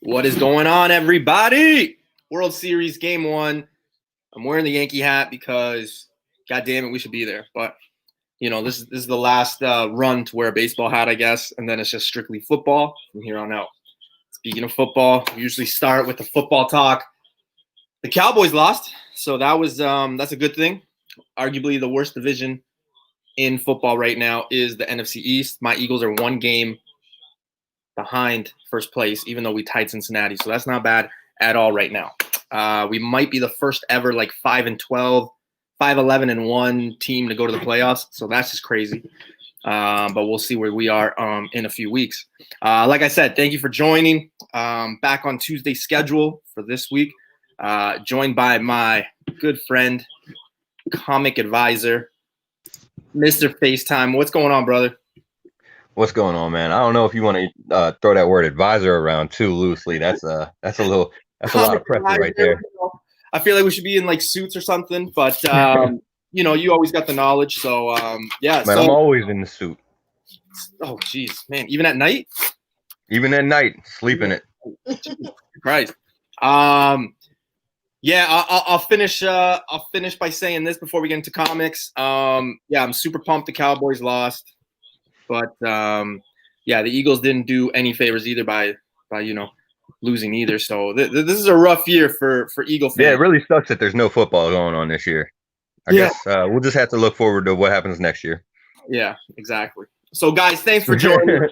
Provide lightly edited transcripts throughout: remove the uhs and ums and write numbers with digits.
What is going on, everybody? World Series Game 1. I'm wearing the Yankee hat because, God damn it, we should be there. But, you know, this is the last run to wear a baseball hat, I guess, and then it's just strictly football from here on out. Speaking of football, we usually start with the football talk. The Cowboys lost, so that's a good thing. Arguably the worst division in football right now is the NFC East. My Eagles are one game behind first place, even though we tied Cincinnati. So that's not bad at all right now. We might be the first ever 5-12, 5-11-1 team to go to the playoffs. So that's just crazy. But we'll see where we are in a few weeks. Like I said, thank you for joining. Back on Tuesday's schedule for this week. Joined by my good friend, comic advisor, Mr. FaceTime. What's going on, brother? What's going on, man? I don't know if you want to throw that word advisor around too loosely. That's a lot of pressure right there. I feel like we should be in suits or something, but you always got the knowledge. So yeah, man, I'm always in the suit. Oh, geez, man, even at night. Even at night, sleep in it. Christ. Yeah, I'll finish by saying this before we get into comics. Yeah, I'm super pumped the Cowboys lost. But, yeah, the Eagles didn't do any favors either by losing either. So this is a rough year for Eagle fans. Yeah, it really sucks that there's no football going on this year. I guess we'll just have to look forward to what happens next year. Yeah, exactly. So, guys, thanks for joining.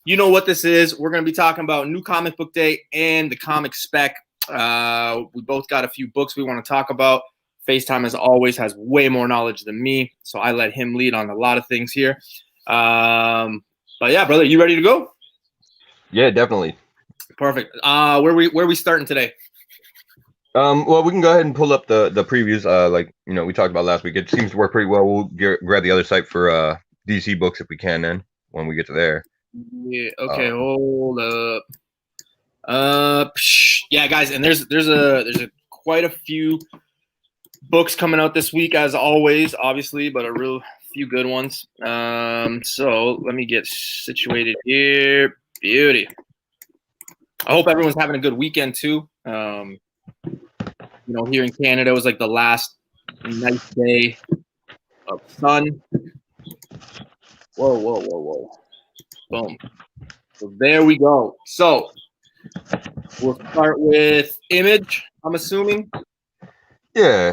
You know what this is. We're going to be talking about New Comic Book Day and the comic Spec. We both got a few books we want to talk about. FaceTime, as always, has way more knowledge than me, so I let him lead on a lot of things here. But yeah, brother, you ready to go? Yeah, definitely. Perfect. Where we starting today? Well, we can go ahead and pull up the previews. We talked about last week. It seems to work pretty well. We'll grab the other site for DC books if we can. Then when we get to there. Yeah. Okay. Hold up. Yeah, guys, and there's quite a few books coming out this week, as always, obviously, but a real few good ones. So let me get situated here. Beauty. I hope everyone's having a good weekend too. Here in Canada, it was the last nice day of sun. Whoa. Boom. So there we go. So we'll start with Image, I'm assuming. Yeah,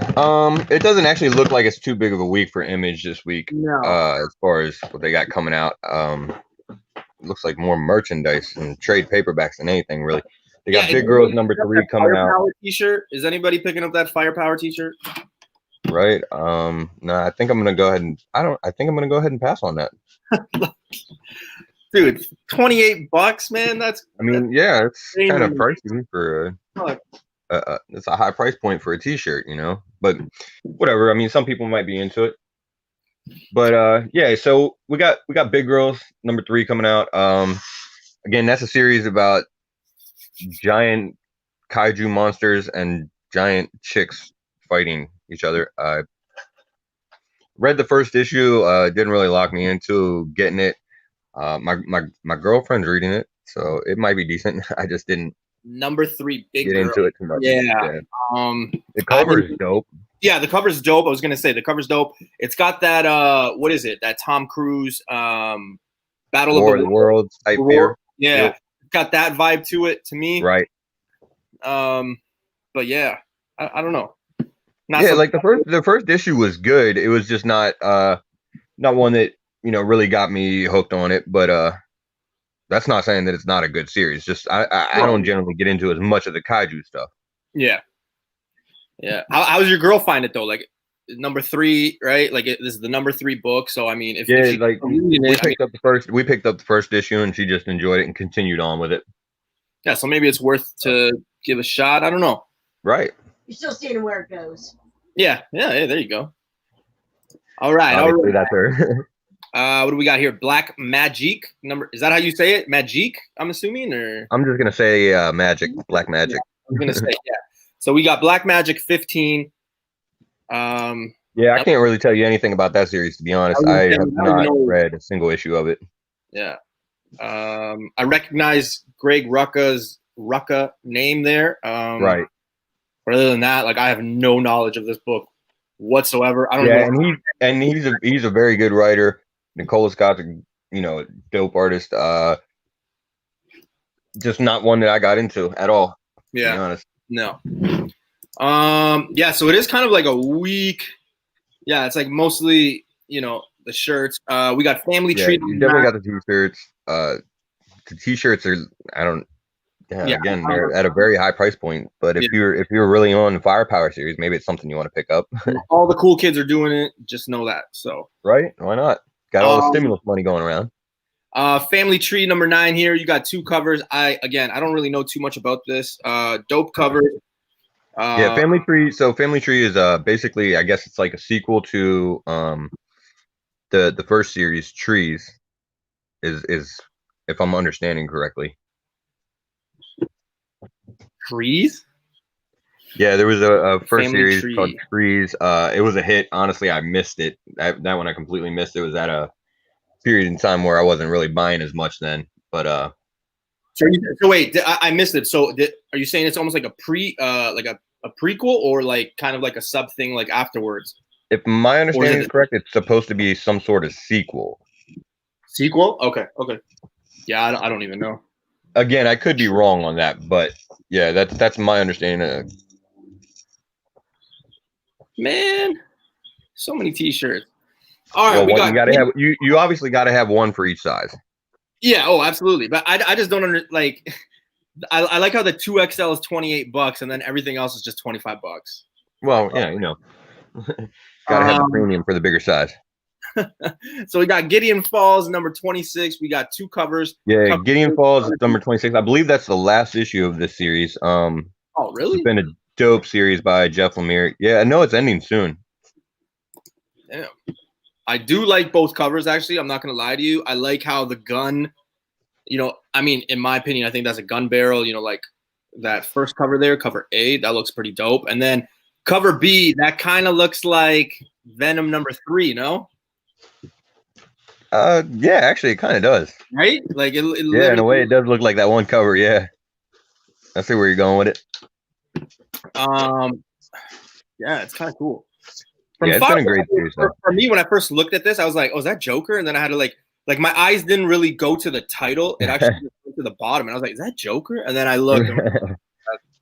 it doesn't actually look like it's too big of a week for Image this week. No. As far as what they got coming out, it looks like more merchandise and trade paperbacks than anything really. They got Big Girls #3 coming out. Firepower T-shirt. Is anybody picking up that Firepower T-shirt? Right. No, I think I'm gonna go ahead and pass on that. Dude, $28, man. It's kind of pricey for it's a high price point for a T-shirt, but whatever. I mean, some people might be into it, but yeah. So we got Big Girls #3 coming out. Again, that's a series about giant kaiju monsters and giant chicks fighting each other. I read the first issue. Didn't really lock me into getting it. My girlfriend's reading it, so it might be decent. I just didn't. #3 Big Get Girl. into it too much. Yeah. The cover is dope. Yeah, the cover's dope. I was gonna say the cover's dope. It's got that what is it? That Tom Cruise Battle War of the Worlds type beer. Yeah. Yep. Got that vibe to it to me. Right. But yeah, I don't know. The first issue was good. It was just not one that really got me hooked on it. But that's not saying that it's not a good series. Just I don't generally get into as much of the kaiju stuff. Yeah. How does your girl find it though? #3, right? This is the #3 book. So I mean, we picked up the first issue and she just enjoyed it and continued on with it. Yeah, so maybe it's worth to give a shot. I don't know. Right. You're still seeing where it goes. Yeah. There you go. All right. Obviously, that's her. What do we got here? Black Magic is that how you say it? Magic, I'm assuming, or I'm just gonna say Magic. Black Magic. Yeah, I'm gonna say So we got Black Magic 15. Yeah, I can't really tell you anything about that series, to be honest. I have not read a single issue of it. Yeah. I recognize Greg Rucka's Rucka name there. Right. But other than that, like I have no knowledge of this book whatsoever. I don't Yeah, even and he's a very good writer. Nicola Scott's a dope artist. Just not one that I got into at all. To be honest. No. Yeah, so it is kind of like a week. Yeah, it's like mostly, the shirts. We got Family Tree. You definitely got the t-shirts. The t-shirts are again, they're at a very high price point. But if you're really on the Firepower series, maybe it's something you want to pick up. All the cool kids are doing it. Just know that. So right? Why not? Got all the stimulus money going around. Family Tree number 9 here. You got 2 covers. I don't really know too much about this. Dope cover. Family Tree. So Family Tree is basically, I guess it's like a sequel to the first series, Trees. Is if I'm understanding correctly. Trees? Yeah, there was a first Family series Tree. called Trees. It was a hit. Honestly, I missed it. That one I completely missed. It was at a period in time where I wasn't really buying as much then. But so wait, I missed it. So are you saying it's almost like a a prequel, or like kind of like a sub thing like afterwards? If my understanding is correct, it's supposed to be some sort of sequel. Sequel? Okay. Yeah, I don't even know. Again, I could be wrong on that, but yeah, that's my understanding. Man, so many t-shirts. All right, well, you gotta have you obviously gotta have one for each size. Yeah, absolutely. But I just don't I like how the 2XL is $28 and then everything else is just $25. Well, yeah, gotta have a premium for the bigger size. So we got Gideon Falls number 26. We got 2 covers. Yeah, Gideon Falls number 26. I believe that's the last issue of this series. Oh, really? It's been a dope series by Jeff Lemire. Yeah, I know it's ending soon. Damn. I do like both covers, actually. I'm not going to lie to you. I like how the gun, in my opinion, I think that's a gun barrel, like that first cover there, cover A, that looks pretty dope. And then cover B, that kind of looks like Venom number 3, no? Yeah, actually, it kind of does. Right? Like it yeah, in a way, it does look like that one cover. Yeah, I see where you're going with it. Yeah, it's kind of cool. It's been a great series. For me, when I first looked at this, I was like, "Oh, is that Joker?" And then I had to like my eyes didn't really go to the title; it actually went to the bottom, and I was like, "Is that Joker?" And then I looked.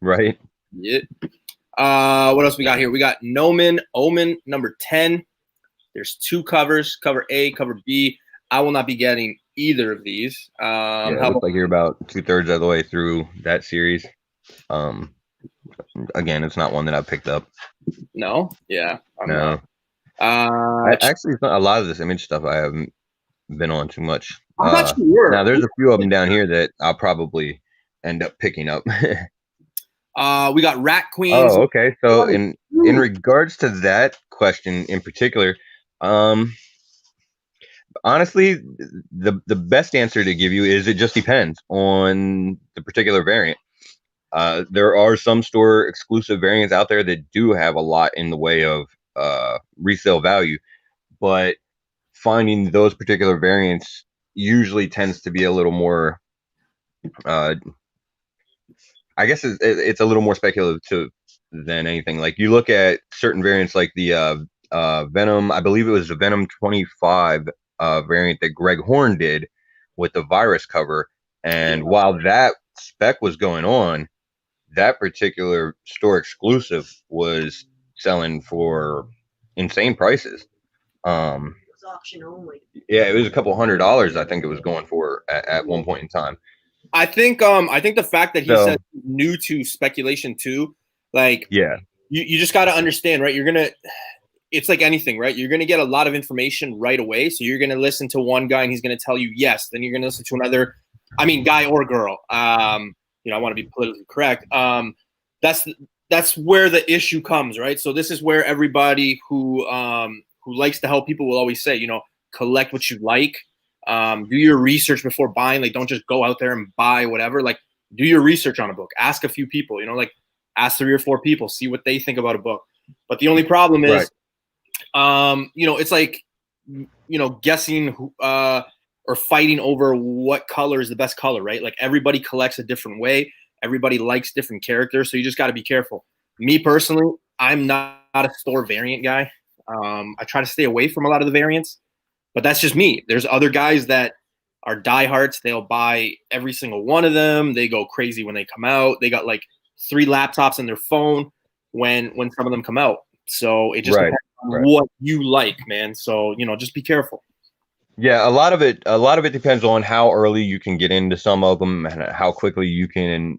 Right. Yeah. What else we got here? We got Omen number 10. There's 2 covers, cover A, cover B. I will not be getting either of these. It looks like you're about 2/3 of the way through that series. Again, it's not one that I picked up. No? Yeah. No. Actually, it's not a lot of this image stuff I haven't been on too much. I'm not sure. Now, there's a few of them down here that I'll probably end up picking up. We got Rat Queens. Oh, okay. So in regards to that question in particular, honestly, the best answer to give you is it just depends on the particular variant. There are some store exclusive variants out there that do have a lot in the way of resale value, but finding those particular variants usually tends to be a little more I guess it's a little more speculative than anything. Like you look at certain variants like the Venom, I believe it was the Venom 25 variant that Greg Horn did with the virus cover, and while that spec was going on, that particular store exclusive was selling for insane prices. It was auction only. Yeah, it was a couple $100s. I think it was going for at one point in time. I think the fact that he said new to speculation too, like you just got to understand, right? It's like anything, right? You're gonna get a lot of information right away. So you're gonna listen to one guy and he's gonna tell you yes. Then you're gonna listen to another, guy or girl. I want to be politically correct. That's where the issue comes, right? So this is where everybody who likes to help people will always say, collect what you like. Do your research before buying. Like, don't just go out there and buy whatever. Like, do your research on a book. Ask a few people. Ask 3 or 4 people. See what they think about a book. But the only problem is, it's like, guessing or fighting over what color is the best color, right? Like everybody collects a different way. Everybody likes different characters, so you just got to be careful. Me personally, I'm not a store variant guy. I try to stay away from a lot of the variants, but that's just me. There's other guys that are diehards. They'll buy every single one of them. They go crazy when they come out. They got like 3 laptops in their phone when some of them come out. So it just depends on what you like, man. So, you know, just be careful. Yeah, a lot of it depends on how early you can get into some of them and how quickly you can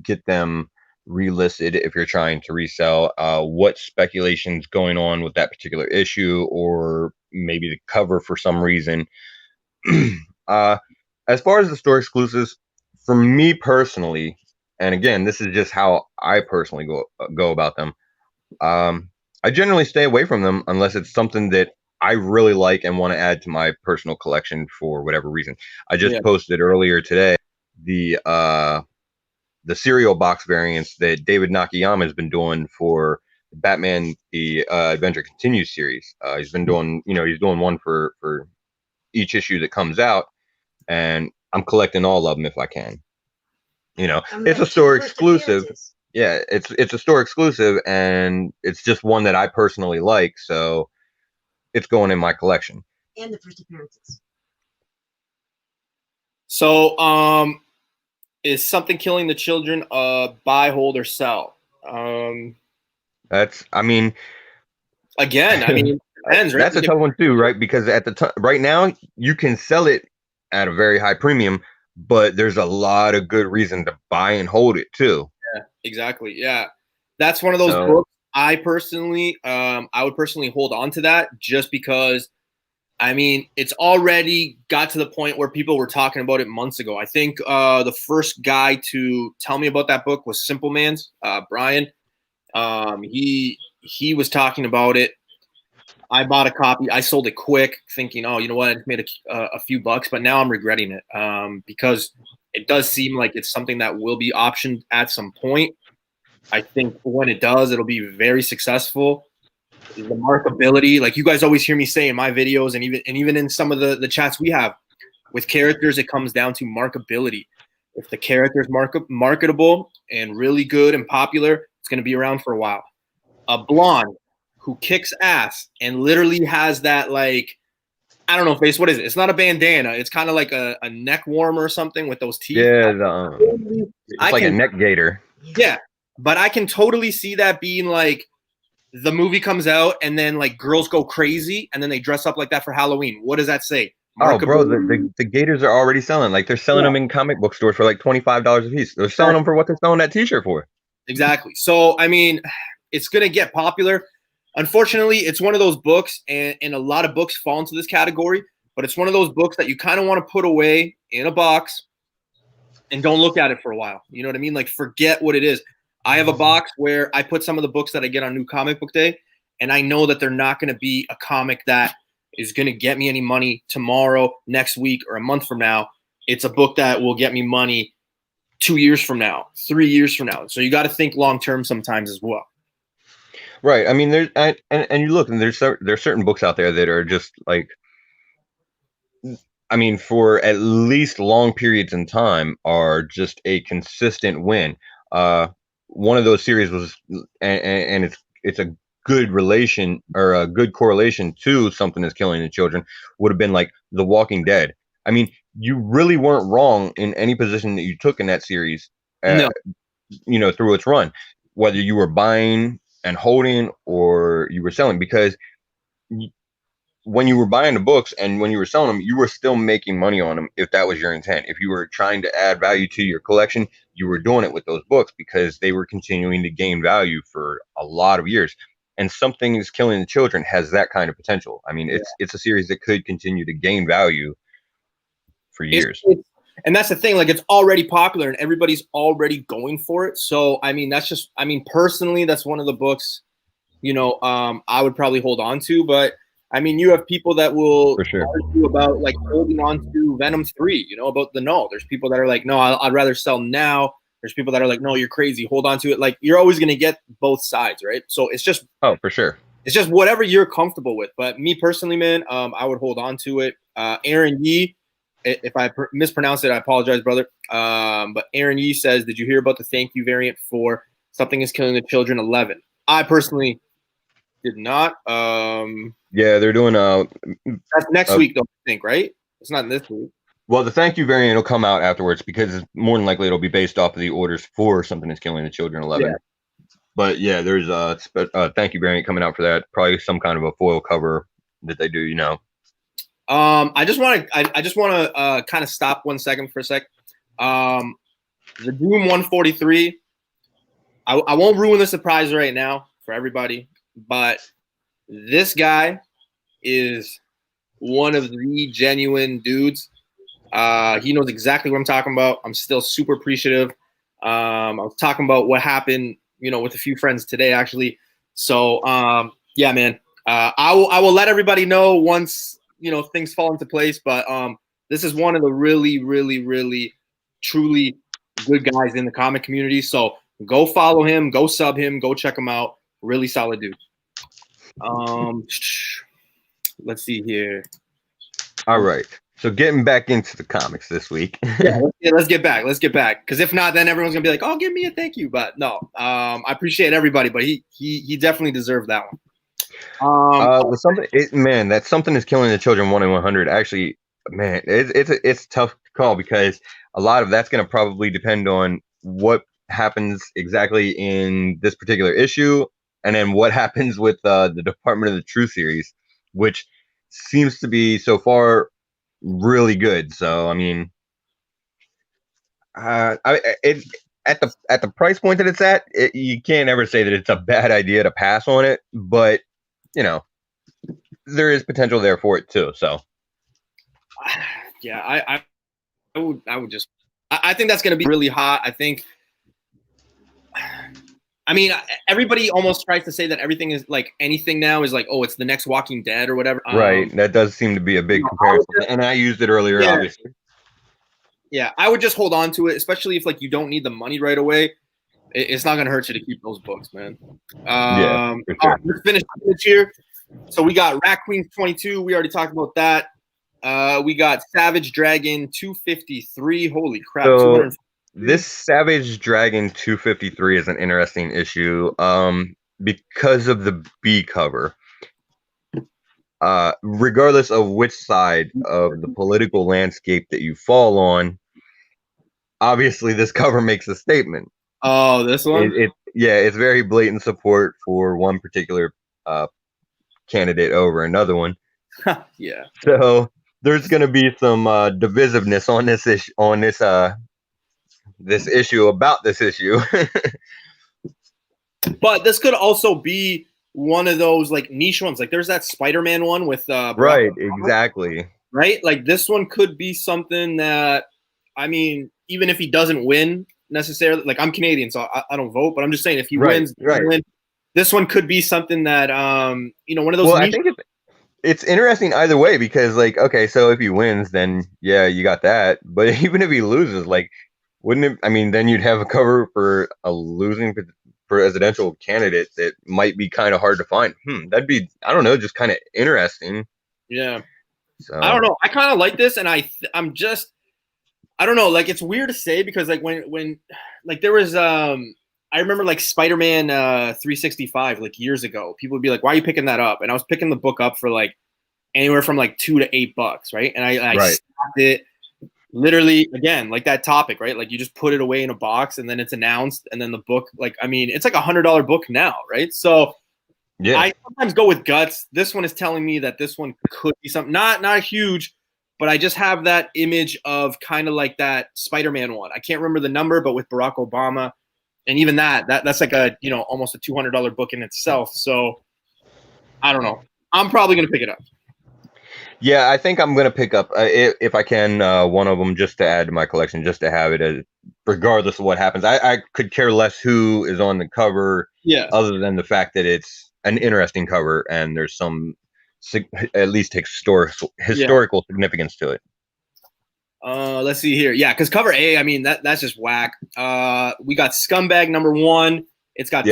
get them relisted if you're trying to resell. What speculation's going on with that particular issue, or maybe the cover for some reason. As far as the store exclusives, for me personally, and again, this is just how I personally go about them. I generally stay away from them unless it's something that I really like and want to add to my personal collection for whatever reason. I just posted earlier today the cereal box variants that David Nakayama has been doing for Batman the Adventure Continues series. He's been doing, he's doing one for each issue that comes out, and I'm collecting all of them if I can. It's a store exclusive. Yeah, it's a store exclusive, and it's just one that I personally like, so it's going in my collection. And the first appearances. So, is Something Killing the Children a buy, hold, or sell? That's, I mean, again, it depends, right? That's a tough one too, right? Because at the time, right now, you can sell it at a very high premium, but there's a lot of good reason to buy and hold it too. Yeah, exactly. Yeah, that's one of those books. I would personally hold on to that just because, it's already got to the point where people were talking about it months ago. I think the first guy to tell me about that book was Simple Man's Brian. He was talking about it. I bought a copy. I sold it quick, thinking, oh, you know what? I made a few bucks, but now I'm regretting it because it does seem like it's something that will be optioned at some point. I think when it does, it'll be very successful. The markability, like you guys always hear me say in my videos, and even in some of the chats we have with characters, it comes down to markability. If the character is marketable and really good and popular, it's going to be around for a while. A blonde who kicks ass and literally has that, like, I don't know, face. What is it? It's not a bandana. It's kind of like a neck warmer or something with those teeth. Yeah, it's like a neck gaiter. Yeah, but I can totally see that being like the movie comes out and then like girls go crazy and then they dress up like that for Halloween. What does that say? Oh, bro, the gators are already selling. Like they're selling them in comic book stores for like $25 a piece. They're selling them for what they're selling that T-shirt for. Exactly. So it's gonna get popular. Unfortunately, it's one of those books, and a lot of books fall into this category, but it's one of those books that you kind of want to put away in a box and don't look at it for a while. You know what I mean? Like, forget what it is. I have a box where I put some of the books that I get on New Comic Book Day, and I know that they're not going to be a comic that is going to get me any money tomorrow, next week, or a month from now. It's a book that will get me money 2 years from now, 3 years from now. So you got to think long-term sometimes as well. Right. There's and you look, and there's certain books out there that are just like, for at least long periods in time, are just a consistent win. One of those series was, and it's a good relation or a good correlation to Something Is Killing the Children, would have been like The Walking Dead. You really weren't wrong in any position that you took in that series. No. Through its run, whether you were buying and holding or you were selling, because when you were buying the books and when you were selling them, you were still making money on them if that was your intent. If you were trying to add value to your collection, you were doing it with those books because they were continuing to gain value for a lot of years. And Something Is Killing the Children has that kind of potential. It's a series that could continue to gain value for years. And that's the thing, like, it's already popular and everybody's already going for it. So, that's just, personally, that's one of the books, I would probably hold on to. But, you have people that will argue about, like, holding on to Venom 3, about the no. There's people that are like, no, I'd rather sell now. There's people that are like, no, you're crazy. Hold on to it. Like, you're always going to get both sides, right? So it's just. Oh, for sure. It's just whatever you're comfortable with. But me personally, man, I would hold on to it. Aaron Yee, if I mispronounced it, I apologize, brother. But Aaron Yee says, did you hear about the thank you variant for Something is Killing the Children 11? I personally did not. Yeah, they're doing that's next week, though, I think, right? It's not this week. Well, the thank you variant will come out afterwards because it's more than likely it'll be based off of the orders for Something is Killing the Children 11. Yeah. But yeah, there's a thank you variant coming out for that. Probably some kind of a foil cover that they do, you know. I just want to kind of stop 1 second for a sec. The Doom 143. I won't ruin the surprise right now for everybody, but this guy is one of the genuine dudes. He knows exactly what I'm talking about. I'm still super appreciative. I was talking about what happened, you know, with a few friends today, actually. So, yeah, man, I will let everybody know once, you know, things fall into place. But this is one of the really, really, really, truly good guys in the comic community. So go follow him, go sub him, go check him out. Really solid dude. Let's see here. All right. So getting back into the comics this week. Let's get back. Because if not, then everyone's gonna be like, "Oh, give me a thank you." But no, I appreciate everybody, but he definitely deserved that one. That Something is Killing the Children 1 in 100. Actually, man, it's a tough call because a lot of that's gonna probably depend on what happens exactly in this particular issue, and then what happens with the Department of the Truth series, which seems to be so far really good. So I mean, at the price point that it's at, you can't ever say that it's a bad idea to pass on it. But you know, there is potential there for it too. So yeah, I would just I think that's gonna be really hot. I mean, everybody almost tries to say that everything is like anything now is like, oh, it's the next Walking Dead or whatever. Right. That does seem to be a big comparison. And I used it earlier, obviously. Yeah, I would just hold on to it, especially if like you don't need the money right away. It's not gonna hurt you to keep those books, man. Yeah. For sure. Let's finish this year. So we got Rat Queens 22. We already talked about that. We got Savage Dragon 253. Holy crap! So this Savage Dragon 253 is an interesting issue because of the B cover. Regardless of which side of the political landscape that you fall on, obviously this cover makes a statement. Oh, this one? It's very blatant support for one particular candidate over another one. Yeah. So there's going to be some divisiveness on this issue, this issue about this issue. But this could also be one of those like niche ones. Like there's that Spider-Man one with right, exactly. Right? Like this one could be something that, I mean, even if he doesn't win necessarily, like I'm Canadian, so I don't vote, but I'm just saying if he wins, this one could be something that you know, one of those. Well, I think it's interesting either way because, like, okay, so if he wins, then yeah, you got that. But even if he loses, like, wouldn't it? I mean, then you'd have a cover for a losing presidential candidate that might be kind of hard to find. That'd be, I don't know, just kind of interesting. Yeah. So I don't know. I kind of like this, and I'm just, I don't know. Like it's weird to say because like when like there was I remember like Spider-Man 365 like years ago. People would be like, "Why are you picking that up?" And I was picking the book up for like anywhere from like $2 to $8, right? And I stopped it literally again like that topic, right? Like you just put it away in a box and then it's announced, and then the book, like I mean, it's like $100 book now, right? So yeah, I sometimes go with guts. This one is telling me that this one could be something not huge, but I just have that image of kind of like that Spider-Man one. I can't remember the number, but with Barack Obama. And even that's like a, you know, almost a $200 book in itself. So I don't know. I'm probably going to pick it up. Yeah, I think I'm going to pick up, if I can, one of them just to add to my collection, just to have it regardless of what happens. I could care less who is on the cover, other than the fact that it's an interesting cover and there's some at least historical significance to it. Let's see here. Yeah, because cover A, I mean, that's just whack. We got Scumbag number 1. It's got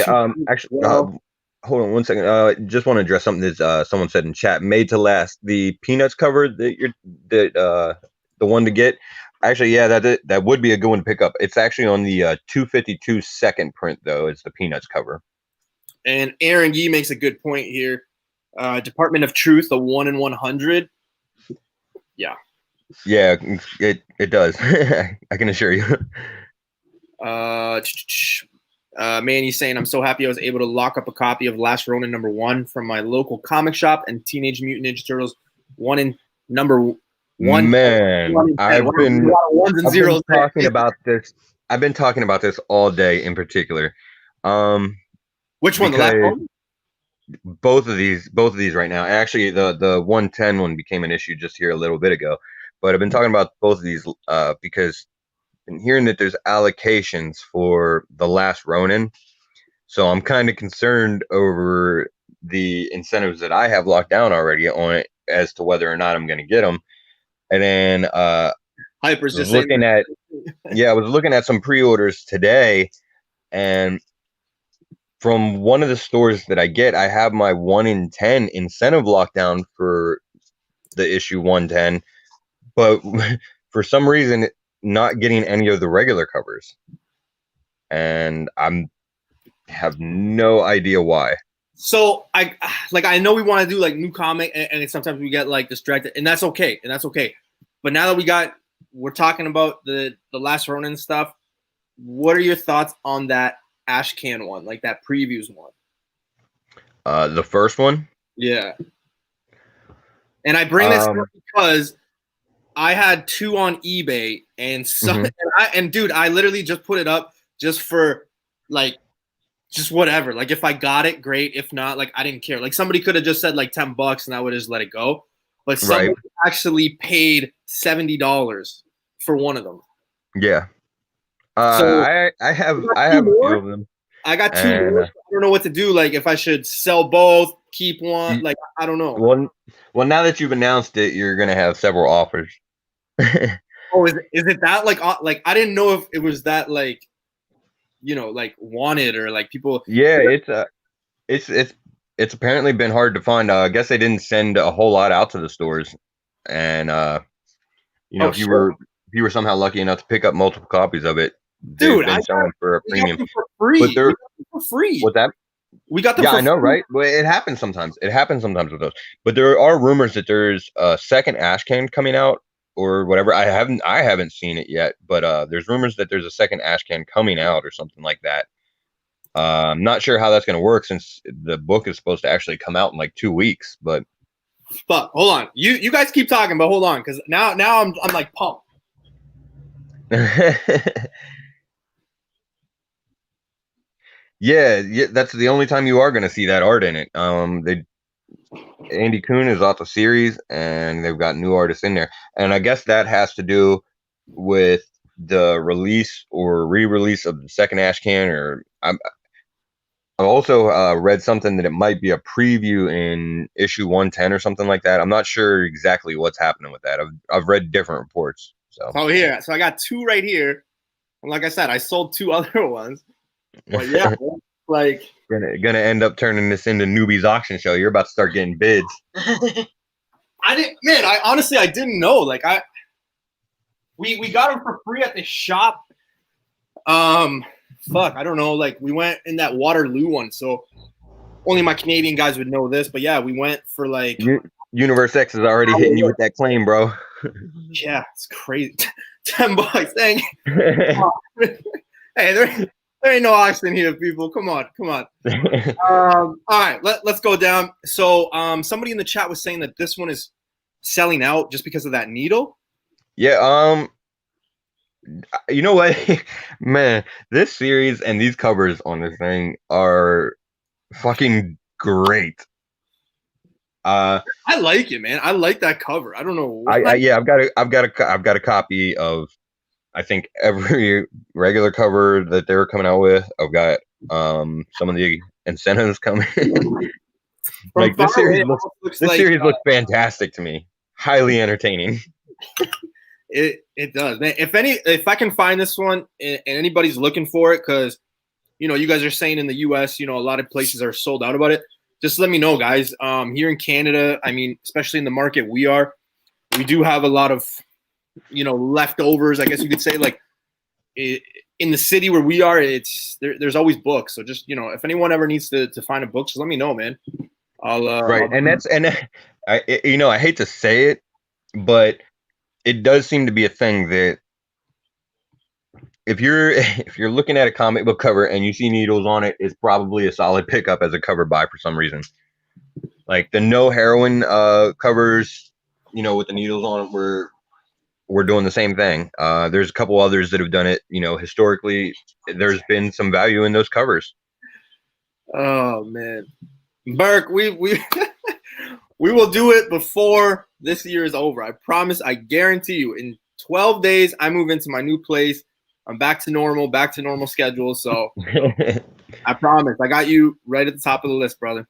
actually, hold on 1 second. Just want to address something that someone said in chat. Made to Last, the Peanuts cover that the one to get. Actually, yeah, that would be a good one to pick up. It's actually on the 252 second print though. It's the Peanuts cover. And Aaron Yee makes a good point here. Department of Truth, the 1 in 100. Yeah. Yeah, it does. I can assure you. Manny's saying, I'm so happy I was able to lock up a copy of Last Ronin #1 from my local comic shop and Teenage Mutant Ninja Turtles #1. Man, I've been talking about this. I've been talking about this all day in particular. Which one? The last one? Both of these right now. Actually, the 110 one became an issue just here a little bit ago. But I've been talking about both of these because I've been hearing that there's allocations for the Last Ronin. So I'm kind of concerned over the incentives that I have locked down already on it as to whether or not I'm going to get them. And then Hyper's just looking at I was looking at some pre-orders today, and from one of the stores that I get, I have my 1 in 10 incentive lockdown for the issue 110, but for some reason not getting any of the regular covers, and I have no idea why. So I know we want to do like new comic, and sometimes we get like distracted, and that's okay. But now that we're talking about the Last Ronin stuff, what are your thoughts on that ash can one, like that previews one? The first one? Yeah. And I bring this up because I had 2 on eBay, and dude, I literally just put it up just for like just whatever. Like if I got it, great. If not, like I didn't care. Like somebody could have just said like $10 and I would have just let it go. But somebody actually paid $70 for one of them. Yeah. So I have a few of them. I got 2 more. I don't know what to do. Like if I should sell both, keep one. Like I don't know. Well, now that you've announced it, you're gonna have several offers. Oh, is it that like I didn't know if it was that like, you know, like wanted or like people. Yeah, it's apparently been hard to find. I guess they didn't send a whole lot out to the stores, and you know, if you were somehow lucky enough to pick up multiple copies of it, dude, I selling for a premium for free. But they're for free. What's that? We got them. Yeah, for I know, free. right? Well, it happens sometimes. It happens sometimes with those. But there are rumors that there's a second ash can coming out or whatever. I haven't seen it yet, but there's rumors that there's a second ash can coming out or something like that. I'm not sure how that's going to work since the book is supposed to actually come out in like 2 weeks. But hold on, you guys keep talking, but hold on, because now I'm like pumped. Yeah, that's the only time you are going to see that art in it. Andy Kuhn is off the series, and they've got new artists in there, and I guess that has to do with the release or re-release of the second ash can. Or I've also read something that it might be a preview in issue 110 or something like that. I'm not sure exactly what's happening with that. I've read different reports. So here, so I got 2 right here, and like I said, I sold 2 other ones. But yeah, like gonna end up turning this into newbies auction show. You're about to start getting bids. I honestly didn't know. Like we got them for free at the shop. I don't know. Like we went in that Waterloo one, so only my Canadian guys would know this. But yeah, we went for like Universe X is already hitting you with that claim, bro. Yeah, it's crazy. $10. Dang. Hey, there ain't no auction here, people. Come on. All right, let's go down. So somebody in the chat was saying that this one is selling out just because of that needle. Yeah, you know what? Man, this series and these covers on this thing are fucking great. I like it, man. I like that cover. I don't know. I've got a copy of I think every regular cover that they were coming out with. I've got some of the incentives coming. Like this series looks fantastic to me. Highly entertaining. It does, man. If I can find this one and anybody's looking for it, because you know you guys are saying in the US, you know, a lot of places are sold out about it. Just let me know, guys. Here in Canada, I mean, especially in the market we do have a lot of leftovers, I guess you could say. Like in the city where we are, there's always books. So just if anyone ever needs to find a book, just let me know, man. Right, I hate to say it, but it does seem to be a thing that if you're looking at a comic book cover and you see needles on it, it's probably a solid pickup as a cover buy for some reason. Like the no heroin covers, with the needles on it, we're doing the same thing. There's a couple others that have done it. Historically, there's been some value in those covers. Oh man, Burke, we we will do it before this year is over. I promise. I guarantee you. In 12 days, I move into my new place. I'm back to normal schedule. So I promise. I got you right at the top of the list, brother.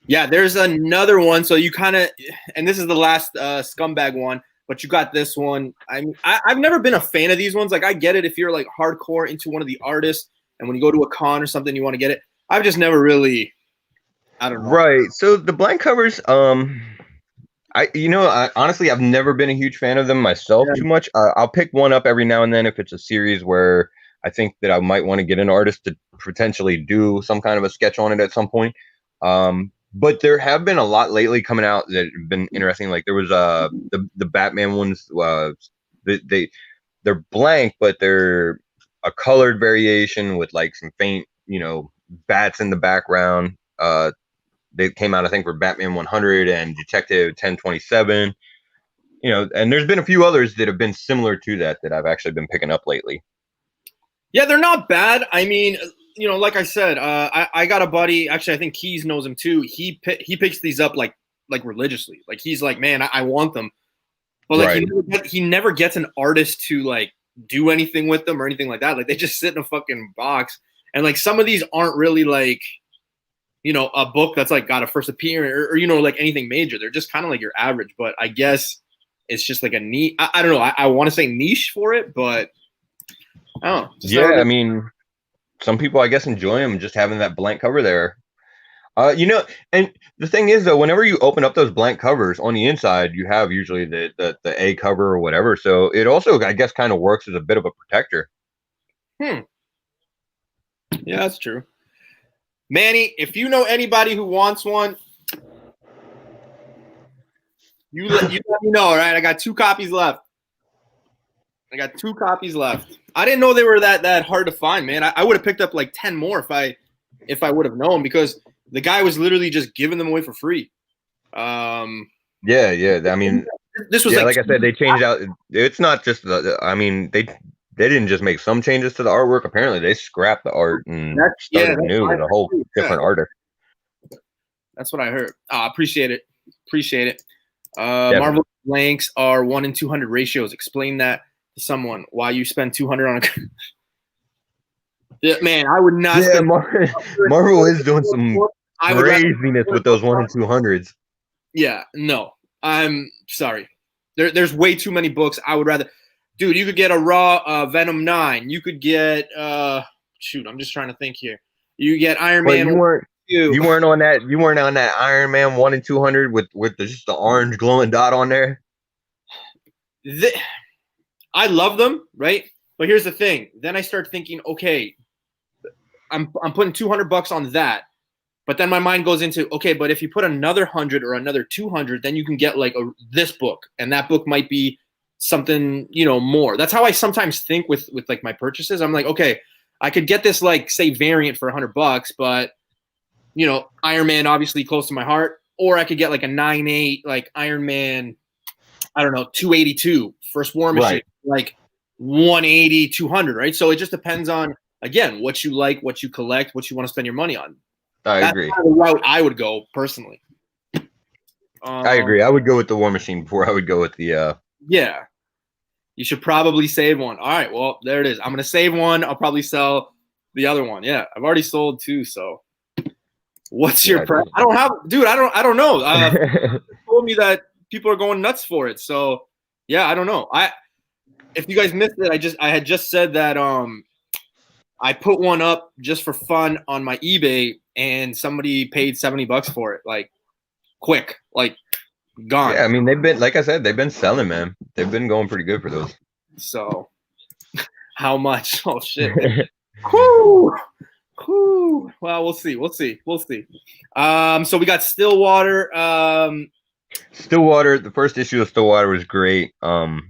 Yeah, there's another one. So you kind of, and this is the last scumbag one, but you got this one. I've never been a fan of these ones. Like, I get it if you're like hardcore into one of the artists, and when you go to a con or something, you want to get it. I've just never really, I don't know. Right. So the blank covers, I honestly, I've never been a huge fan of them myself too much. I'll pick one up every now and then if it's a series where I think that I might want to get an artist to potentially do some kind of a sketch on it at some point. But there have been a lot lately coming out that have been interesting. Like there was the Batman ones. They're blank, but they're a colored variation with like some faint, bats in the background. They came out, I think, for Batman 100 and Detective 1027. And there's been a few others that have been similar to that I've actually been picking up lately. Yeah, they're not bad. I mean, like I said, I got a buddy. Actually, I think Keys knows him too. He picks these up like religiously. Like he's like, man, I want them. But like he never gets an artist to like do anything with them or anything like that. Like they just sit in a fucking box. And like some of these aren't really like, a book that's like got a first appearance or like anything major. They're just kind of like your average. But I guess it's just like a neat. I don't know. I want to say niche for it, but I don't know. Yeah, I mean, some people I guess enjoy them just having that blank cover there. And the thing is though, whenever you open up those blank covers on the inside, you have usually the A cover or whatever. So it also, I guess, kind of works as a bit of a protector. Yeah, that's true. Manny, if you know anybody who wants one, you let me know, all right? I got 2 copies left. I didn't know they were that hard to find, man. I would have picked up like 10 more if I would have known, because the guy was literally just giving them away for free. Yeah. I mean, this was like I said, they changed out. It's not just they didn't just make some changes to the artwork. Apparently, they scrapped the art and started new with a whole different artist. That's what I heard. Appreciate it. Marvel blanks are 1 in 200 ratios. Explain that to someone. Why you spend 200 on a. Yeah, man, I would not. Yeah, Marvel is doing some craziness with those 1 in 200s. Yeah, no, I'm sorry. There's way too many books. I would rather. Dude, you could get a raw Venom 9. You could get shoot, I'm just trying to think here. You get Iron Man. You weren't on that. You weren't on that Iron Man 1 in 200 with just the orange glowing dot on there. I love them, right? But here's the thing. Then I start thinking, okay, I'm putting $200 on that. But then my mind goes into, okay, but if you put another 100 or another 200, then you can get like this book, and that book might be something, more. That's how I sometimes think with like my purchases. I'm like, okay, I could get this like say variant for $100, but Iron Man obviously close to my heart, or I could get like a 9.8 like Iron Man, I don't know, 282 First War Machine, like 180, 200, right? So it just depends on, again, what you like, what you collect, what you want to spend your money on. I agree. That's the route I would go personally. I agree. I would go with the War Machine before I would go with the. Yeah, you should probably save one. All right, well there it is. I'm gonna save one. I'll probably sell the other one. Yeah, I've already sold 2. So, what's your price? I don't have, dude. I don't know. Told me that people are going nuts for it. So, yeah, I don't know. If you guys missed it, I had just said that I put one up just for fun on my eBay, and somebody paid $70 for it, like quick, like gone. Yeah, I mean they've been, like I said, they've been selling, man. They've been going pretty good for those. So how much? Oh shit, man. Whew. Whew. Well, we'll see. So we got Stillwater. Stillwater, the first issue of Stillwater was great. And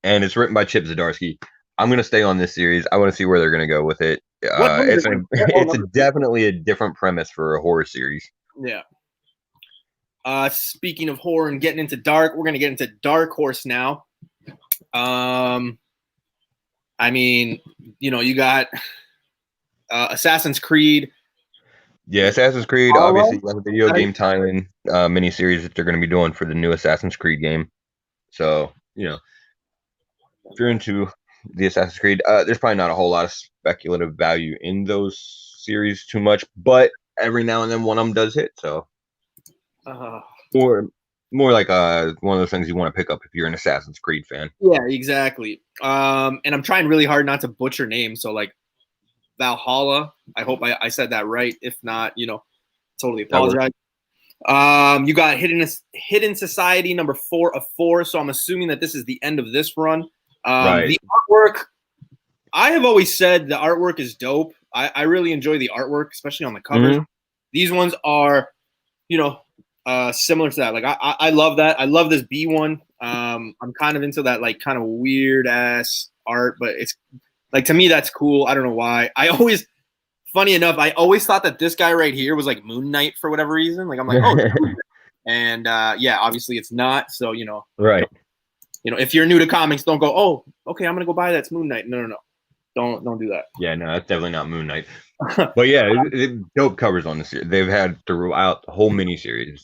it's written by Chip Zdarsky. I'm gonna stay on this series. I want to see where they're gonna go with it. What number is it? It's definitely a different premise for a horror series. Yeah. Speaking of horror and getting into dark, we're gonna get into Dark Horse now. I mean, you got Assassin's Creed. Yeah, Assassin's Creed, obviously, like a video game tie-in miniseries that they're going to be doing for the new Assassin's Creed game. So, if you're into the Assassin's Creed, there's probably not a whole lot of speculative value in those series too much, but every now and then one of them does hit. So, more like one of those things you want to pick up if you're an Assassin's Creed fan. Yeah, exactly. And I'm trying really hard not to butcher names. So like Valhalla. I hope I said that right. If not, totally apologize. You got Hidden Society number 4 of 4. So I'm assuming that this is the end of this run. Right. The artwork, I have always said the artwork is dope. I really enjoy the artwork, especially on the covers. Mm-hmm. These ones are, similar to that. Like I love that. I love this B one. I'm kind of into that like kind of weird ass art, but it's like, to me, that's cool. I don't know why. Funny enough, I always thought that this guy right here was like Moon Knight for whatever reason. Like I'm like, oh, and yeah, obviously it's not. So right. If you're new to comics, don't go, oh, okay, I'm gonna go buy that's Moon Knight. No, don't do that. Yeah, no, that's definitely not Moon Knight. But yeah, it dope covers on this series. They've had throughout the whole miniseries.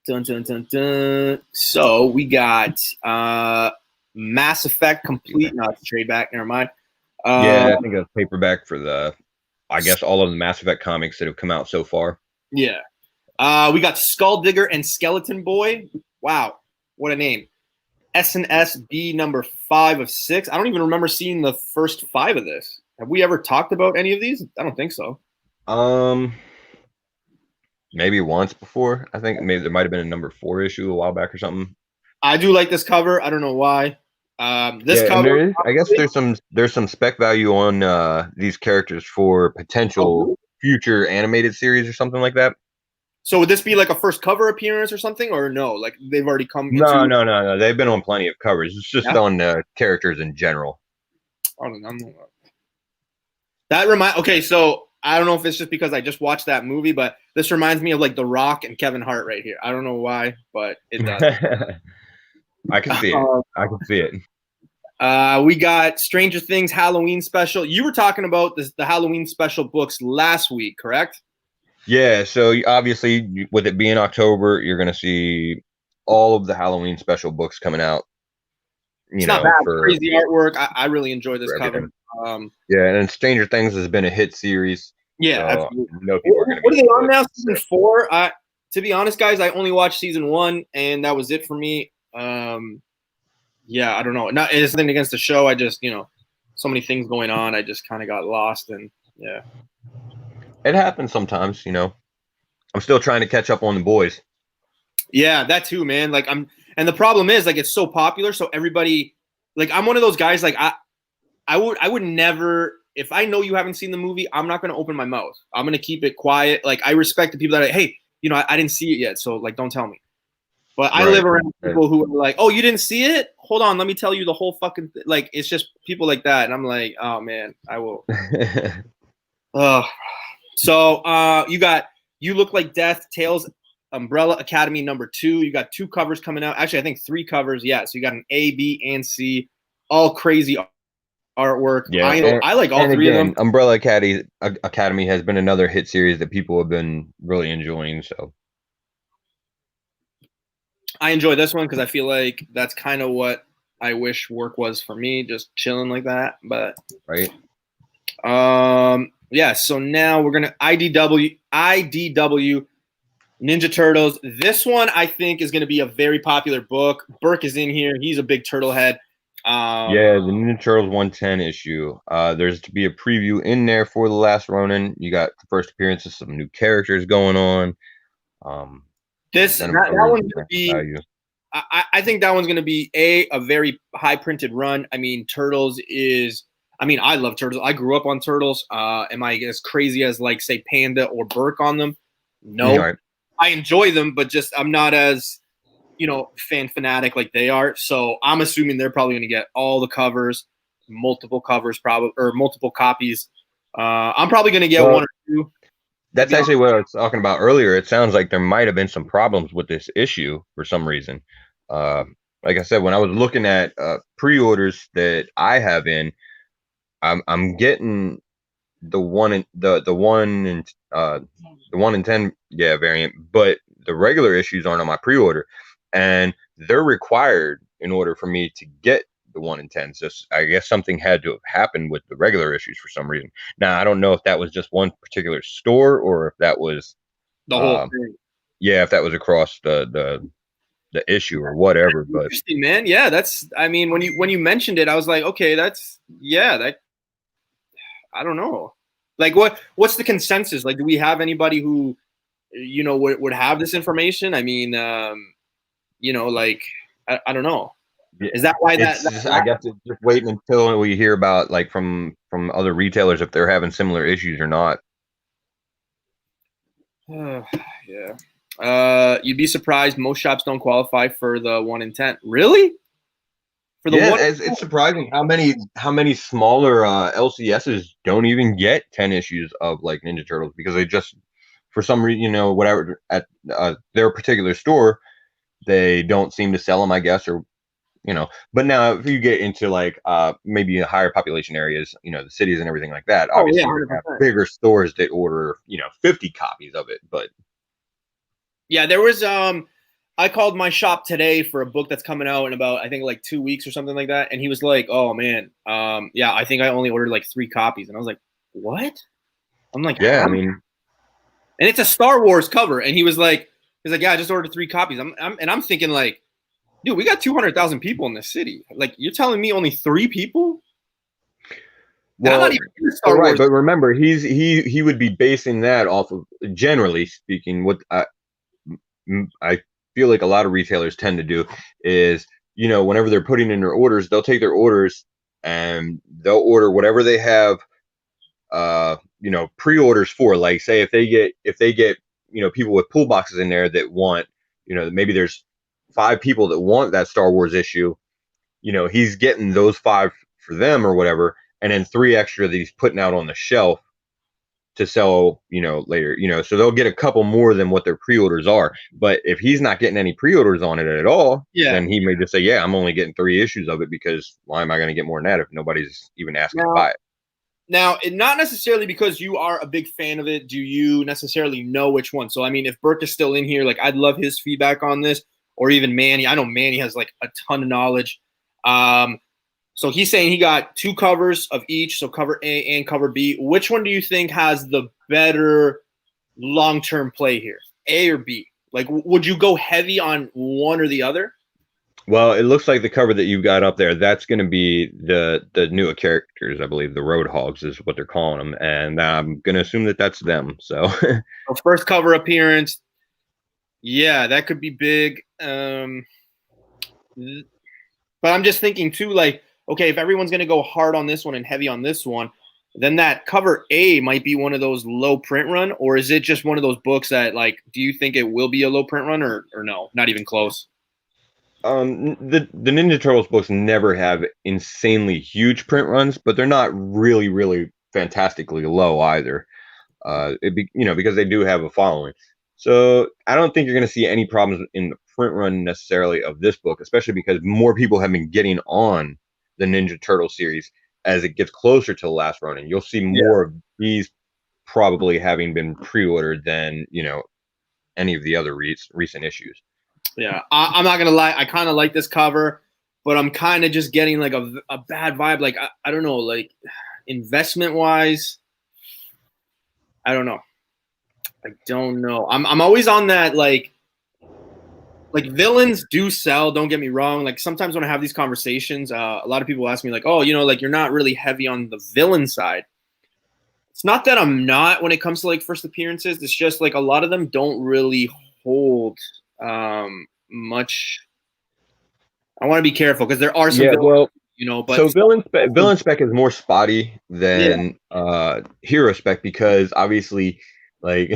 Dun, dun, dun, dun. So we got Mass Effect Complete. No, it's a trade back. Never mind. Yeah, I think a paperback for I guess all of the Mass Effect comics that have come out so far. Yeah. We got Skull Digger and Skeleton Boy. Wow, what a name. S&S B number 5 of 6. I don't even remember seeing the first 5 of this. Have we ever talked about any of these? I don't think so. Maybe once before. I think maybe there might have been a number 4 issue a while back or something. I do like this cover. I don't know why. This cover. I guess there's some spec value on these characters for potential future animated series or something like that. So would this be like a first cover appearance or something, or no? Like they've already come. No. They've been on plenty of covers. It's just on characters in general. I don't know. Okay, so I don't know if it's just because I just watched that movie, but this reminds me of like The Rock and Kevin Hart right here. I don't know why, but it does. I can see it. I can see it. We got Stranger Things Halloween special. You were talking about the Halloween special books last week, correct? Yeah. So obviously, with it being October, you're going to see all of the Halloween special books coming out. It's not bad. Crazy artwork. I really enjoy this cover. Yeah, and Stranger Things has been a hit series. Yeah, so absolutely. What are they on now? Season 4? To be honest, guys, I only watched season 1, and that was it for me. Yeah, I don't know. It's nothing against the show. I just, so many things going on. I just kind of got lost, and yeah. It happens sometimes, I'm still trying to catch up on The Boys. Yeah, that too, man. Like and the problem is like it's so popular, so everybody, like I'm one of those guys. Like I would never, if I know you haven't seen the movie, I'm not gonna open my mouth. I'm gonna keep it quiet. Like I respect the people that hey, I didn't see it yet, so like don't tell me. But I live around people who are like, oh, you didn't see it? Hold on, let me tell you the whole fucking thing. Like it's just people like that, and I'm like, oh man, I will. So you got You Look Like Death, Tales Umbrella Academy number 2. You got 2 covers coming out. Actually, I think 3 covers. Yeah, so you got an A, B, and C. All crazy artwork. Yeah, I like all 3 of them. Umbrella Academy has been another hit series that people have been really enjoying. So I enjoy this one because I feel like that's kind of what I wish work was for me, just chilling like that. But right. Yeah, so now we're gonna IDW Ninja Turtles. This one I think is gonna be a very popular book. Burke is in here. He's a big turtle head. Yeah, the Ninja Turtles 110 issue. There's to be a preview in there for The Last Ronin. You got the first appearance of some new characters going on. This Then that, for that one's gonna be. value. I think that one's gonna be a very high printed run. I mean, Turtles is. I mean, I love Turtles. I grew up on Turtles. Am I as crazy as like say Panda or Burke on them? No. Right. I enjoy them, but just I'm not as fan fanatic like they are. So I'm assuming they're probably gonna get all the covers, multiple covers, probably or multiple copies. I'm probably gonna get one or two. That's actually what I was talking about earlier. It sounds like there might have been some problems with this issue for some reason. Like I said, when I was looking at pre-orders that I have in, I'm getting the one in the one in the 1 in 10 variant, but the regular issues aren't on my pre-order, and they're required in order for me to get the 1 in 10. So I guess something had to have happened with the regular issues for some reason. Now I don't know if that was just one particular store or if that was the whole thing. Yeah, if that was across the issue or whatever. But interesting, man. Yeah, that's. I mean, when you mentioned it, I was like, okay, that's that. I don't know. Like, what's the consensus? Like, do we have anybody who, would have this information? I mean, like, I don't know. Is that why I guess it's just waiting until we hear about like from other retailers if they're having similar issues or not. Yeah. You'd be surprised most shops don't qualify for the 1 in 10. Really? For the it's surprising how many smaller LCSs don't even get 10 issues of like Ninja Turtles because they just for some reason whatever at their particular store they don't seem to sell them, I guess, or but now if you get into like maybe higher population areas, the cities and everything like that, obviously you have bigger stores that order 50 copies of it. But yeah, there was I called my shop today for a book that's coming out in about I think like 2 weeks or something like that, and he was like, "Oh man, yeah, I think I only ordered like 3 copies," and I was like, "What?" I'm like, yeah, huh? I mean, and it's a Star Wars cover, and he was like, "Yeah, I just ordered 3 copies." I'm thinking like, dude, we got 200,000 people in this city. Like, you're telling me only 3 people? Well, not even in Star right, Wars. but remember, he would be basing that off of, generally speaking, what I feel like a lot of retailers tend to do is, whenever they're putting in their orders, they'll take their orders and they'll order whatever they have, pre-orders for. Like, say if they get people with pool boxes in there that want, maybe there's 5 people that want that Star Wars issue. He's getting those 5 for them or whatever, and then 3 extra that he's putting out on the shelf to sell, later, so they'll get a couple more than what their pre-orders are. But if he's not getting any pre-orders on it at all, then he may just say, yeah, I'm only getting 3 issues of it because why am I going to get more than that if nobody's even asking to buy it? Now, not necessarily because you are a big fan of it, do you necessarily know which one? So, I mean, if Burke is still in here, like, I'd love his feedback on this, or even Manny. I know Manny has like a ton of knowledge. So he's saying he got 2 covers of each, so cover A and cover B. Which one do you think has the better long-term play here, A or B? Like, would you go heavy on one or the other? Well, it looks like the cover that you've got up there, that's going to be the newer characters, I believe. The Roadhogs is what they're calling them, and I'm going to assume that that's them. So, first cover appearance, yeah, that could be big. But I'm just thinking too, like, okay, if everyone's going to go hard on this one and heavy on this one, then that cover A might be one of those low print run, or is it just one of those books that, like, do you think it will be a low print run or no? Not even close. The Ninja Turtles books never have insanely huge print runs, but they're not really, really fantastically low either. Because they do have a following. So I don't think you're going to see any problems in the print run necessarily of this book, especially because more people have been getting on the Ninja Turtle series as it gets closer to the last run, and you'll see more of these probably having been pre-ordered than any of the other recent issues. Yeah, I'm not gonna lie. I kind of like this cover, but I'm kind of just getting like a bad vibe. Like I don't know, like investment wise, I don't know. I don't know. I'm always on that like villains do sell. Don't get me wrong. Like sometimes when I have these conversations, a lot of people ask me like, oh, like you're not really heavy on the villain side. It's not that I'm not when it comes to like first appearances. It's just like a lot of them don't really hold much. I want to be careful because there are some, Yeah, well, but so villain spec is more spotty than hero spec because obviously, like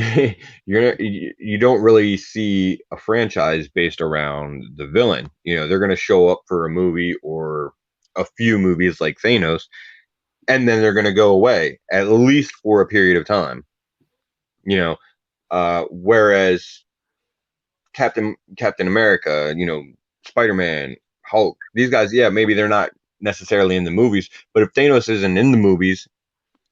you don't really see a franchise based around the villain. They're gonna show up for a movie or a few movies like Thanos, and then they're gonna go away at least for a period of time. Whereas Captain America, Spider-Man, Hulk, these guys, yeah, maybe they're not necessarily in the movies, but if Thanos isn't in the movies,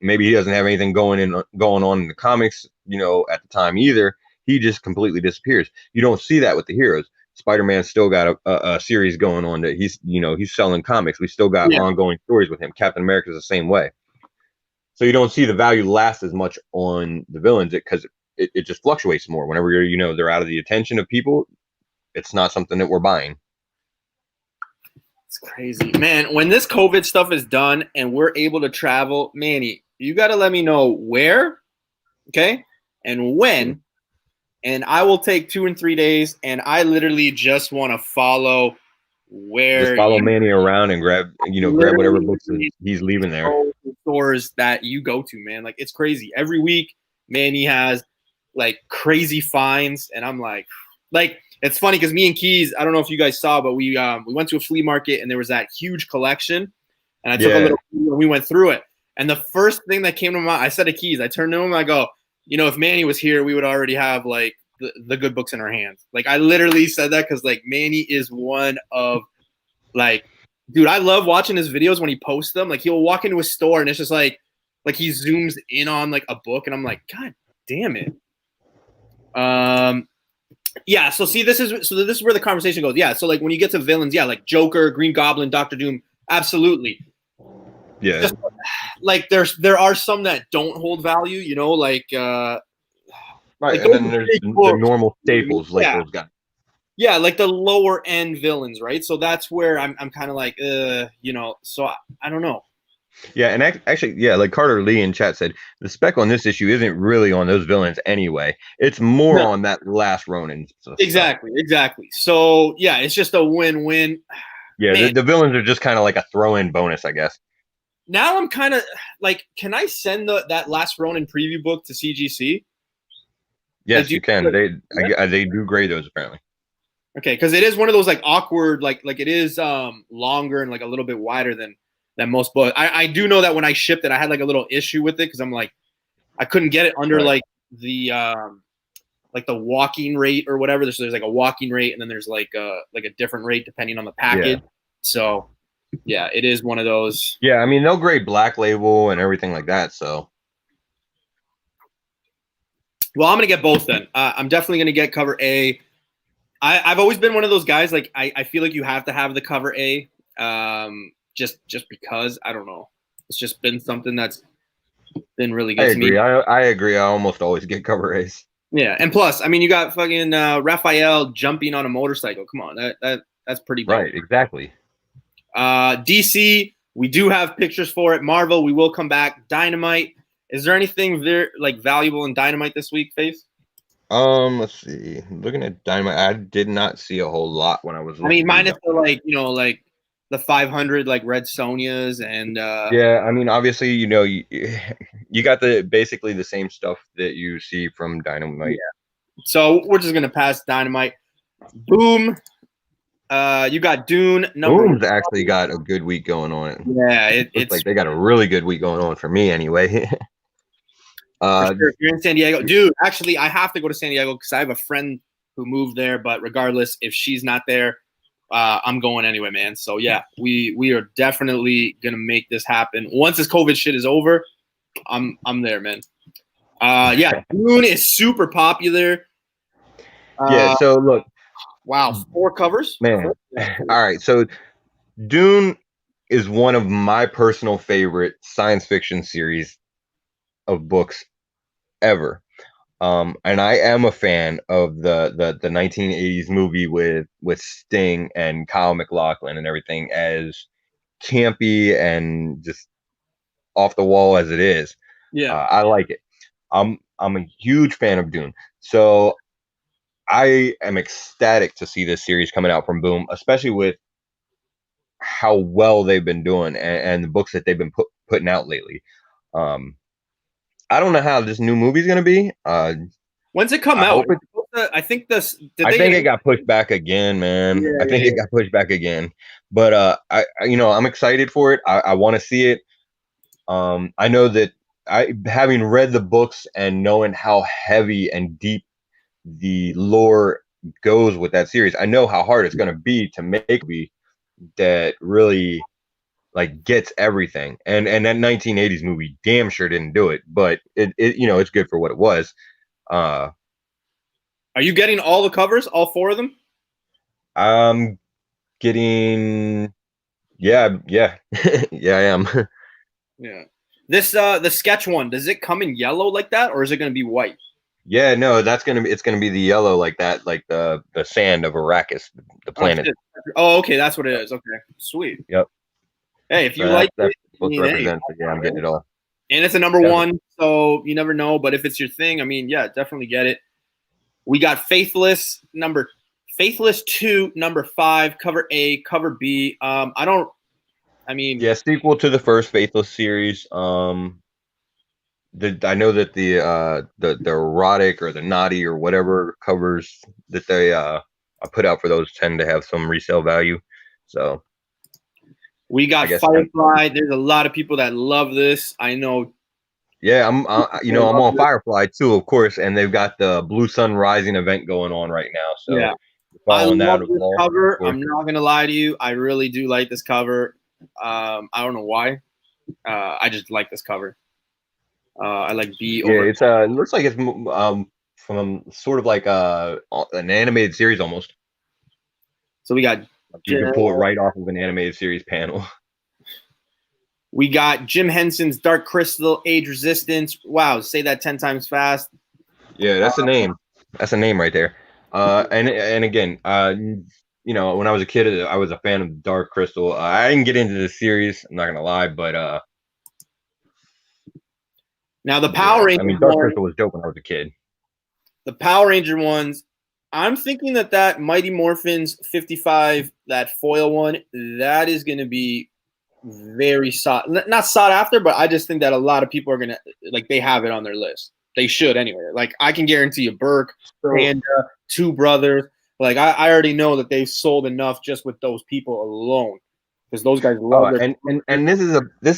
maybe he doesn't have anything going on in the comics, at the time either. He just completely disappears. You don't see that with the heroes. Spider-Man's still got a series going on that he's selling comics. We still got ongoing stories with him. Captain America's the same way. So you don't see the value last as much on the villains because it just fluctuates more. Whenever they're out of the attention of people, it's not something that we're buying. It's crazy, man. When this COVID stuff is done and we're able to travel, Manny, you got to let me know where, okay, and when, and I will take 2 and 3 days, and I literally just want to follow where. Just follow Manny around and grab whatever books he's leaving there. Stores that you go to, man. Like, it's crazy. Every week, Manny has like crazy finds, and I'm like, it's funny because me and Keys, I don't know if you guys saw, but we went to a flea market and there was that huge collection, and I took a little, we went through it, and the first thing that came to mind, I said to Keys, I turned to him, I go, if Manny was here, we would already have like the good books in our hands. Like, I literally said that because like Manny is one of like, dude, I love watching his videos when he posts them. Like, he'll walk into a store and it's just like he zooms in on like a book, and I'm like, God damn it. Yeah, so see, this is where the conversation goes. Yeah, so like when you get to villains, yeah, like Joker, Green Goblin, Doctor Doom, absolutely. Yeah. Just, like there are some that don't hold value, like right, like and then there's the normal staples like those guys. Yeah, like the lower end villains, right? So that's where I'm kind of like, so I don't know. Yeah, and actually, yeah, like Carter Lee in chat said, the spec on this issue isn't really on those villains anyway. It's more on that last Ronin stuff. Exactly. So, yeah, it's just a win-win. Yeah, the villains are just kind of like a throw-in bonus, I guess. Now I'm kind of like, can I send that last Ronin preview book to CGC? Yes, you can. They do grade those, apparently. Okay, because it is one of those like awkward, like it is longer and like a little bit wider than most books. I do know that when I shipped it, I had like a little issue with it because I'm like, I couldn't get it under like the walking rate or whatever. There's like a walking rate, and then there's like a different rate depending on the package. Yeah. So yeah, it is one of those. Yeah, I mean they'll grade Black Label and everything like that. So, well, I'm gonna get both then. I'm definitely gonna get cover A. I've always been one of those guys. Like I feel like you have to have the cover A. Just because, I don't know, it's just been something that's been really good to me. I agree. I almost always get cover A's. Yeah, and plus, I mean, you got fucking Raphael jumping on a motorcycle. Come on, that's pretty dope. Right, exactly. DC, we do have pictures for it. Marvel, we will come back. Dynamite, is there anything like valuable in Dynamite this week, Faith? Let's see. Looking at Dynamite, I did not see a whole lot when I was. I mean, minus the like the 500 like Red Sonias and yeah, I mean, obviously, you got basically the same stuff that you see from Dynamite. Yeah. So we're just gonna pass Dynamite. Boom. You got Dune. Boom's actually got a good week going on. Yeah, it's like they got a really good week going on for me anyway. For sure. If you're in San Diego, dude, actually, I have to go to San Diego because I have a friend who moved there. But regardless, if she's not there, I'm going anyway, man. So yeah, we are definitely gonna make this happen. Once this COVID shit is over, I'm there, man. Yeah, Dune is super popular. Yeah, so look. Wow, 4 covers? Man. All right, so Dune is one of my personal favorite science fiction series of books ever. And I am a fan of the 1980s movie with Sting and Kyle MacLachlan and everything, as campy and just off the wall as it is. Yeah, I like it. I'm a huge fan of Dune. So I am ecstatic to see this series coming out from Boom, especially with how well they've been doing and the books that they've been putting out lately. I don't know how this new movie is going to be. When's it come out? I think this. I think it got pushed back again, man. Yeah, I think it got pushed back again. But I'm excited for it. I want to see it. I know that having read the books and knowing how heavy and deep the lore goes with that series, I know how hard it's going to be to make a movie that really like gets everything. And that 1980s movie damn sure didn't do it, but it's good for what it was. Are you getting all the covers, all 4 of them? I'm getting, yeah, yeah, I am. Yeah. This the sketch one, does it come in yellow like that, or is it going to be white? Yeah, no, it's gonna be the yellow like that, like the sand of Arrakis, the planet. Oh, okay, that's what it is. Okay, sweet. Yep. Hey, if you like that it, represents it. Yeah, I'm getting it all. And it's a number 1, so you never know. But if it's your thing, I mean, yeah, definitely get it. We got Faithless 2, number 5, cover A, cover B. Yeah, sequel to the first Faithless series. I know that the erotic or the naughty or whatever covers that they put out for those tend to have some resale value. So we got Firefly. There's a lot of people that love this. I know. Yeah, I'm on Firefly too, of course, and they've got the Blue Sun Rising event going on right now. So yeah, I love this cover. I'm not gonna lie to you. I really do like this cover. I don't know why. I just like this cover. I like B. Yeah, it's it looks like it's from sort of like an animated series almost. So we got you can pull it right off of an animated series panel. We got Jim Henson's Dark Crystal, Age Resistance. Wow, say that 10 times fast. Yeah, that's a name. That's a name right there. And again, when I was a kid, I was a fan of Dark Crystal. I didn't get into the series. I'm not gonna lie, but now the Power Ranger. I mean, Dark Crystal was dope when I was a kid. The Power Ranger ones. I'm thinking that Mighty Morphin's 55, that foil one, that is going to be very not sought after, but I just think that a lot of people are going to, like, they have it on their list. They should anyway. Like, I can guarantee you, Burke, Panda, Two Brothers, like, I already know that they've sold enough just with those people alone. Because those guys love it. And this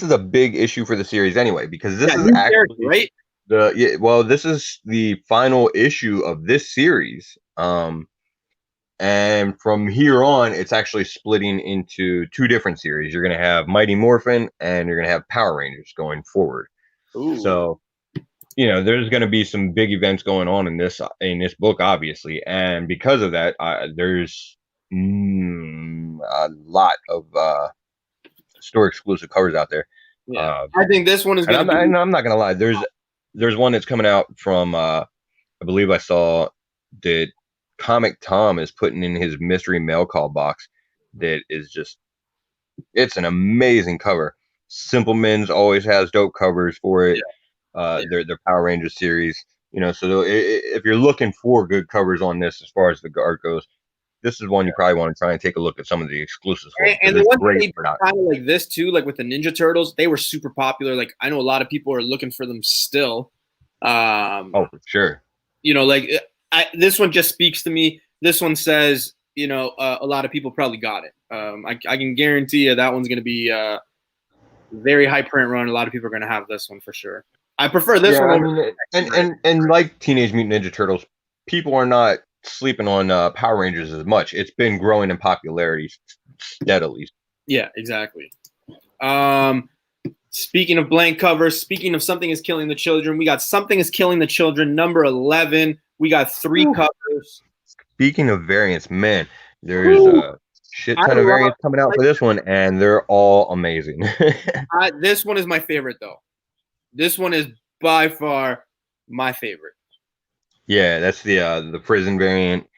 is a big issue for the series anyway, because this is actually right. This is the final issue of this series. And from here on, it's actually splitting into 2 different series. You're going to have Mighty Morphin and you're going to have Power Rangers going forward. Ooh. So, there's going to be some big events going on in this book, obviously. And because of that, there's a lot of store exclusive covers out there. Yeah, I think this one is going to be. I'm not going to lie. There's one that's coming out from, I believe I saw that Comic Tom is putting in his mystery mail call box that is it's an amazing cover. Simpleman's always has dope covers for it. Their Power Rangers series, so if you're looking for good covers on this as far as the art goes, this is one you probably want to try and take a look at some of the exclusives for. And the one thing kind of like this too, like with the Ninja Turtles, they were super popular. Like, I know a lot of people are looking for them still. Oh, for sure. This one just speaks to me. This one says, a lot of people probably got it. I can guarantee you that one's going to be a very high print run. A lot of people are going to have this one for sure. I prefer this one. And like Teenage Mutant Ninja Turtles, people are not sleeping on Power Rangers as much. It's been growing in popularity steadily. Yeah, exactly. Speaking of blank covers, speaking of Something is Killing the Children, we got Something is Killing the Children, number 11. We got 3 covers. Speaking of variants, man, there's a shit ton of variants coming out for this one, and they're all amazing. This one is my favorite, though. This one is by far my favorite. Yeah, that's the prison variant.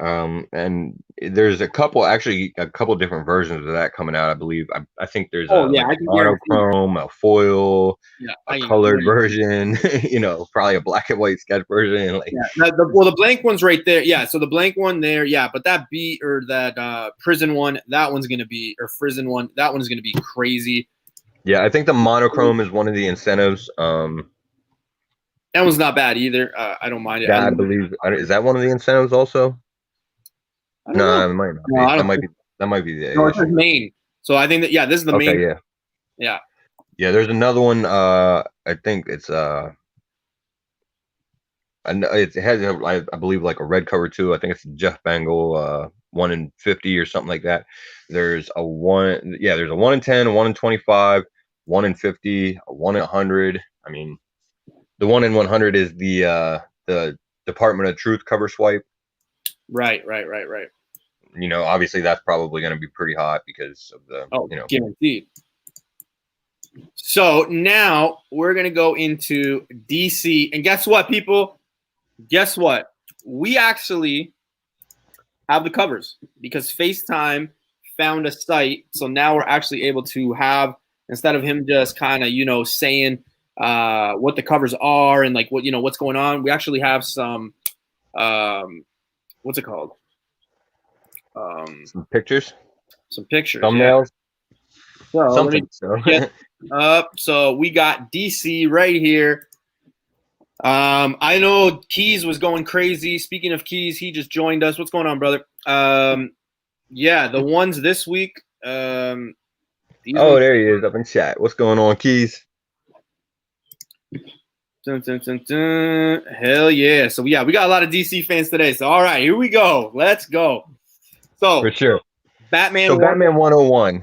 And there's a couple different versions of that coming out. I believe. I think there's Oh yeah, like I a can guarantee. monochrome, a foil, Yeah, a I can colored guarantee. version. Probably a black and white sketch version. Like, Yeah, the blank one's right there. Yeah, so the blank one there. Yeah, but that beat or that prison one, that one's gonna be or prison one, that one's gonna be crazy. yeah, I think the monochrome is one of the incentives. That one's not bad either. I don't mind it. Yeah, I believe is that one of the incentives also? I don't know. No, it might not No, be. I don't. That might be No, the it says issue. main. So I think that this is the Okay, main. yeah. Yeah. Yeah, there's another one. I think it's and it has I believe like a red cover too. I think it's Jeff Bengal, 1 in 50 or something like that. There's a one, yeah. There's a 1 in 10, a 1 in 25, 1 in 50, a 1 in 100. I mean, the 1 in 100 is the Department of Truth cover swipe. Right. Obviously that's probably going to be pretty hot because of the Guaranteed. So now we're gonna go into DC, and guess what, people? Guess what? We actually have the covers because FaceTime found a site. So now we're actually able to have, instead of him just kind of saying what the covers are and like what's going on, we actually have some what's it called? Some pictures, thumbnails. Yeah. So let me get up. So we got DC right here. I know Keys was going crazy. Speaking of Keys, he just joined us. What's going on, brother? Yeah, the ones this week. There he is up in chat. What's going on, Keys? Dun, dun, dun, dun. Hell yeah. So yeah, we got a lot of DC fans today. So all right, here we go. Let's go. So for sure. Batman 101.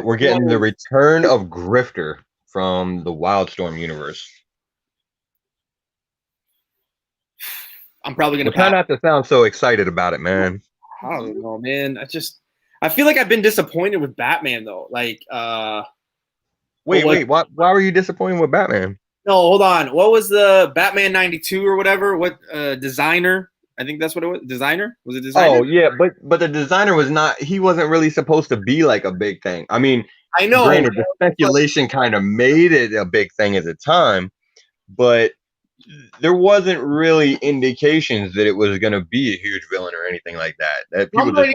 We're getting the return of Grifter from the Wildstorm universe. I'm probably gonna try not to sound so excited about it, man. I don't know, man. I feel like I've been disappointed with Batman though. Like, wait, why were you disappointed with Batman? No, hold on. What was the Batman 92 or whatever? What designer? I think that's what it was. Designer? Was it designer? Oh yeah, but the designer was not. He wasn't really supposed to be like a big thing. I mean, I know. Granted, the speculation kind of made it a big thing at the time, but there wasn't really indications that it was going to be a huge villain or anything like that. That people just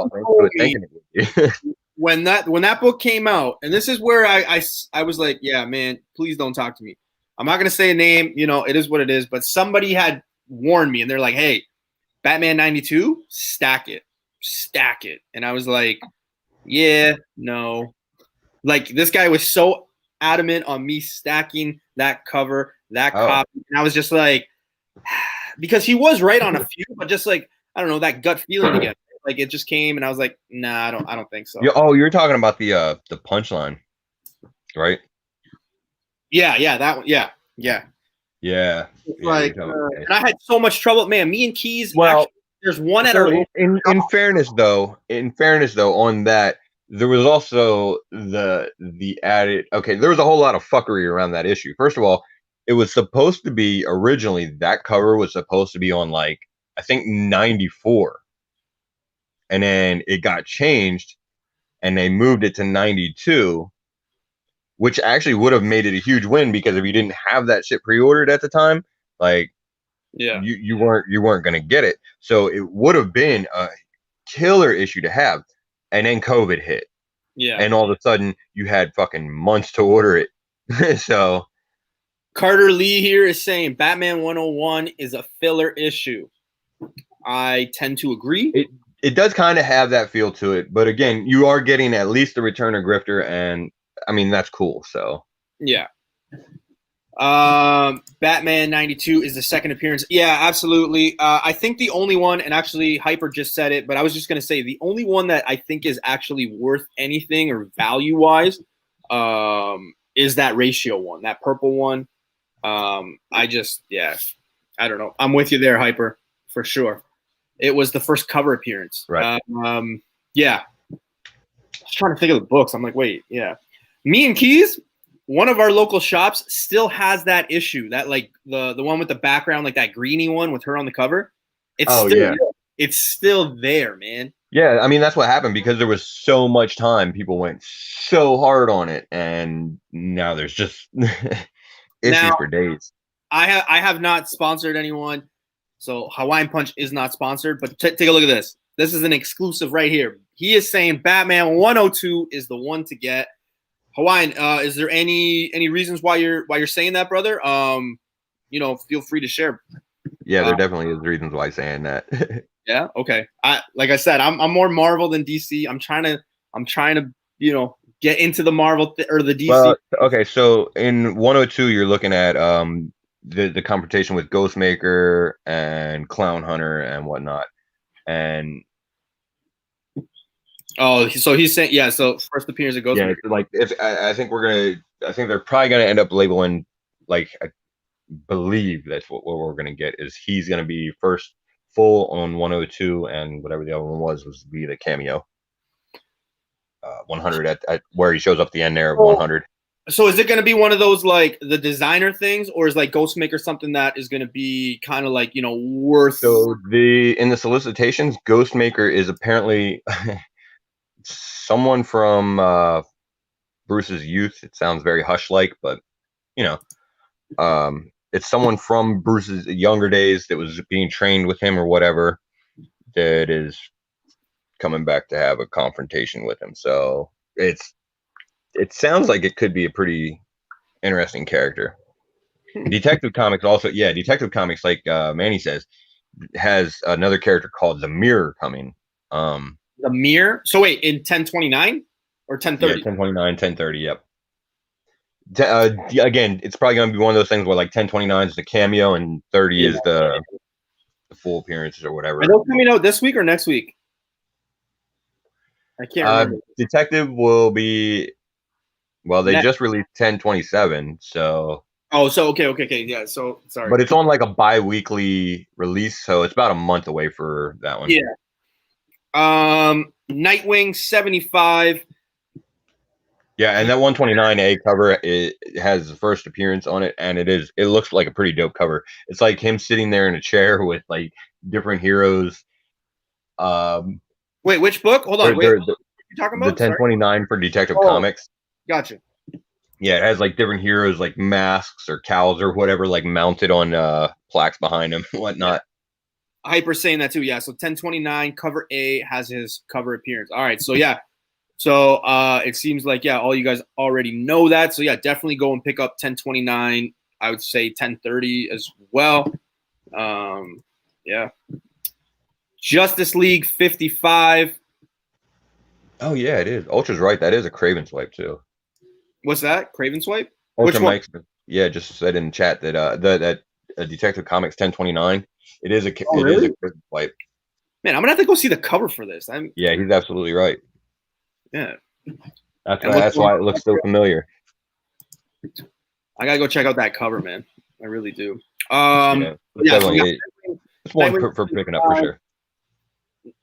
thinking it would be. when that book came out, and this is where I was like, yeah, man, please don't talk to me. I'm not gonna say a name. It is what it is. But somebody had warned me, and they're like, hey, Batman 92, stack it. And I was like, yeah, no. Like, this guy was so adamant on me stacking that cover, that copy. And I was just like, because he was right on a few, but just like, I don't know, that gut feeling again. Like, it just came, and I was like, nah, I don't think so. You're talking about the punchline, right? Yeah, that one. Yeah. Like, and I had so much trouble, man. Me and Keys. Well, actually, there's one at our. In fairness, though, on that, there was also the added. Okay, there was a whole lot of fuckery around that issue. First of all, it was supposed to be originally that cover was supposed to be on like I think 94, and then it got changed, and they moved it to 92. Which actually would have made it a huge win because if you didn't have that shit pre-ordered at the time, like, yeah, you weren't gonna get it. So it would have been a killer issue to have, and then COVID hit, and all of a sudden you had fucking months to order it. So Carter Lee here is saying Batman 101 is a filler issue. I tend to agree. It does kind of have that feel to it, but again, you are getting at least the return of Grifter, and I mean, that's cool. So yeah. Batman 92 is the second appearance. Yeah, absolutely. I think the only one, and actually Hyper just said it, but I was just going to say the only one that I think is actually worth anything or value-wise is that ratio one, that purple one. I don't know. I'm with you there, Hyper, for sure. It was the first cover appearance. Right. Yeah. I was trying to think of the books. I'm like, wait, yeah. Me and Keys, one of our local shops still has that issue, that like the one with the background, like that greeny one with her on the cover. It's it's still there, man. Yeah, I mean that's what happened because there was so much time. People went so hard on it, and now there's just issues for days. I have not sponsored anyone, so Hawaiian Punch is not sponsored. But take a look at this. This is an exclusive right here. He is saying Batman 102 is the one to get. Hawaiian, is there any reasons why you're saying that, brother? Feel free to share. Yeah, there definitely is reasons why saying that. Yeah. Okay. Like I said, I'm more Marvel than DC. I'm trying to get into the Marvel or the DC. Well, okay, so in 102, you're looking at the confrontation with Ghostmaker and Clown Hunter and whatnot, and so he's saying So first appearance of Ghostmaker. Yeah, like I think they're probably gonna end up labeling, like, I believe that's what we're gonna get is he's gonna be first full on 102, and whatever the other one was be the cameo. 100 at where he shows up at the end there of 100. So is it going to be one of those like the designer things, or is like Ghostmaker something that is going to be kind of like worth? So in the solicitations, Ghostmaker is apparently someone from Bruce's youth. It sounds very Hush-like, but it's someone from Bruce's younger days that was being trained with him or whatever that is coming back to have a confrontation with him. So it sounds like it could be a pretty interesting character. Detective Comics also, Detective Comics, like Manny says, has another character called the Mirror coming. The Mirror? So wait, in 1029 or 1030? Yeah, 1029, 1030, yep. Again, it's probably going to be one of those things where like 1029 is the cameo and 30 is the full appearances or whatever. Are those coming out this week or next week? I can't remember. Detective will be, well, they just released 1027, so. Oh, so okay, yeah. So sorry, but it's on like a bi-weekly release, so it's about a month away for that one. Yeah. Nightwing 75. Yeah, and that 129A cover, it has the first appearance on it, and it looks like a pretty dope cover. It's like him sitting there in a chair with like different heroes. Wait, which book? Hold on. Wait, what are you talking about? The 1029 for Detective Comics. Gotcha. Yeah, it has like different heroes, like masks or cowls or whatever, like mounted on plaques behind him, whatnot. Yeah. Hyper saying that too. Yeah. So 1029 cover A has his cover appearance. All right. So yeah. So it seems like all you guys already know that. So yeah, definitely go and pick up 1029. I would say 1030 as well. Yeah. Justice League 55. Oh yeah, it is. Ultra's right. That is a Craven swipe too. What's that? Craven swipe? Ultra Mike, just said in chat that that Detective Comics 1029. It is a really? Is a Craven swipe. Man, I'm gonna have to go see the cover for this. Yeah, he's absolutely right. Yeah. That's why it looks so familiar. I gotta go check out that cover, man. I really do. It's one for picking up for sure.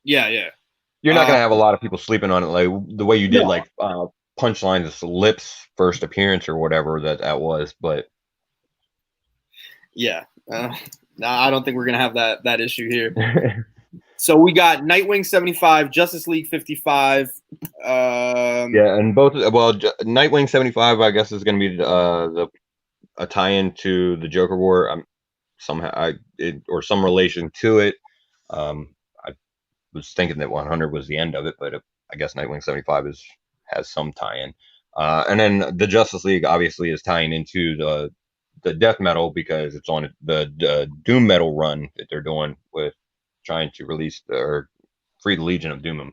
Yeah. You're not gonna have a lot of people sleeping on it like the way you did, like Punchline's Lips first appearance or whatever that was, but yeah, I don't think we're gonna have that issue here. So we got Nightwing 75, Justice League 55. And both. Well, Nightwing 75, I guess, is going to be a tie-in to the Joker War. Somehow, or some relation to it. I was thinking that 100 was the end of it, but I guess Nightwing 75 has some tie-in. And then the Justice League obviously is tying into the Death Metal because it's on the Doom Metal run that they're doing with trying to release or free the Legion of Doom.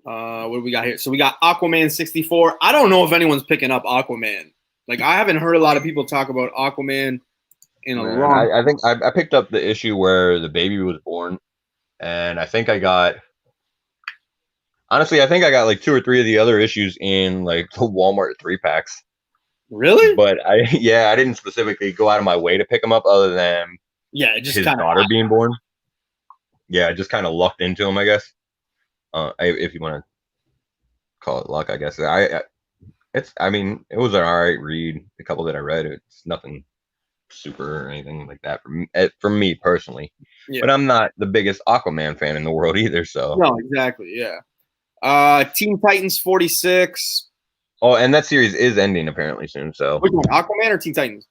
What do we got here? So we got Aquaman 64. I don't know if anyone's picking up Aquaman. Like, I haven't heard a lot of people talk about Aquaman in a long. I think I picked up the issue where the baby was born, and I think I got like 2 or 3 of the other issues in like the Walmart 3-packs. Really? But I didn't specifically go out of my way to pick them up, other than just his daughter being born. Yeah, I just kind of lucked into him, I guess. If you want to call it luck, I guess. It was an all right read. The couple that I read, it's nothing super or anything like that for me personally. Yeah. But I'm not the biggest Aquaman fan in the world either. So No, exactly. Yeah. Teen Titans 46. oh, and that series is ending apparently soon. So Which one, Aquaman or Teen Titans?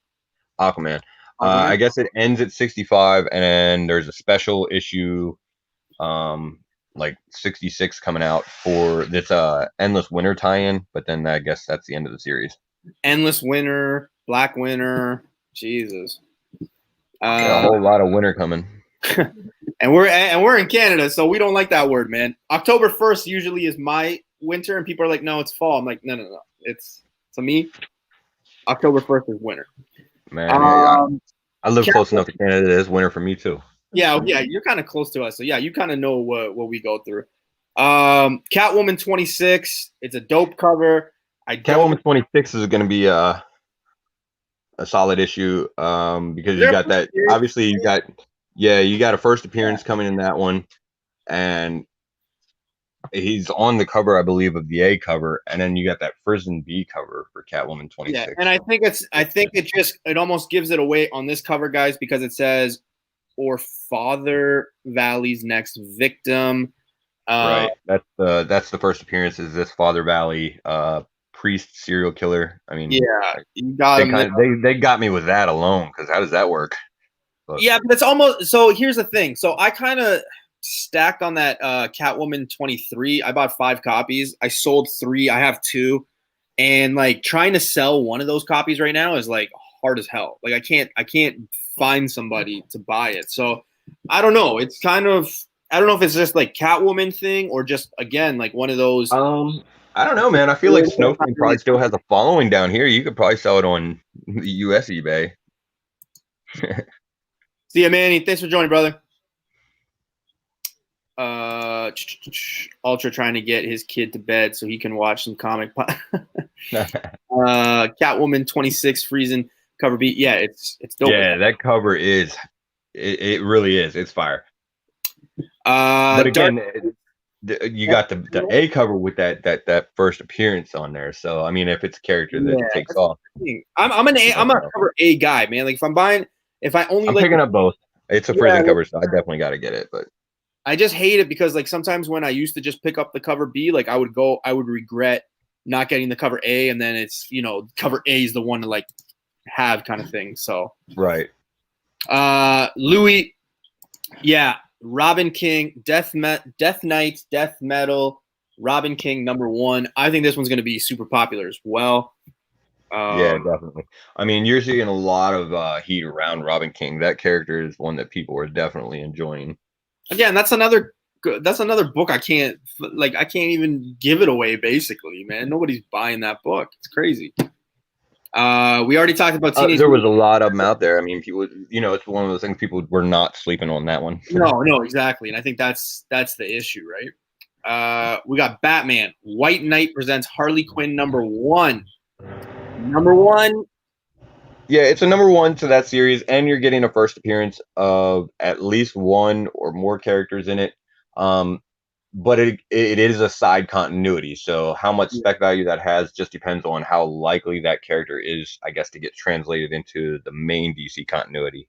Aquaman. Aquaman? I guess it ends at 65, and then there's a special issue, like 66 coming out for this Endless Winter tie-in. But then I guess that's the end of the series. Endless Winter, Black Winter. Jesus. Yeah, a whole lot of winter coming. and we're in Canada, so we don't like that word, man. October 1st usually is my winter, and people are like, no, it's fall. I'm like, no. It's to me, October 1st is winter. Man, I live close enough to Canada. It is winter for me too. Yeah, you're kind of close to us, so yeah, you kind of know what we go through. Catwoman 26. It's a dope cover. Catwoman 26 is going to be a solid issue because you got that. Obviously, you got a first appearance coming in that one, and he's on the cover, I believe, of the A cover, and then you got that Prison B cover for Catwoman 26. Yeah, and I think it almost gives it away on this cover, guys, because it says or Father Valley's next victim. Right. That's the first appearance. Is this Father Valley priest serial killer? I mean, yeah, you got they got me with that alone, because how does that work? But it's almost so. Here's the thing. So I kind of stacked on that Catwoman 23. I bought 5 copies. I sold 3. I have 2, and like trying to sell one of those copies right now is like hard as hell. Like I can't find somebody to buy it. So I don't know. It's kind of, I don't know if it's just like Catwoman thing or just again like one of those. I don't know, man. I feel like Snowflake probably still has a following down here. You could probably sell it on the US eBay. See ya, Manny. Thanks for joining, brother. Ultra trying to get his kid to bed so he can watch some comic. Catwoman 26 freezing cover beat. Yeah, it's dope. Yeah, that cover is it really is. It's fire. But again, you got the A cover with that first appearance on there. So I mean, if it's a character that takes off, I'm a cover A guy, man. Like I'm picking up both. It's a prison cover, so I definitely got to get it. But I just hate it because like sometimes when I used to just pick up the cover B, like I would regret not getting the cover A, and then it's cover A is the one to like have kind of thing. So right. Louis, yeah. Robin King, Death Knight, Death Metal, Robin King #1. I think this one's going to be super popular as well. Yeah, definitely. I mean, you're seeing a lot of heat around Robin King. That character is one that people are definitely enjoying. Again, that's another book I can't even give it away. Basically, man, nobody's buying that book. It's crazy. We already talked about Teenage. There was a lot of them out there. I mean, people, it's one of those things. People were not sleeping on that one. No, exactly, and I think that's the issue, right? We got Batman. White Knight presents Harley Quinn #1. #1. Yeah, it's a #1 to that series, and you're getting a first appearance of at least one or more characters in it. But it is a side continuity, so how much spec value that has just depends on how likely that character is, I guess, to get translated into the main DC continuity,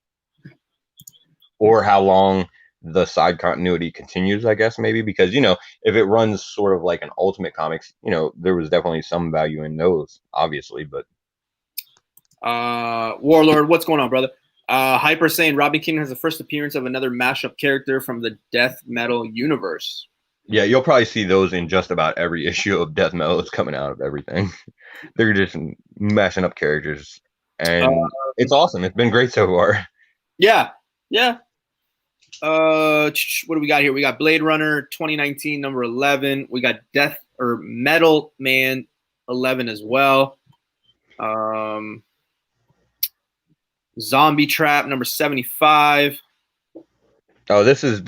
or how long the side continuity continues, I guess, maybe, because if it runs sort of like an Ultimate Comics, there was definitely some value in those, obviously. But Warlord, what's going on, brother? Hyper saying Robin King has the first appearance of another mashup character from the Death Metal universe. Yeah, you'll probably see those in just about every issue of Death Metal that's coming out of everything. They're just mashing up characters, and it's awesome. It's been great so far. Yeah. What do we got here? We got Blade Runner 2019 #11. We got Metal Man 11 as well. Zombie Trap #75. Oh, this is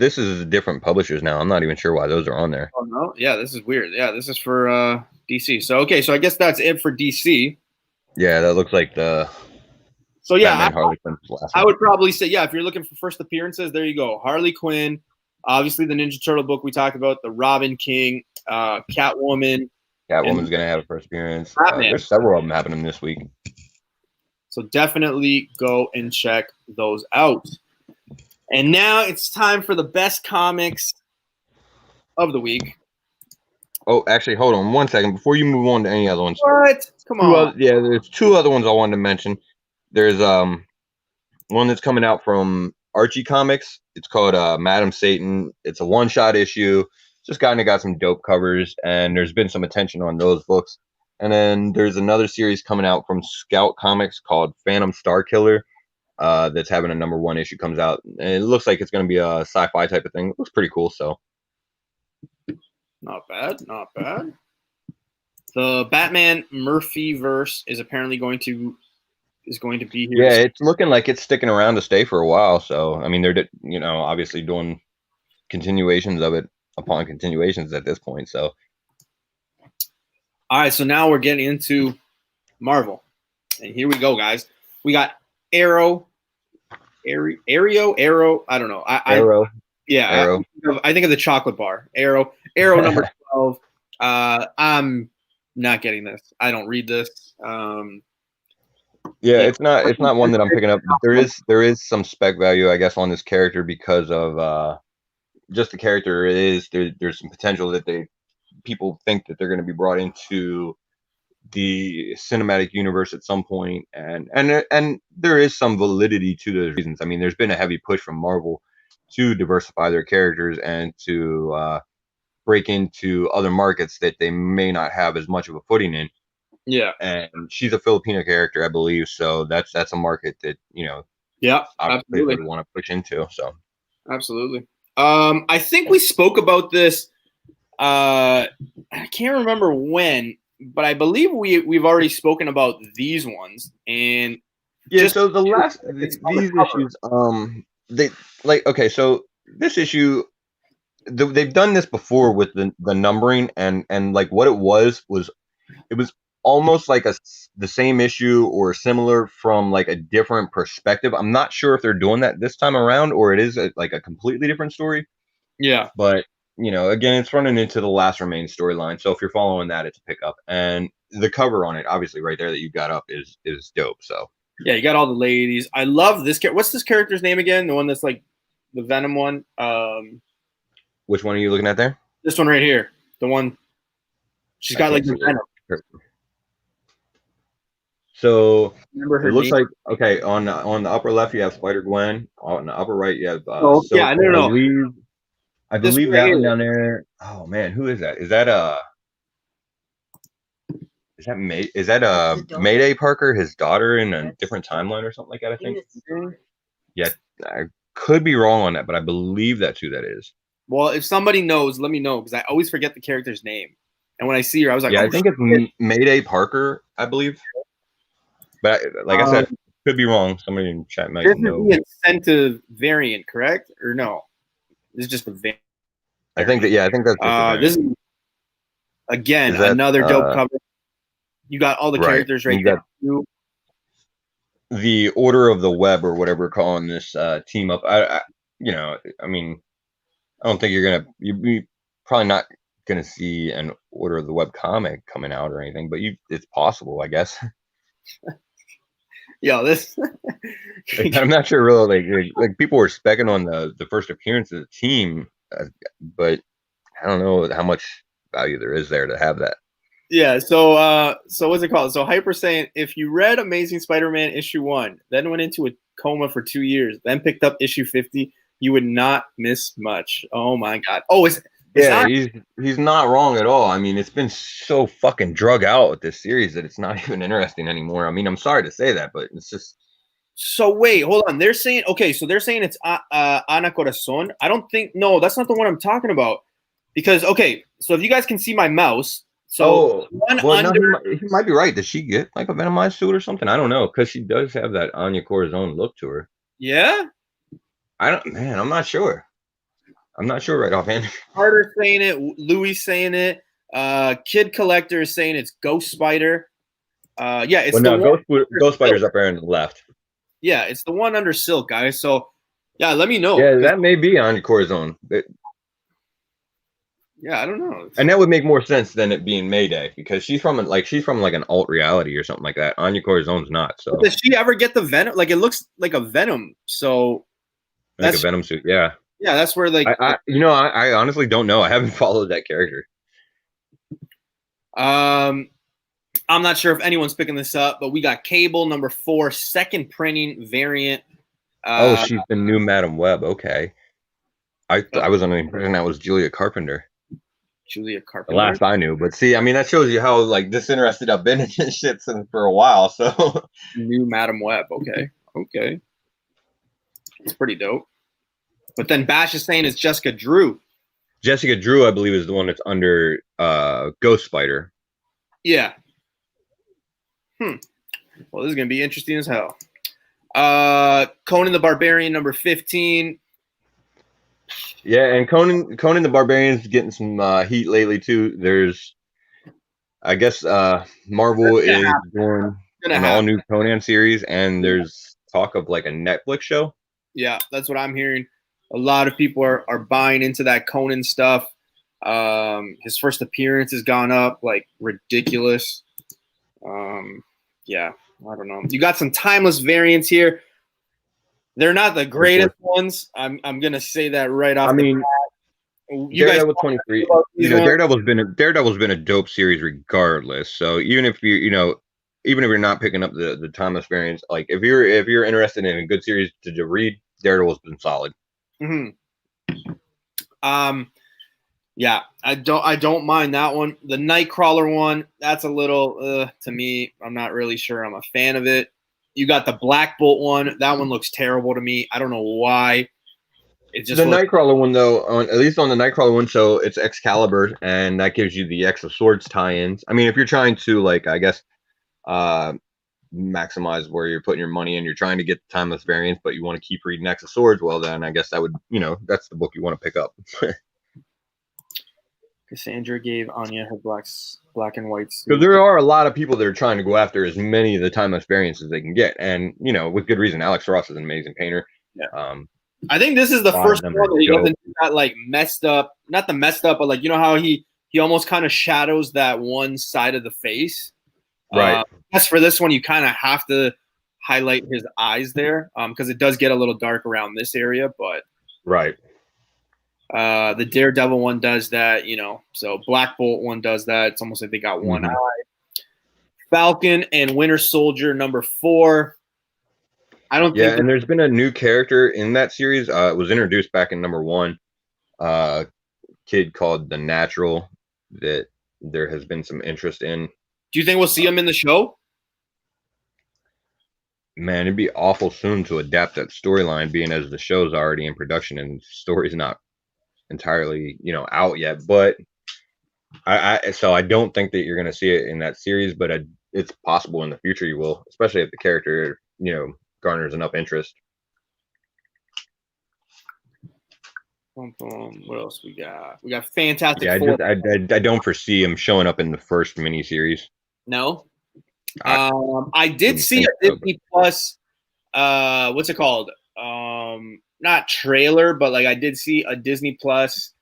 different publishers now. I'm not even sure why those are on there. Oh no, yeah, this is weird. Yeah, this is for DC. So okay, so I guess that's it for DC. Yeah, that looks like the. So yeah, I would probably say if you're looking for first appearances, there you go. Harley Quinn, obviously the Ninja Turtle book we talked about, the Robin King, Catwoman. Catwoman's gonna have a first appearance. There's several of them happening this week. So definitely go and check those out. And now it's time for the best comics of the week. Oh, actually, hold on 1 second before you move on to any other ones. What? Come on. There's 2 other ones I wanted to mention. There's one that's coming out from Archie Comics. It's called Madam Satan. It's a one-shot issue. Just kind of got some dope covers, and there's been some attention on those books. And then there's another series coming out from Scout Comics called Phantom Star Killer. That's having a #1 issue comes out. And it looks like it's going to be a sci-fi type of thing. It looks pretty cool. So not bad. The Batman Murphy verse is apparently going to be here. Yeah, it's looking like it's sticking around to stay for a while. So I mean, they're obviously doing continuations of it upon continuations at this point. So all right, so now we're getting into Marvel, and here we go, guys. We got Arrow. I don't know. Arrow. Yeah, Arrow. I think of the chocolate bar. Arrow number 12. I'm not getting this. I don't read this. Yeah, it's not one that I'm picking up. There is some spec value, I guess, on this character because of just the character is. There's some potential that people think that they're going to be brought into the cinematic universe at some point, and there is some validity to those reasons. I mean, there's been a heavy push from Marvel to diversify their characters and to break into other markets that they may not have as much of a footing in. Yeah, and she's a Filipino character, I believe. So that's a market that yeah, absolutely want to push into. So absolutely. I think we spoke about this. I can't remember when, but I believe we've already spoken about these ones. And yeah, so these issues, so this issue, they've done this before with the numbering and like what it was almost like the same issue or similar from like a different perspective. I'm not sure if they're doing that this time around or it is like a completely different story. Yeah, but again, it's running into the Last Remain storyline. So if you're following that, it's a pickup. And the cover on it, obviously, right there that you got up is dope. So yeah, you got all the ladies. I love this character. What's this character's name again? The one that's like the Venom one. Which one are you looking at there? This one right here. The one she's got like the Venom. So Remember it looks name? like okay on the upper left you have Spider-Gwen. On the upper right you have yeah, no. I believe that one down there. Oh man, who is that? Is that Mayday Parker, his daughter in a different timeline or something like that? I think. Yeah, I could be wrong on that, but I believe that's who that is. Well, if somebody knows, let me know because I always forget the character's name. And when I see her, I was like, yeah, I think it's Mayday Parker, I believe. But like I said, could be wrong. Somebody in chat might know. This is the incentive variant, correct? Or no? This is just a variant. I think that's this is again another dope cover. You got all the characters right there. The Order of the Web or whatever we're calling this team up. I mean, I don't think you're probably not gonna see an Order of the Web comic coming out or anything, but it's possible, I guess. Yo, this I'm not sure really like people were specking on the first appearance of the team, but I don't know how much value there is there to have that. Yeah, so what's it called? So Hyper's saying if you read Amazing Spider-Man issue 1, then went into a coma for 2 years, then picked up issue 50, you would not miss much. Oh my god. Oh, he's not wrong at all. I mean, it's been so fucking drug out with this series that it's not even interesting anymore. I mean, I'm sorry to say that, but it's just. So wait, hold on. They're saying it's Ana Corazon. I don't think that's not the one I'm talking about. Because so if you guys can see my mouse, so he might be right. Does she get like a Venomized suit or something? I don't know because she does have that Anya Corazon look to her. Yeah, I'm not sure. I'm not sure right offhand. Carter's saying it. Louis saying it. Kid Collector is saying it's Ghost Spider. Yeah, it's Ghost Spider's up there on the left. Yeah, it's the one under Silk, guys. So, yeah, let me know. Yeah, that may be Anya Corazon. Yeah, I don't know. And that would make more sense than it being Mayday, because she's from an alt reality or something like that. Anya Corzone's not, so But does she ever get the Venom? Like it looks like a Venom. So like a that's Venom suit. Yeah. that's where like I honestly don't know. I haven't followed that character. I'm not sure if anyone's picking this up, but we got Cable number 4, second printing variant. She's the new Madam Web. Okay. I was under the impression that was Julia Carpenter. Julia The Carpenter. last I knew, but see, I mean, that shows you how like disinterested I've been in this shit since for a while. So New Madam Web. Okay, it's pretty dope. But then Bash is saying it's Jessica Drew. Jessica Drew, I believe, is the one that's under Ghost Spider. Yeah. Well, this is gonna be interesting as hell. Conan the Barbarian number 15. Yeah, and Conan the Barbarian's getting some heat lately too. There's, I guess, Marvel is doing an all-new Conan series, and there's talk of like a Netflix show. Yeah, that's what I'm hearing. A lot of people are buying into that Conan stuff. His first appearance has gone up like ridiculous. Yeah, I don't know. You got some timeless variants here. They're not the greatest ones. I'm gonna say that right off. Daredevil 23. Daredevil's been a dope series regardless. So even if you're not picking up the timeless variants, like if you're interested in a good series to read, Daredevil's been solid. Yeah, I don't mind that one. The Nightcrawler one, that's a little to me. I'm not really sure I'm a fan of it. You got the Black Bolt one. That one looks terrible to me. I don't know why. It just Nightcrawler one though, at least on the Nightcrawler one, so it's Excalibur, and that gives you the X of Swords tie-ins. I mean, if you're trying to like, I guess, maximize where you're putting your money and you're trying to get the timeless variants, but you want to keep reading X of Swords, well then I guess that would, that's the book you want to pick up. Cassandra gave Anya her black and white suit. Because there are a lot of people that are trying to go after as many of the timeless variants as they can get, and with good reason. Alex Ross is an amazing painter. Yeah. I think this is the first one that he doesn't do that like messed up, not the messed up, but like how he almost kind of shadows that one side of the face. Right. As for this one, you kind of have to highlight his eyes there because it does get a little dark around this area, but right. The Daredevil one does that, so Black Bolt one does that. It's almost like they got one eye. Falcon and Winter Soldier number 4. I don't think. Yeah, and there's been a new character in that series. It was introduced back in number 1. Kid called The Natural that there has been some interest in. Do you think we'll see him in the show? Man, it'd be awful soon to adapt that storyline, being as the show's already in production and the story's not entirely out yet. But so I don't think that you're going to see it in that series, but it's possible in the future you will, especially if the character garners enough interest. What else we got? We got Fantastic Four. I don't foresee him showing up in the first miniseries. No. I did see a Disney Plus. What's it called? Not trailer, but like I did see a Disney Plus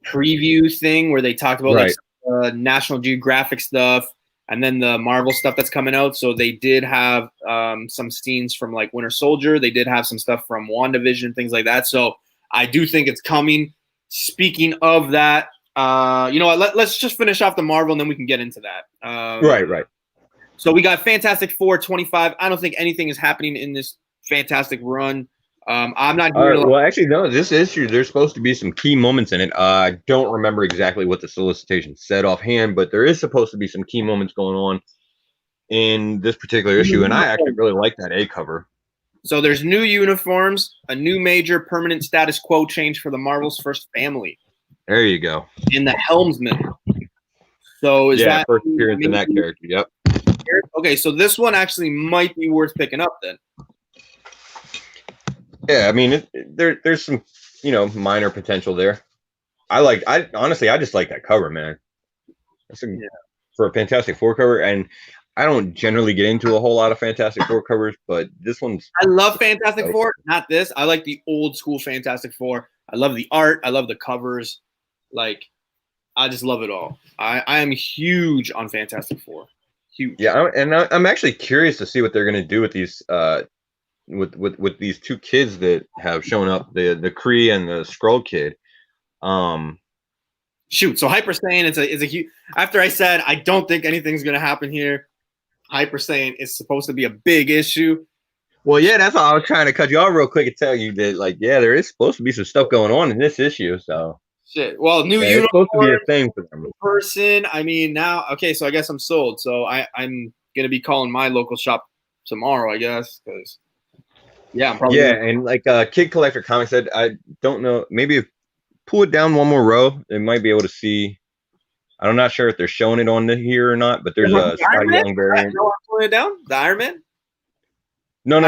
preview thing where they talked about like National Geographic stuff and then the Marvel stuff that's coming out. So they did have some scenes from like Winter Soldier. They did have some stuff from WandaVision, things like that. So I do think it's coming. Speaking of that, you know what? Let's just finish off the Marvel and then we can get into that. Right. So we got Fantastic Four 25. I don't think anything is happening in this Fantastic run. I'm not doing well, actually, no. This issue, there's supposed to be some key moments in it. I don't remember exactly what the solicitation said offhand, but there is supposed to be some key moments going on in this particular issue, and I actually really like that A cover. So there's new uniforms, a new major permanent status quo change for the Marvel's first family. There you go. In the Helmsman. So is that first appearance in that character? Yep. Okay, so this one actually might be worth picking up then. Yeah, I mean, there's some, minor potential there. I honestly just like that cover, man. For a Fantastic Four cover, and I don't generally get into a whole lot of Fantastic Four covers, but this one's. I love Fantastic Four, not this. I like the old school Fantastic Four. I love the art. I love the covers. Like, I just love it all. I am huge on Fantastic Four. Huge. Yeah, I'm actually curious to see what they're gonna do with these with these two kids that have shown up, the Kree and the Skrull kid. Shoot, so Hyper Saiyan is a huge. After I said I don't think anything's gonna happen here, Hyper Saiyan is supposed to be a big issue. Well, yeah, that's why I was trying to cut you off real quick and tell you that, like, yeah, there is supposed to be some stuff going on in this issue. So shit. Well, new it's supposed to be a uniform, thing for them. person. I mean, now okay, so I guess I'm sold. So I'm gonna be calling my local shop tomorrow, I guess, because yeah, I'm probably And like Kid Collector Comics said, I don't know, maybe if pull it down one more row, they might be able to see. I'm not sure if they're showing it on here or not, but there's a Scotty Young variant. No, I'm pulling it down. The Iron Man. No.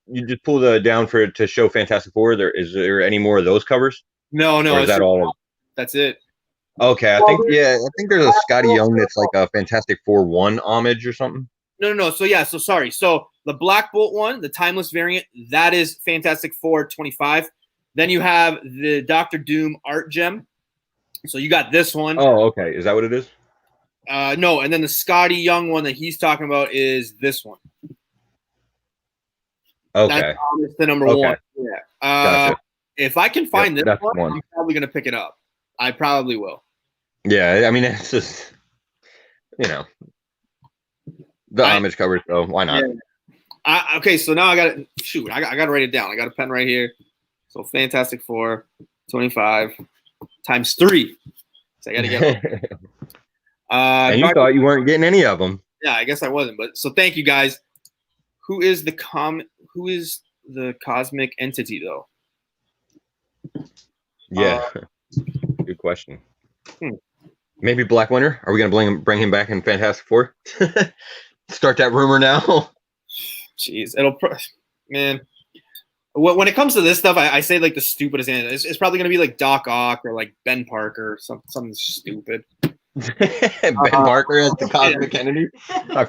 You just pull the down for it to show Fantastic Four. Is there any more of those covers? No. Or is that all? That's it. Okay, I think there's a Scotty Young that's like a Fantastic Four 1 homage or something. No. So sorry. So the Black Bolt one, the timeless variant, that is Fantastic Four 25. Then you have the Doctor Doom art gem. So you got this one. Oh, okay. Is that what it is? No, and then the Scotty Young one that he's talking about is this one. Okay. That's the number one. Yeah. Gotcha. If I can find this one, one, I'm probably gonna pick it up. I probably will. Yeah, I mean, it's just, the homage covers, so why not? Yeah. Okay, so now I got to shoot. I got to write it down. I got a pen right here. So Fantastic Four 25 times 3. So I got to get. And you thought you weren't getting any of them. Yeah, I guess I wasn't. But so thank you guys. Who is the cosmic entity though? Yeah, good question. Maybe Black Winter. Are we gonna bring him back in Fantastic Four? Start that rumor now. Jeez, man. When it comes to this stuff, I say like the stupidest answer. It's probably gonna be like Doc Ock or like Ben Parker, something stupid. Ben Parker as the cosmic entity.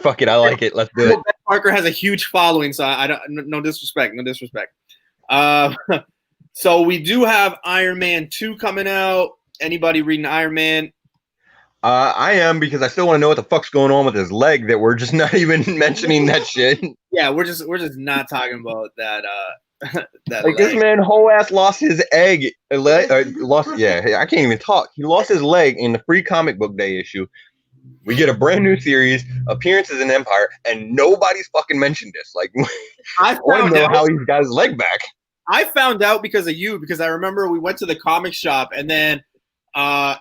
Fuck it, I like it. Let's do it. Ben Parker has a huge following, so I don't. No disrespect. So we do have Iron Man 2 coming out. Anybody reading Iron Man? I am, because I still want to know what the fuck's going on with his leg that we're just not even mentioning that shit. Yeah, we're just not talking about that. That like leg. This man whole ass lost his egg. I can't even talk. He lost his leg in the free comic book day issue. We get a brand new series, appearances in Empire, and nobody's fucking mentioned this. Like, I want to know how he's got his leg back. I found out because of you, because I remember we went to the comic shop and then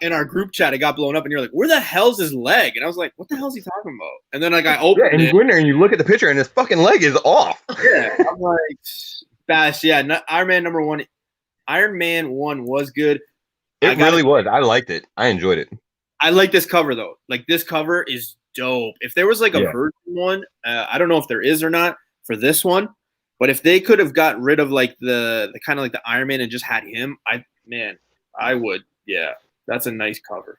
in our group chat it got blown up and you're like, where the hell's his leg? And I was like, what the hell's he talking about? And then like I opened and you go in there and you look at the picture and his fucking leg is off. Yeah, I'm like, Bash, yeah, Iron Man number 1. Iron Man 1 was good. It really was. I liked it. I enjoyed it. I like this cover though. Like this cover is dope. If there was like a version one, I don't know if there is or not for this one, but if they could have got rid of like the kind of like the Iron Man and just had him, I would. Yeah, that's a nice cover.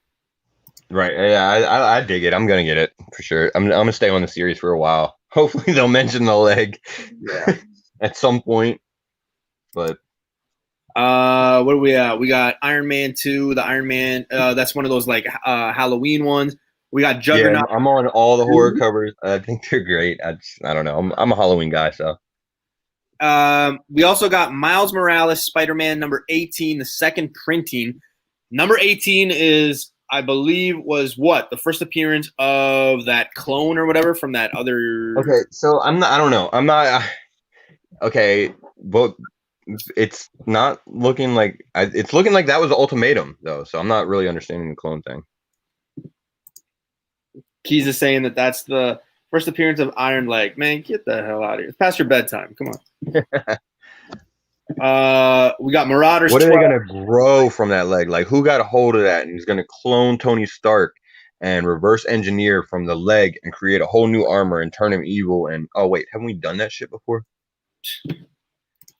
Right. Yeah, I dig it. I'm gonna get it for sure. I'm gonna stay on the series for a while. Hopefully they'll mention the leg at some point. But what do we at? We got Iron Man 2, the Iron Man. That's one of those like Halloween ones. We got Juggernaut. Yeah, I'm on all the horror covers. I think they're great. I don't know. I'm a Halloween guy, so. We also got Miles Morales, Spider-Man number 18, the second printing. Number 18 is, I believe, was what? The first appearance of that clone or whatever from that other. Okay, so I don't know. I'm not. Okay, but it's not looking like. It's looking like that was an ultimatum, though, so I'm not really understanding the clone thing. Keys is saying that that's the first appearance of Iron Leg. Man, get the hell out of here. It's past your bedtime. Come on. We got Marauders. What are they going to grow from that leg? Like, who got a hold of that and he's going to clone Tony Stark and reverse engineer from the leg and create a whole new armor and turn him evil? And oh wait, haven't we done that shit before?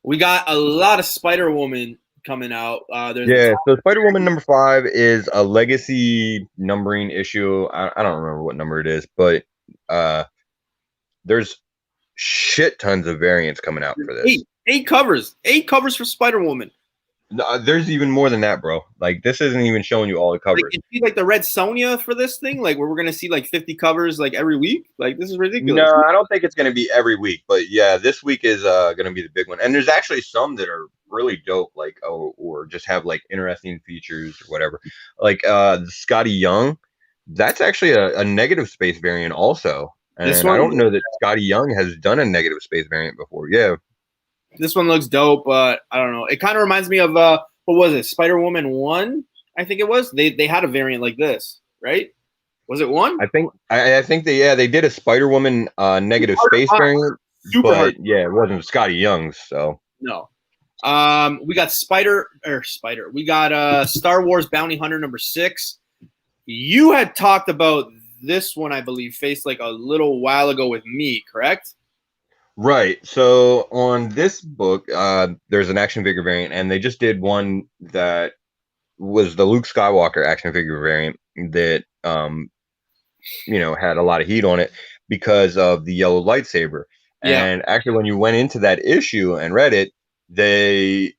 We got a lot of Spider-Woman coming out. So Spider-Woman number 5 is a legacy numbering issue. I don't remember what number it is, but there's shit tons of variants coming out for this. Eight covers for Spider-Woman. There's even more than that, bro. Like this isn't even showing you all the covers. Like, is she like the Red Sonja for this thing? Like, where we're gonna see like 50 covers like every week? Like, this is ridiculous. No, I don't think it's going to be every week, but yeah, this week is going to be the big one. And there's actually some that are really dope, like or just have like interesting features or whatever. Like Scotty Young, that's actually a negative space variant also. This And I one, don't know that Scotty Young has done a negative space variant before. Yeah. this one looks dope, but I don't know. It kind of reminds me of what was it? Spider-Woman 1, I think it was. They had a variant like this, right? Was it 1? I think they did a Spider-Woman negative space variant, Super but hard. yeah, it wasn't Scotty Young's, so No. We got We got Star Wars Bounty Hunter #6. You had talked about this one, I believe, faced like a little while ago with me, correct? right. So on this book, there's an action figure variant, and they just did one that was the Luke Skywalker action figure variant that had a lot of heat on it because of the yellow lightsaber. Yeah. And actually, when you went into that issue and read it, the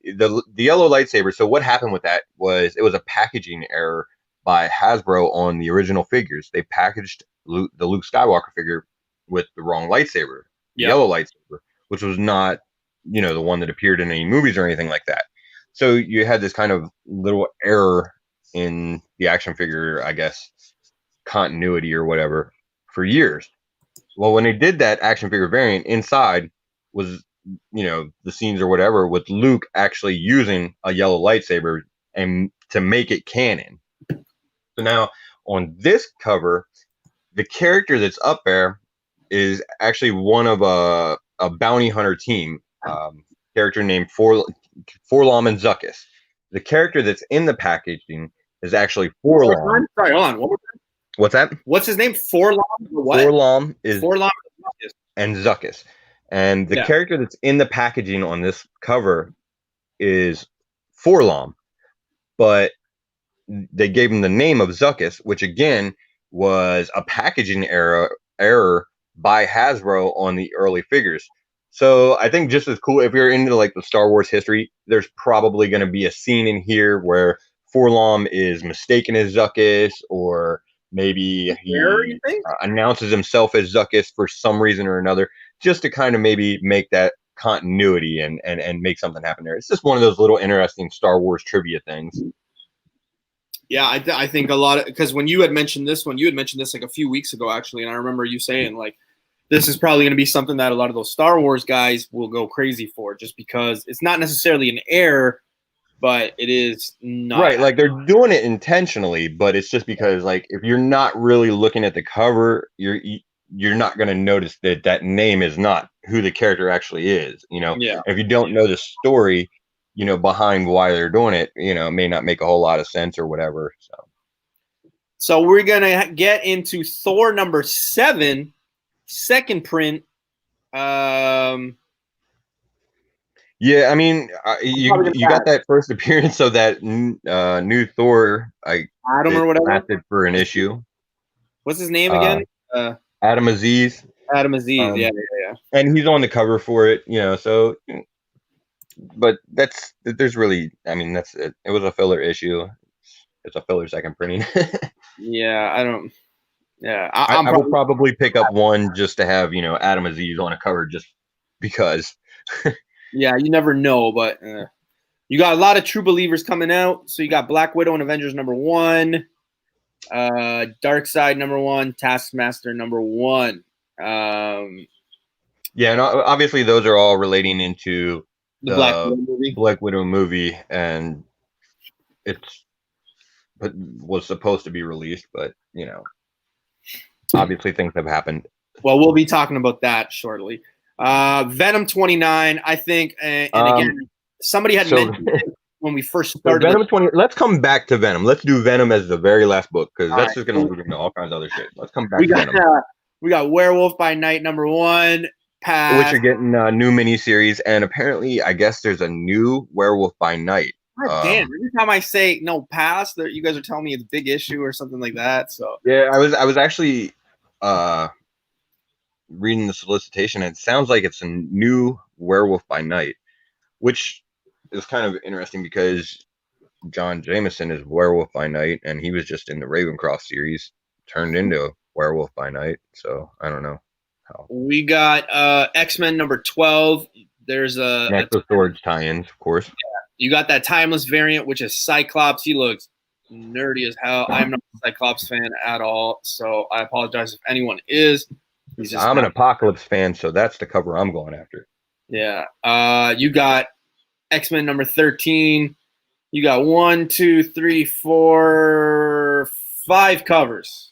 yellow lightsaber. So what happened with that was it was a packaging error by Hasbro on the original figures. They packaged the Luke Skywalker figure with the wrong lightsaber, the yellow lightsaber, which was not the one that appeared in any movies or anything like that. So you had this kind of little error in the action figure, I guess, continuity or whatever for years. Well, when they did that action figure variant, inside was the scenes or whatever with Luke actually using a yellow lightsaber and to make it canon. So now on this cover, the character that's up there is actually one of a bounty hunter team, character named Forlom and Zuckuss. The character that's in the packaging is actually Forlom. Sorry, hold on. What's that? What's his name? Forlom? What? Forlom and and Zuckuss. And the character that's in the packaging on this cover is Forlom, but they gave him the name of Zuckuss, which again was a packaging error by Hasbro on the early figures. So I think just as cool, if you're into like the Star Wars history, there's probably going to be a scene in here where Forlom is mistaken as Zuckuss, or maybe he announces himself as Zuckuss for some reason or another, just to kind of maybe make that continuity and make something happen there. It's just one of those little interesting Star Wars trivia things. Yeah, I think a lot of, because when you had mentioned this one, you had mentioned this like a few weeks ago, actually, and I remember you saying like, this is probably going to be something that a lot of those Star Wars guys will go crazy for, just because it's not necessarily an error, but it is not. Right, like they're doing it intentionally, but it's just because like if you're not really looking at the cover, you're not going to notice that name is not who the character actually is. Yeah. If you don't know the story, behind why they're doing it, it may not make a whole lot of sense or whatever. So we're gonna get into Thor #7, second print. Yeah, I mean, you got that first appearance of that new Thor, Adam or whatever, lasted for an issue. What's his name again? Adam Aziz. Adam Aziz, yeah. And he's on the cover for it, so. But there's really, I mean, that's it. It was a filler issue. It's a filler second printing. Yeah, I don't. Yeah, I will probably pick up one just to have Adam Aziz on a cover just because. Yeah, you never know, but you got a lot of True Believers coming out. So you got Black Widow and Avengers #1, Darkseid #1, Taskmaster #1. Yeah, and obviously those are all relating into the Black Widow movie, and was supposed to be released, but obviously things have happened. Well, we'll be talking about that shortly. Venom 29, I think, and again, somebody had mentioned it when we first started. Venom 20. Let's come back to Venom. Let's do Venom as the very last book, because that's just going to lead into all kinds of other shit. Let's come back to Venom. We got Werewolf by Night #1. Which are getting a new miniseries, and apparently, I guess there's a new Werewolf by Night. Damn! Every time I say no, pass, you guys are telling me it's a big issue or something like that. So yeah, I was actually reading the solicitation, and it sounds like it's a new Werewolf by Night, which it's kind of interesting because John Jameson is Werewolf by Night, and he was just in the Ravencroft series, turned into Werewolf by Night. So I don't know how. We got X-Men number 12. There's Next with Swords tie-ins, of course. Yeah. You got that timeless variant, which is Cyclops. He looks nerdy as hell. I'm not a Cyclops fan at all, so I apologize if anyone is. I'm an Apocalypse fan, so that's the cover I'm going after. Yeah. You got X-Men number 13. You got 1, 2, 3, 4, 5 covers.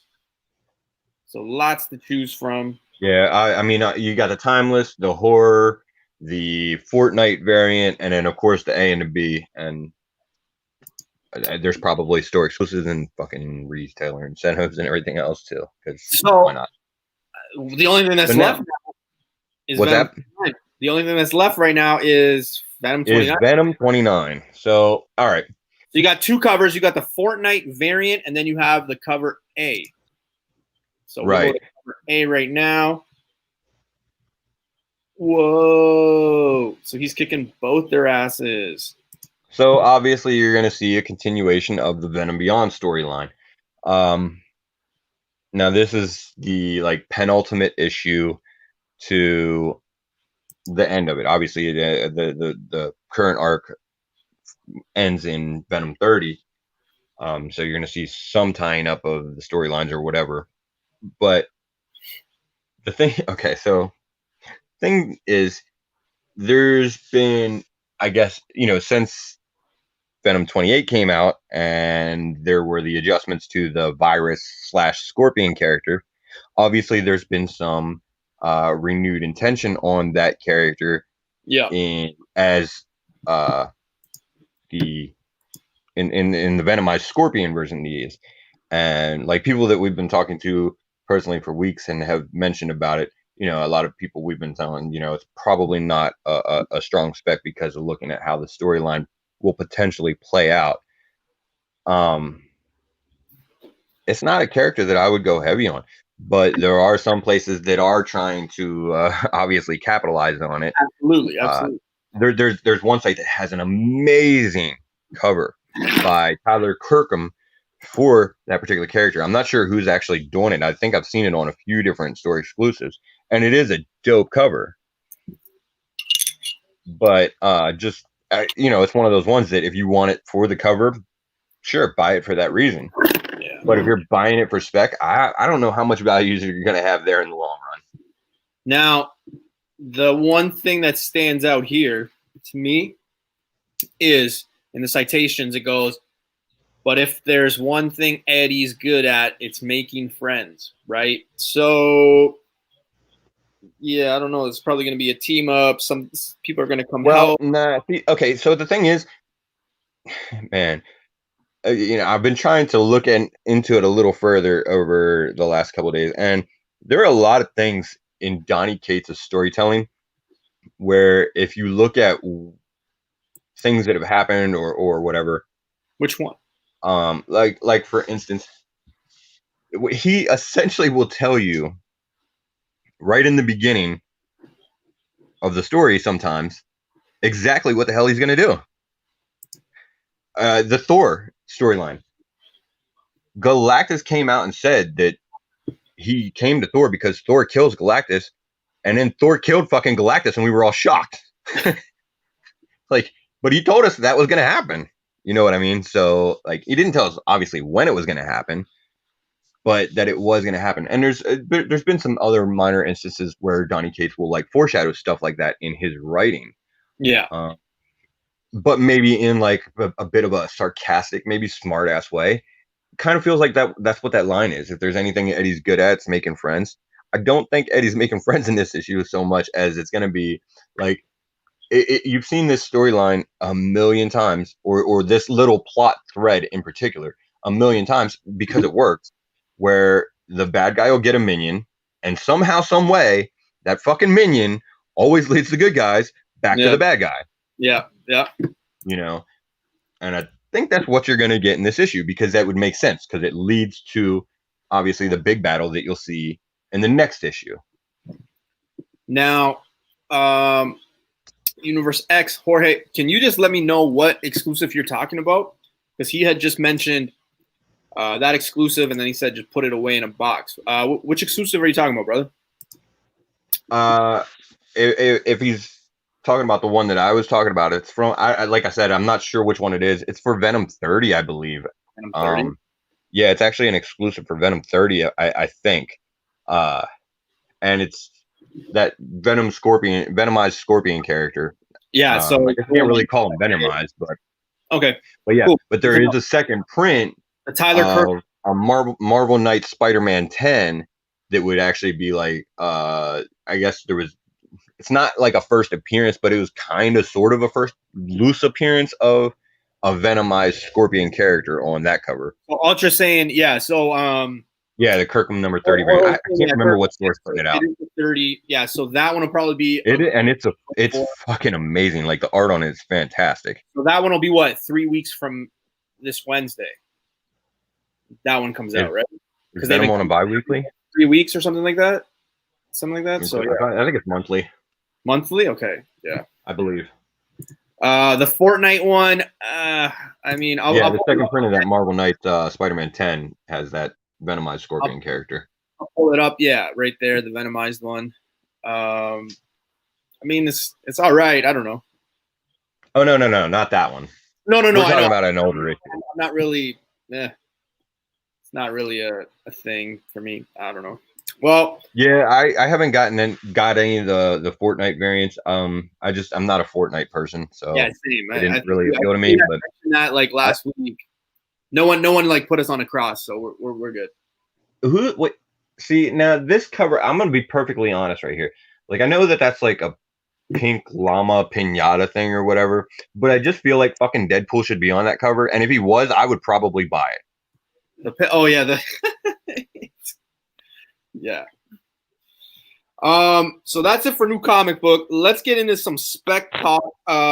So lots to choose from. Yeah, I mean, you got the timeless, the horror, the Fortnite variant, and then of course the A and the B, and there's probably store exclusives and fucking retailer incentives and everything else too. Because why not? The only thing that's left now is Venom 29. The only thing that's left right now is Venom 29. Venom 29. So all right. So you got 2 covers. You got the Fortnite variant, and then you have the cover A. So we'll go to cover A right now. Whoa. So he's kicking both their asses. So obviously you're going to see a continuation of the Venom Beyond storyline. Now this is the penultimate issue to the end of it. Obviously the current arc ends in Venom 30. So you're going to see some tying up of the storylines or whatever. But the thing is, there's been, I guess, since Venom 28 came out and there were the adjustments to the virus/Scorpion character, obviously there's been some renewed intention on that character. Yeah. In the Venomized Scorpion version he is. And people that we've been talking to personally for weeks and have mentioned about it, a lot of people we've been telling, it's probably not a strong spec because of looking at how the storyline will potentially play out. It's not a character that I would go heavy on, but there are some places that are trying to obviously capitalize on it. Absolutely. There's one site that has an amazing cover by Tyler Kirkham for that particular character. I'm not sure who's actually doing it. I think I've seen it on a few different store exclusives, and it is a dope cover. But it's one of those ones that if you want it for the cover, sure, buy it for that reason. Yeah. But if you're buying it for spec, I don't know how much value you're going to have there in the long run. Now, the one thing that stands out here to me is in the citations, it goes, but if there's one thing Eddie's good at, it's making friends, right? So, yeah, I don't know. It's probably going to be a team up. Some people are going to come help. Okay, so the thing is, man, I've been trying to look into it a little further over the last couple of days, and there are a lot of things in Donny Cates' storytelling where if you look at things that have happened or whatever. Which one? Like for instance, he essentially will tell you right in the beginning of the story sometimes exactly what the hell he's going to do. The Thor storyline. Galactus came out and said that he came to Thor because Thor kills Galactus, and then Thor killed fucking Galactus, and we were all shocked. But he told us that was going to happen. You know what I mean? So, he didn't tell us, obviously, when it was going to happen, but that it was going to happen. And there's been some other minor instances where Donny Cates will, foreshadow stuff like that in his writing. Yeah. But maybe in, a bit of a sarcastic, maybe smart-ass way. Kind of feels like that's what that line is. If there's anything Eddie's good at, it's making friends. I don't think Eddie's making friends in this issue so much as it's going to be, you've seen this storyline a million times, or this little plot thread in particular a million times because it works, where the bad guy will get a minion, and somehow, some way, that fucking minion always leads the good guys back to the bad guy. Yeah. And I think that's what you're going to get in this issue, because that would make sense, because it leads to, obviously, the big battle that you'll see in the next issue. Now, Universe X, Jorge, can you just let me know what exclusive you're talking about? Because he had just mentioned that exclusive, and then he said just put it away in a box. Which exclusive are you talking about, brother? If he's talking about the one that I was talking about, it's from. Like I said, I'm not sure which one it is. It's for Venom 30, I believe. Venom 30. Yeah, it's actually an exclusive for Venom 30, I think. And it's that Venomized Scorpion character. Yeah, so I guess you can't really call him Venomized, but okay. But yeah, Cool. but there is a second print The Tyler Kirk. a Marvel Knights Spider-Man 10 that would actually be like I guess it's not like a first appearance, but it was kind of sort of a first loose appearance of a Venomized Scorpion character on that cover. Well, Ultra saying, yeah, so yeah, the Kirkham number 30 variant. I can't remember what source put it out. It is 30. Yeah, so that one will probably be it's fucking amazing. Like the art on it is fantastic. So that one will be what, 3 weeks from this Wednesday. That one comes out, right? Because they on a bi-weekly? 3 weeks or something like that. Something like that. So yeah. I think it's monthly. Monthly? Okay. Yeah. I believe. The Fortnite one, I mean, the second print of that Marvel Knights Spider-Man 10 has that Venomized Scorpion character. I'll pull it up. Yeah, right there, the Venomized one. I mean, it's all right. I don't know. Oh no, not that one. No. We're talking about an older issue. Not really. It's not really a thing for me. I don't know. Well, yeah, I haven't got any of the Fortnite variants. I'm not a Fortnite person, so yeah, same. It didn't really appeal to me. But that like last week, no one like put us on a cross, so we're good. See, now this cover, I'm gonna be perfectly honest right here. Like I know that's like a pink llama pinata thing or whatever, but I just feel like fucking Deadpool should be on that cover, and if he was, I would probably buy it. Yeah. So that's it for new comic book. Let's get into some spec talk.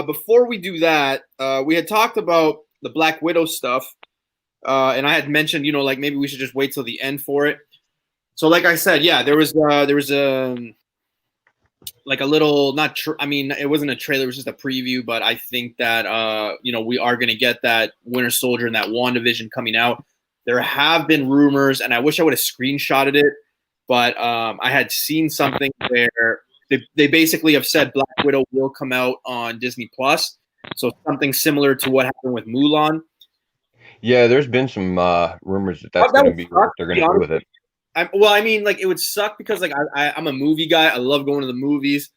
Before we do that, we had talked about the Black Widow stuff, and I had mentioned, like maybe we should just wait till the end for it. So, like I said, yeah, there was like a little it wasn't a trailer, it was just a preview, but I think that we are gonna get that Winter Soldier and that WandaVision coming out. There have been rumors, and I wish I would have screenshotted it. But I had seen something where they basically have said Black Widow will come out on Disney Plus. So something similar to what happened with Mulan. Yeah, there's been some rumors that's going to be what they're going to do with it. It would suck because I'm a movie guy. I love going to the movies.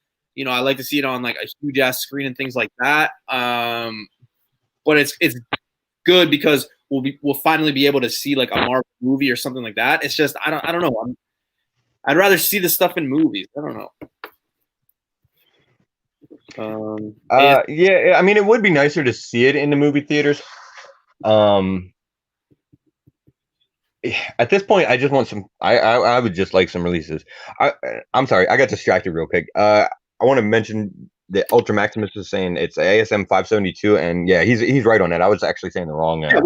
I like to see it on like a huge ass screen and things like that. But it's good because we'll finally be able to see like a Marvel movie or something like that. It's just I don't know. I'd rather see the stuff in movies. I don't know. Yeah, I mean, it would be nicer to see it in the movie theaters. At this point, I just want some. I would just like some releases. I'm sorry, I got distracted real quick. I want to mention that Ultra Maximus is saying it's ASM 572, and yeah, he's right on that. I was actually saying the wrong book. I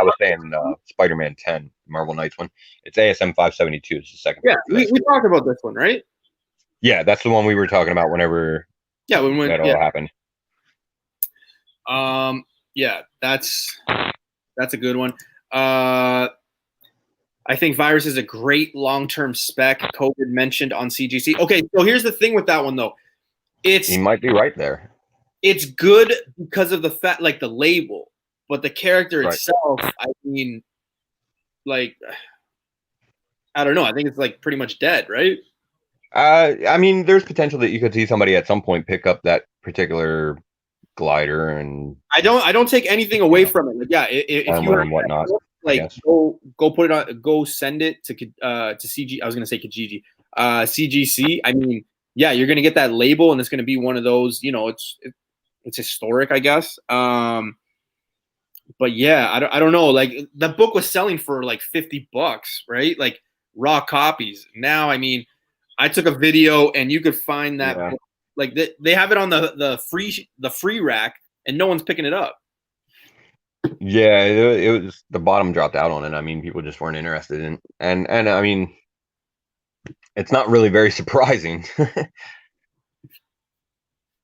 was saying Spider-Man 10, Marvel Knights one. It's ASM 572. It's the second. Yeah, we talked about this one, right? Yeah, that's the one we were talking about whenever. Yeah, when that all happened. Yeah, that's a good one. I think Virus is a great long-term spec. COVID mentioned on CGC. Okay, so here's the thing with that one though. He might be right there. It's good because of the fact, like the label, but the character itself, I mean, like, I don't know. I think it's like pretty much dead, right? I mean, there's potential that you could see somebody at some point pick up that particular glider, and I don't take anything away from it. Like, yeah, if you have whatnot, like go put it on, go send it to CG. I was gonna say Kijiji, CGC. I mean, yeah, you're gonna get that label, and it's gonna be one of those. It's historic, I guess. But yeah, I don't know. Like the book was selling for like $50, right? Like raw copies. Now, I mean, I took a video, and you could find that. Yeah. Like they have it on the free rack, and no one's picking it up. Yeah, it was the bottom dropped out on it. I mean, people just weren't interested in, and I mean, it's not really very surprising.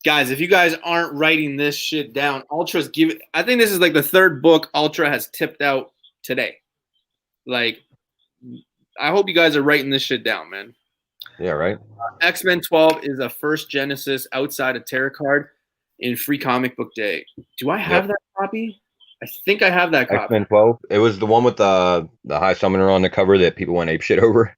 Guys, if you guys aren't writing this shit down, Ultra's I think this is like the third book Ultra has tipped out today. Like, I hope you guys are writing this shit down, man. Yeah, right. X-Men 12 is a first Genesis outside of Terror card in Free Comic Book Day. Do I have that copy? I think I have that copy. X-Men 12. It was the one with the High Summoner on the cover that people went ape shit over.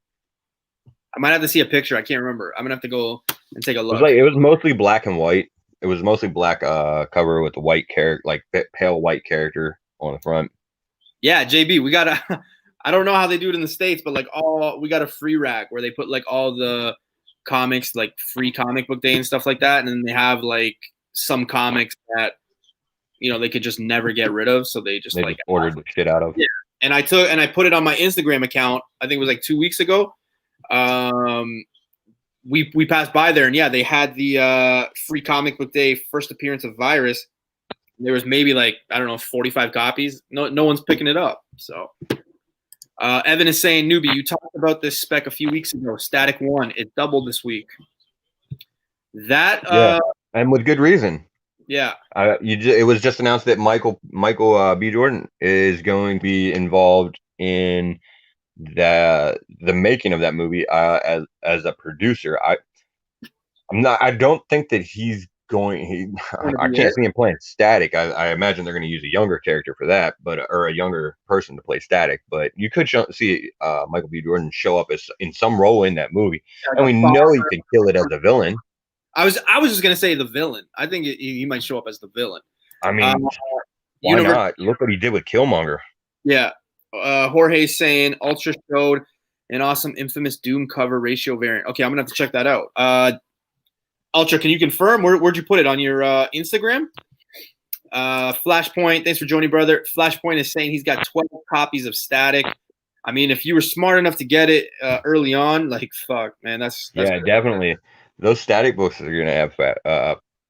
I might have to see a picture. I can't remember. I'm gonna have to go and take a look. It was mostly black and white. It was mostly black cover with the white character, like pale white character on the front. Yeah, JB, we got a. I don't know how they do it in the States, but like we got a free rack where they put like all the comics, like Free Comic Book Day and stuff like that, and then they have like some comics that they could just never get rid of, so they just ordered the shit out of. Yeah, and I put it on my Instagram account. I think it was like 2 weeks ago. We passed by there, and yeah, they had the Free Comic Book Day first appearance of Virus. There was maybe like, I don't know, 45 copies. No one's picking it up. So Evan is saying, Newbie, you talked about this spec a few weeks ago. Static 1, it doubled this week. That and with good reason. Yeah. It was just announced that Michael B. Jordan is going to be involved in the making of that movie as a producer. I don't think that he's going. I can't see him playing Static. I imagine they're going to use a younger character for that, or a younger person to play Static. But you could see Michael B. Jordan show up in some role in that movie, and we know he can kill it as a villain. I was just gonna say the villain. I think he might show up as the villain. I mean, why not? Look what he did with Killmonger. Yeah. Jorge's saying Ultra showed an awesome infamous Doom cover ratio variant. Okay, I'm gonna have to check that out. Ultra, can you confirm? Where'd you put it on your Instagram? Flashpoint, thanks for joining, brother. Flashpoint is saying he's got 12 copies of Static. I mean, if you were smart enough to get it early on, like, fuck, man, that's yeah, good. Definitely. Those Static books are gonna have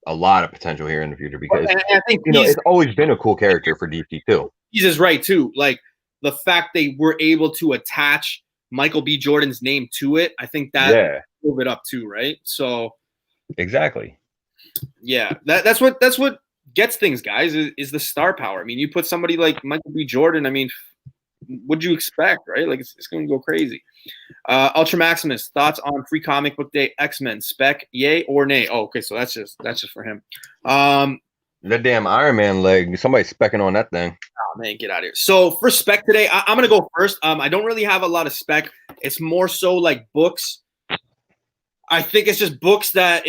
a lot of potential here in the future because I think it's always been a cool character for DC too. He's just right too. Like the fact they were able to attach Michael B. Jordan's name to it, I think that move it up too, right? So exactly. Yeah, that's what gets things, guys, is the star power. I mean, you put somebody like Michael B. Jordan, I mean, what'd you expect, right? Like it's going to go crazy. Ultra Maximus, thoughts on Free Comic Book Day X-Men Spec, yay or nay? Oh, okay, so that's just for him. That damn Iron Man leg, somebody's specking on that thing. Oh man, get out of here. So for Spec today, I'm gonna go first. I don't really have a lot of Spec. It's more so like books. I think it's just books that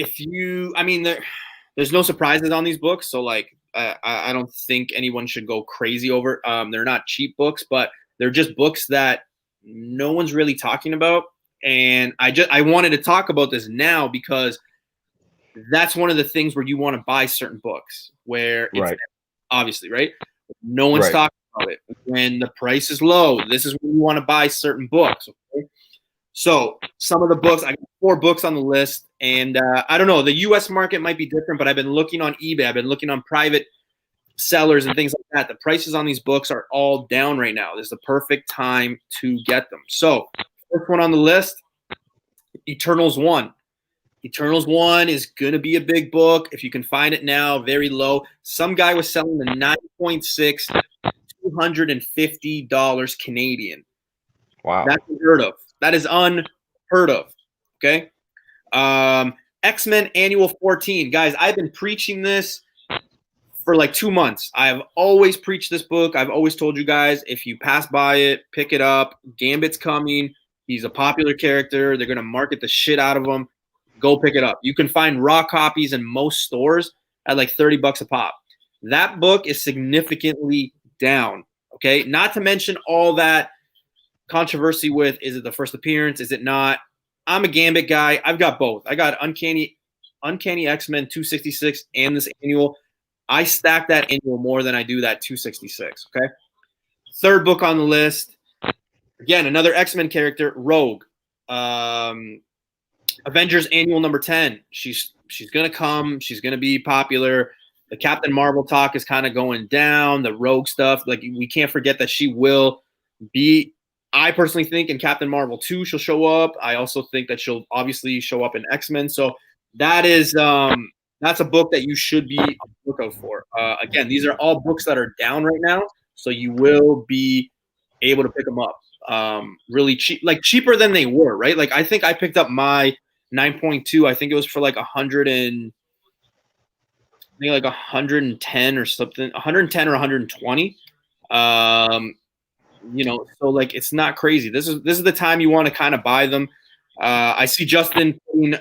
there's no surprises on these books. So like I don't think anyone should go crazy over. They're not cheap books, but they're just books that no one's really talking about. And I wanted to talk about this now because that's one of the things where you want to buy certain books where it's obviously, right? No one's talking about it. When the price is low, this is when you want to buy certain books. Okay? So some of the books, I got 4 books on the list, and I don't know, the U.S. market might be different, but I've been looking on eBay. I've been looking on private sellers and things like that. The prices on these books are all down right now. This is the perfect time to get them. So first one on the list, Eternals 1. Eternals 1 is going to be a big book. If you can find it now, very low. Some guy was selling the 9.6, $250 Canadian. Wow. That's unheard of. That is unheard of. Okay. X-Men Annual 14. Guys, I've been preaching this for like 2 months. I have always preached this book. I've always told you guys, if you pass by it, pick it up. Gambit's coming. He's a popular character. They're going to market the shit out of him. Go pick it up. You can find raw copies in most stores at like $30 a pop. That book is significantly down. Okay. Not to mention all that controversy with, is it the first appearance? Is it not? I'm a Gambit guy. I've got both. I got Uncanny X-Men 266 and this annual. I stack that annual more than I do that 266. Okay. Third book on the list. Again, another X-Men character, Rogue. Avengers Annual number 10. She's going to come. She's going to be popular. The Captain Marvel talk is kind of going down. The Rogue stuff, like we can't forget that she will be, I personally think in Captain Marvel 2 she'll show up. I also think that she'll obviously show up in X-Men. So that is that's a book that you should be on the lookout for. Again, these are all books that are down right now, so you will be able to pick them up really cheap, like cheaper than they were, right? Like I think I picked up my 9.2. I think it was for like 110 or something, 110 or 120. So like it's not crazy. This is the time you want to kind of buy them. I see Justin putting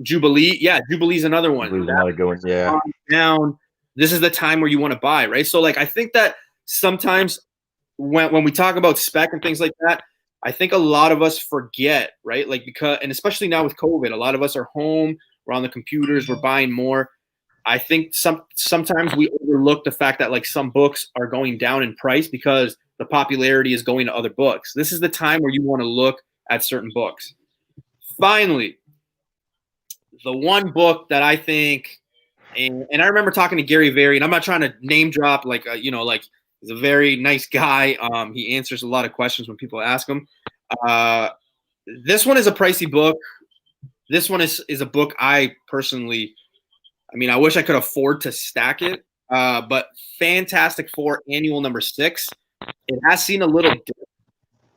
Jubilee. Yeah, Jubilee's another one. Another good one. Yeah. Down. This is the time where you want to buy, right? So like I think that sometimes when we talk about spec and things like that, I think a lot of us forget, right? Like and especially now with COVID, a lot of us are home, we're on the computers, we're buying more. I think sometimes we overlook the fact that like some books are going down in price because the popularity is going to other books. This is the time where you want to look at certain books. Finally, the one book that I think, and I remember talking to Gary Vary, and I'm not trying to name drop, like he's a very nice guy. He answers a lot of questions when people ask him. This one is a pricey book. This one is a book I personally, I wish I could afford to stack it, but Fantastic Four Annual number 6. It has seen a little dip.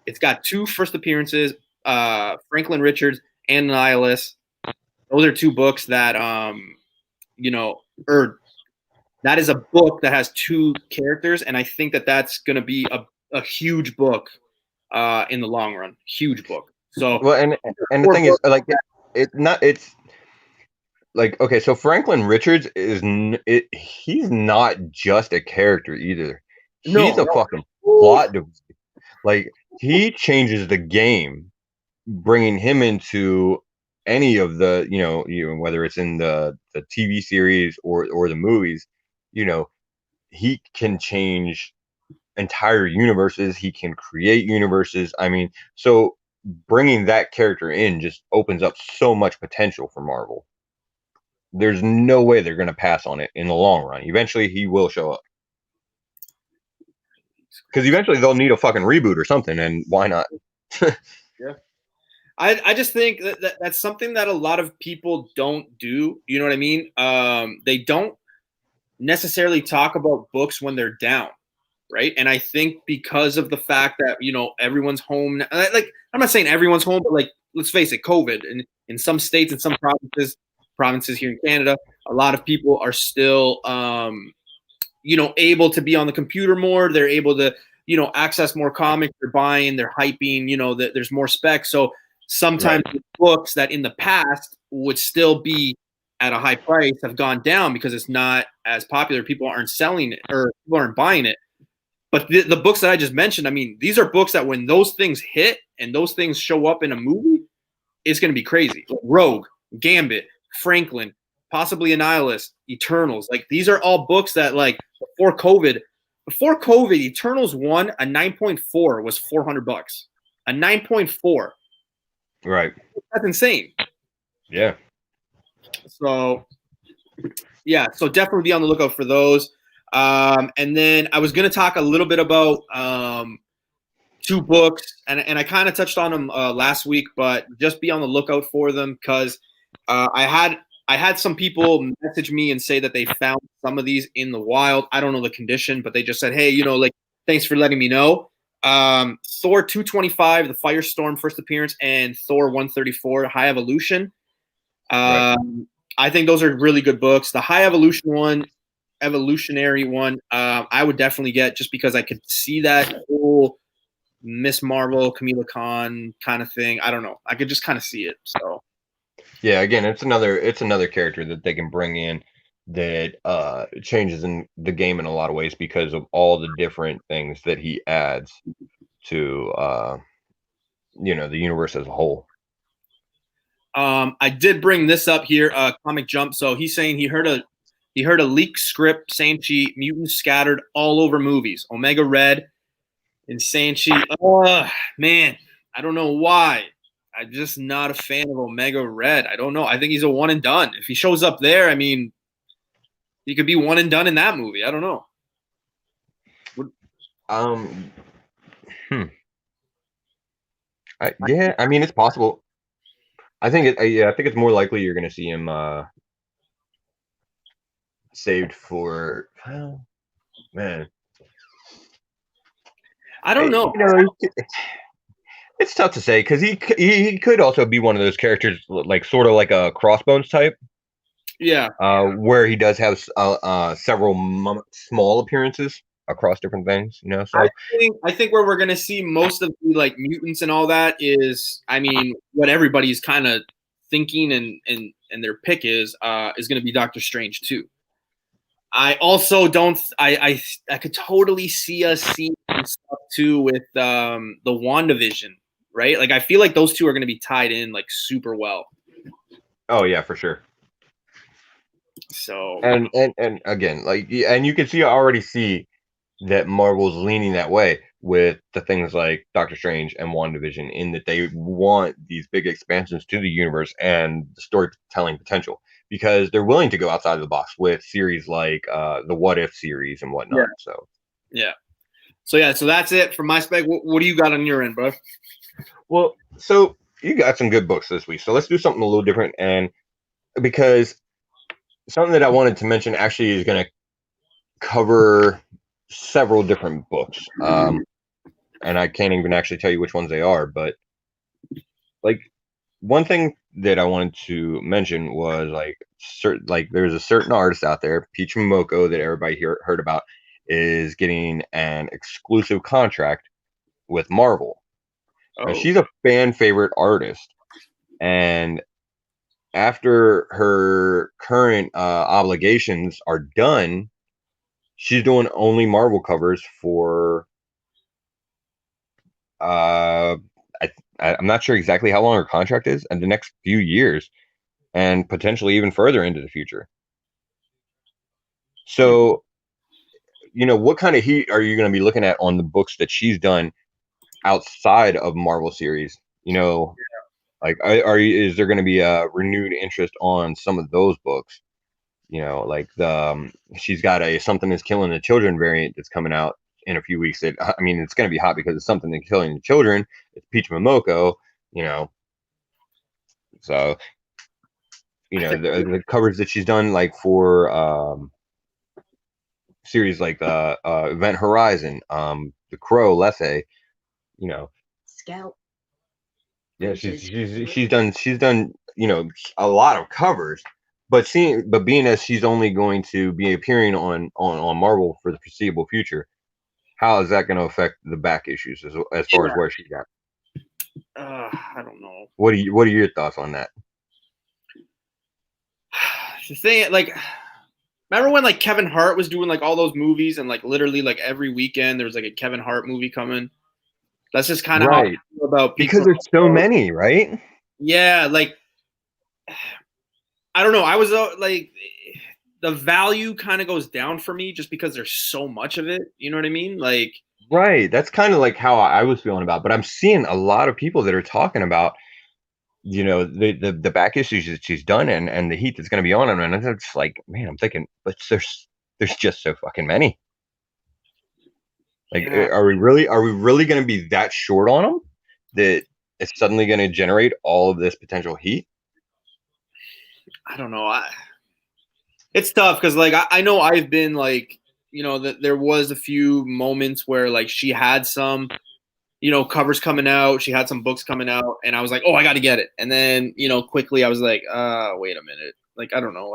It's got 2 first appearances, Franklin Richards and Nihilus. Those are 2 books that, that is a book that has 2 characters, and I think that that's going to be a huge book in the long run. Huge book. So, well, and the thing is, like, it's like, okay, so Franklin Richards he's not just a character either. He's a fucking plot device. Like, he changes the game, bringing him into any of the, whether it's in the TV series or the movies, he can change entire universes. He can create universes. So bringing that character in just opens up so much potential for Marvel. There's no way they're going to pass on it in the long run. Eventually, he will show up. Because eventually they'll need a fucking reboot or something, and why not? Yeah. I just think that's something that a lot of people don't do. You know what I mean? They don't necessarily talk about books when they're down, right? And I think because of the fact that, everyone's home. Like, I'm not saying everyone's home, but like, let's face it, COVID. And in some states and some provinces here in Canada, a lot of people are still, able to be on the computer more. They're able to, access more comics. They're buying, they're hyping, there's more specs. So sometimes the books that in the past would still be at a high price have gone down because it's not as popular. People aren't selling it or people aren't buying it. But the books that I just mentioned, these are books that when those things hit and those things show up in a movie, it's going to be crazy. Like Rogue, Gambit, Franklin, possibly Annihilus, Eternals. Like, these are all books that, like, before COVID, Eternals 1, a 9.4 was $400. A 9.4. Right. That's insane. Yeah. So, so definitely be on the lookout for those. And then I was going to talk a little bit about 2 books, and I kind of touched on them last week, but just be on the lookout for them because I had some people message me and say that they found some of these in the wild. I don't know the condition, but they just said, hey, thanks for letting me know. Thor 225, the Firestorm first appearance, and Thor 134, High Evolution. I think those are really good books. The High Evolutionary one, I would definitely get just because I could see that whole Miss Marvel, Kamala Khan kind of thing. I don't know. I could just kind of see it. So. Yeah, again, it's another character that they can bring in that changes in the game in a lot of ways because of all the different things that he adds to the universe as a whole. I did bring this up here, Comic Jump. So he's saying he heard a leaked script saying mutants scattered all over movies. Omega Red and Sanchi. Oh man, I don't know why. I'm just not a fan of Omega Red. I don't know. I think he's a one and done. If he shows up there, he could be one and done in that movie. I don't know. Yeah, it's possible. I think it's more likely you're going to see him saved for, well, man. I don't know. It's tough to say because he could also be one of those characters, like sort of like a Crossbones type. Yeah. Where he does have several small appearances across different things, So I think where we're gonna see most of the like mutants and all that is, I mean, what everybody's kind of thinking and their pick is gonna be Doctor Strange too. I also don't. I could totally see us seeing stuff too with the WandaVision, right? Like I feel like those two are gonna be tied in like super well. oh yeah, for sure. So And again, and you can already see that Marvel's leaning that way with the things like Doctor Strange and WandaVision, in that they want these big expansions to the universe and the storytelling potential, because they're willing to go outside of the box with series like the What If series and whatnot. Yeah. So that's it for my spec. What do you got on your end, bro? Well, so you got some good books this week, so let's do something a little different, and because something that I wanted to mention actually is going to cover several different books. And I can't even actually tell you which ones they are, but like one thing that I wanted to mention was there's a certain artist out there, Peach Momoko, that everybody heard about, is getting an exclusive contract with Marvel. Now, she's a fan favorite artist, and after her current obligations are done, she's doing only Marvel covers for I'm not sure exactly how long her contract is, and the next few years, and potentially even further into the future. So, what kind of heat are you going to be looking at on the books that she's done outside of Marvel series? Like, is there going to be a renewed interest on some of those books? Like she's got a Something Is Killing the Children variant that's coming out in a few weeks. It's going to be hot because it's Something Is Killing the Children. It's Peach Momoko, So, the covers that she's done, like for series like Event Horizon, The Crow, Lethe, Scout. yeah, she's done a lot of covers, but being as she's only going to be appearing on Marvel for the foreseeable future, how is that going to affect the back issues as far as where she's at? I don't know. What are your thoughts on that? The thing, like, remember when like Kevin Hart was doing like all those movies, and like literally like every weekend there was like a Kevin Hart movie coming? That's just kind of right. How I feel about because there's so many, right? Yeah, like I don't know. I was like, the value kind of goes down for me just because there's so much of it. You know what I mean? Like, right. That's kind of like how I was feeling about, but I'm seeing a lot of people that are talking about, the back issues that she's done and the heat that's going to be on them, and it's like, man, I'm thinking, but there's just so fucking many. Like, are we really going to be that short on them that it's suddenly going to generate all of this potential heat? I don't know. It's tough because like I know I've been like, that there was a few moments where like she had some, covers coming out, she had some books coming out, and I was like, oh, I got to get it. And then, quickly I was like, wait a minute. Like, I don't know.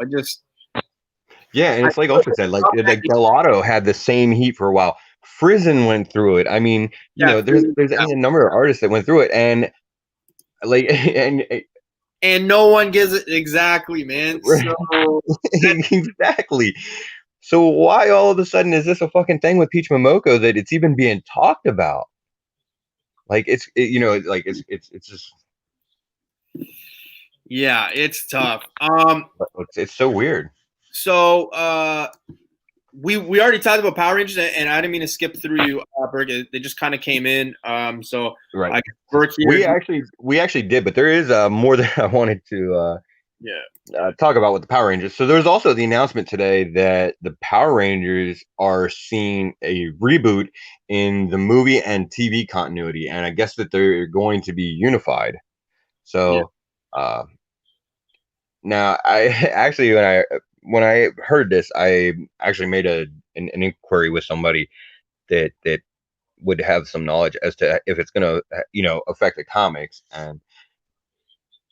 Yeah, and it's like Ultra said, like Gelato had the same heat for a while. Frizen went through it. I mean, there's a number of artists that went through it, and like and no one gives it exactly, man. So exactly. So why all of a sudden is this a fucking thing with Peach Momoko that it's even being talked about? Like it's just, yeah, it's tough. It's so weird. So we already talked about Power Rangers, and I didn't mean to skip through you, Berg. They just kind of came in. So right. Berg here. We actually did, but there is more that I wanted to talk about with the Power Rangers. So there's also the announcement today that the Power Rangers are seeing a reboot in the movie and TV continuity, and I guess that they're going to be unified. So now I actually, when when I heard this, I actually made an inquiry with somebody that would have some knowledge as to if it's going to affect the comics, and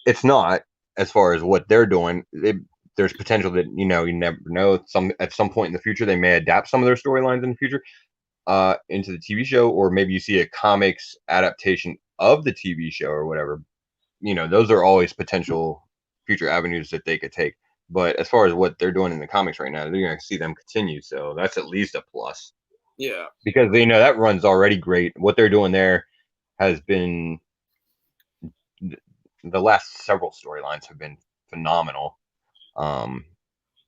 it's not. As far as what they're doing, there's potential that you never know. At some point in the future, they may adapt some of their storylines in the future into the TV show, or maybe you see a comics adaptation of the TV show or whatever. Those are always potential future avenues that they could take. But as far as what they're doing in the comics right now, they're going to see them continue. So that's at least a plus. Yeah. Because that run's already great. What they're doing there has been, the last several storylines have been phenomenal. And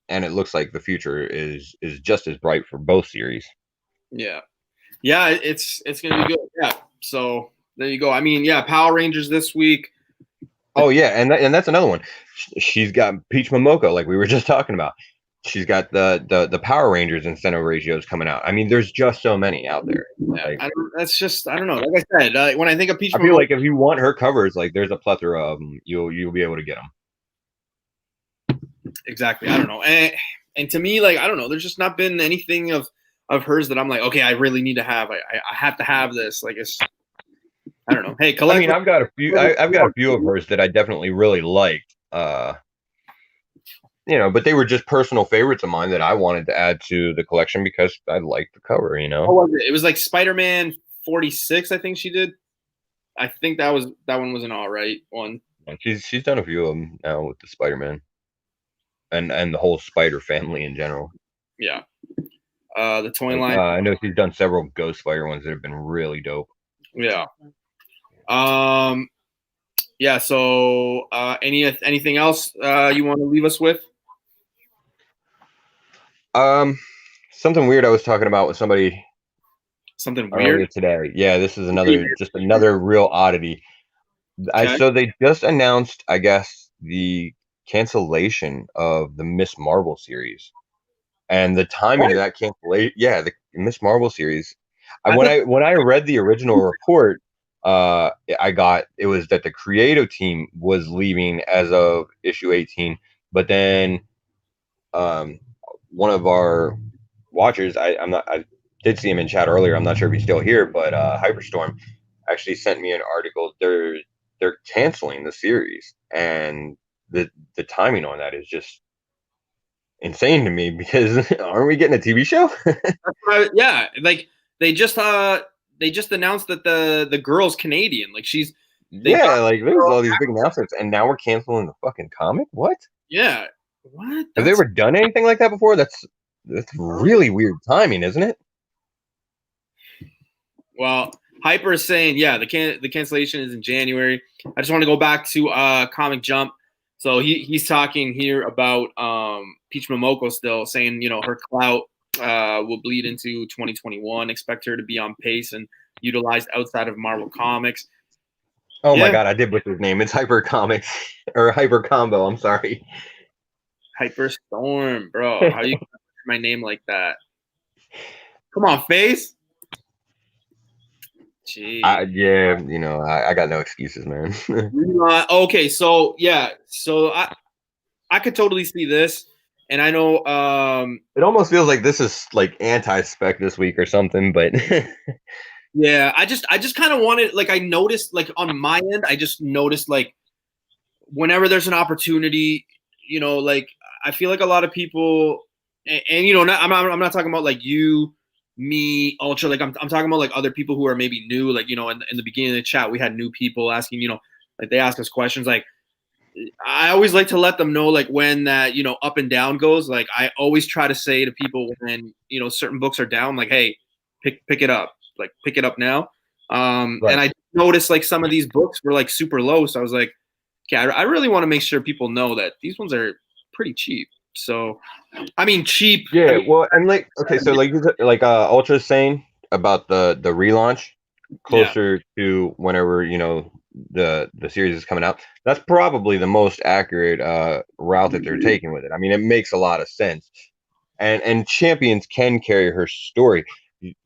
it looks like the future is just as bright for both series. Yeah. Yeah, it's going to be good. Yeah. So there you go. I mean, yeah, Power Rangers this week. Oh yeah, and that's another one. She's got Peach Momoko, like we were just talking about. She's got the Power Rangers incentive ratios coming out. I mean, there's just so many out there. Yeah, Like, that's just, I don't know. Like I said, when I think of Peach I feel like if you want her covers, like there's a plethora of them. You'll be able to get them. Exactly. I don't know. And to me, like, I don't know. There's just not been anything of hers that I'm like, okay, I really need to have. I have to have this. Like, it's, I don't know. Hey, I mean, I've got a few. I've got a few of hers that I definitely really liked. But they were just personal favorites of mine that I wanted to add to the collection because I liked the cover. What was it? It was like Spider-Man 46. I think she did. I think that one was an all right one. She's done a few of them now with the Spider-Man, and the whole Spider family in general. Yeah. The toy line. I know she's done several Ghost Spider ones that have been really dope. Yeah. Yeah. So, anything else you want to leave us with? Something weird I was talking about with somebody. Something weird today. Yeah, this is another real oddity. Okay. So they just announced, I guess, the cancellation of the Miss Marvel series, and the timing of that cancellation. Yeah, the Miss Marvel series. When I read the original report, it was that the creative team was leaving as of issue 18, but then one of our watchers, I did see him in chat earlier. I'm not sure if he's still here, but Hyperstorm actually sent me an article. They're canceling the series, and the timing on that is just insane to me because aren't we getting a TV show? Yeah, like they just announced that the girl's Canadian. Like like there's all these big announcements, and now we're canceling the fucking comic. What? Yeah. What? Have they ever done anything like that before? That's really weird timing, isn't it? Well, Hyper is saying, yeah, the cancellation is in January. I just want to go back to Comic Jump. So he's talking here about Peach Momoko still saying, her clout will bleed into 2021. Expect her to be on pace and utilized outside of Marvel Comics. Oh my God, I did butcher his name. It's Hyper Comics or Hyper Combo. I'm sorry. Hyper Storm, bro. How you my name like that? Come on, face. Gee. I got no excuses, man. Okay, so yeah, so I could totally see this, and I know it almost feels like this is like anti-Spec this week or something, but yeah, I just kind of wanted, like, I noticed, like, on my end, I just noticed, like, whenever there's an opportunity, like, I feel like a lot of people, and I'm not talking about like you, me, Ultra, like I'm talking about like other people who are maybe new, like, in the beginning of the chat, we had new people asking, like they ask us questions. Like, I always like to let them know, like, when that, up and down goes. Like, I always try to say to people when, certain books are down, like, hey, pick it up, like, pick it up now. Right. And I noticed like some of these books were like super low. So I was like, okay, I really want to make sure people know that these ones are pretty cheap. So, I mean, cheap. Yeah, well, and like, okay, so like Ultra's saying about the relaunch closer to whenever the series is coming out. That's probably the most accurate route that they're taking with it. I mean, it makes a lot of sense, and Champions can carry her story.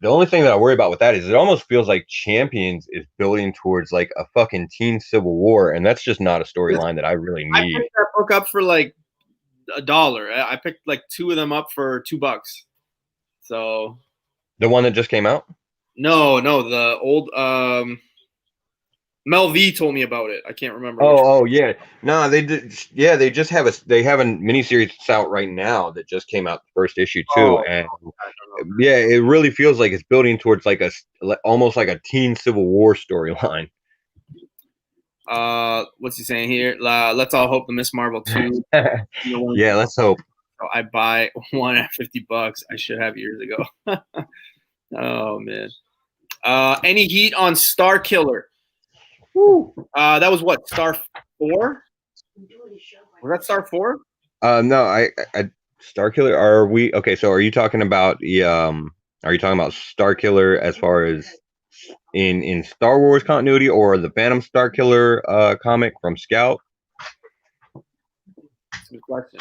The only thing that I worry about with that is it almost feels like Champions is building towards like a fucking teen civil war, and that's just not a storyline that I really need. I picked that book up for like $1. I picked like 2 of them up for $2. So The one that just came out? no, the old Mel V told me about it. I can't remember. Oh, yeah. No, they did. Yeah, they just have a miniseries that's out right now that just came out, the first issue too, and yeah, it really feels like it's building towards like almost like a teen Civil War storyline. What's he saying here? Let's all hope the Miss Marvel 2. Yeah, let's hope. I buy one at $50. I should have years ago. Oh man. Any heat on Star Killer? Woo. That was what, Star 4? Was that Star 4? No, I Star Killer. Are we okay? So are you talking about the Are you talking about Star Killer as far as in Star Wars continuity, or the Phantom Star Killer comic from Scout? That's a good question.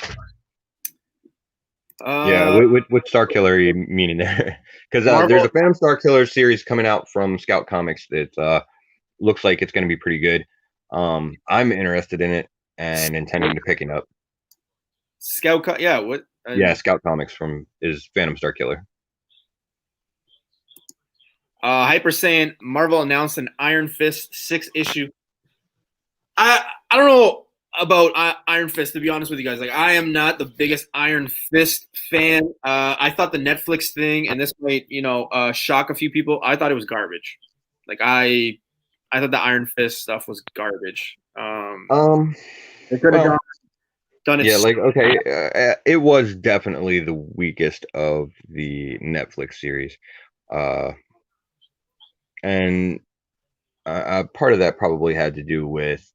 Yeah, which Star Killer are you meaning there? Because there's a Phantom Star Killer series coming out from Scout Comics that looks like it's going to be pretty good. I'm interested in it and intending to picking up. Scout, yeah, what? Yeah, Scout Comics is Phantom Star Killer. Hyper saying Marvel announced an Iron Fist 6-issue. I don't know about Iron Fist, to be honest with you guys. Like, I am not the biggest Iron Fist fan. I thought the Netflix thing, and this might, shock a few people. I thought it was garbage. Like, I thought the Iron Fist stuff was garbage. They could have done it. Yeah, like, okay, it was definitely the weakest of the Netflix series, and part of that probably had to do with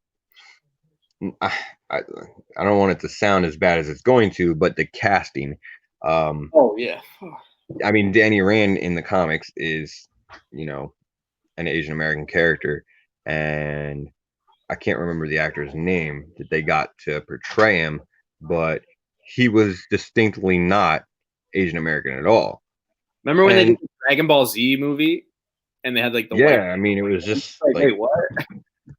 I don't want it to sound as bad as it's going to, but the casting. Oh yeah. I mean, Danny Rand in the comics is, an Asian American character, and I can't remember the actor's name that they got to portray him, but he was distinctly not Asian American at all. Remember when they did the Dragon Ball Z movie and they had like the white? I mean, it was just like wait, what?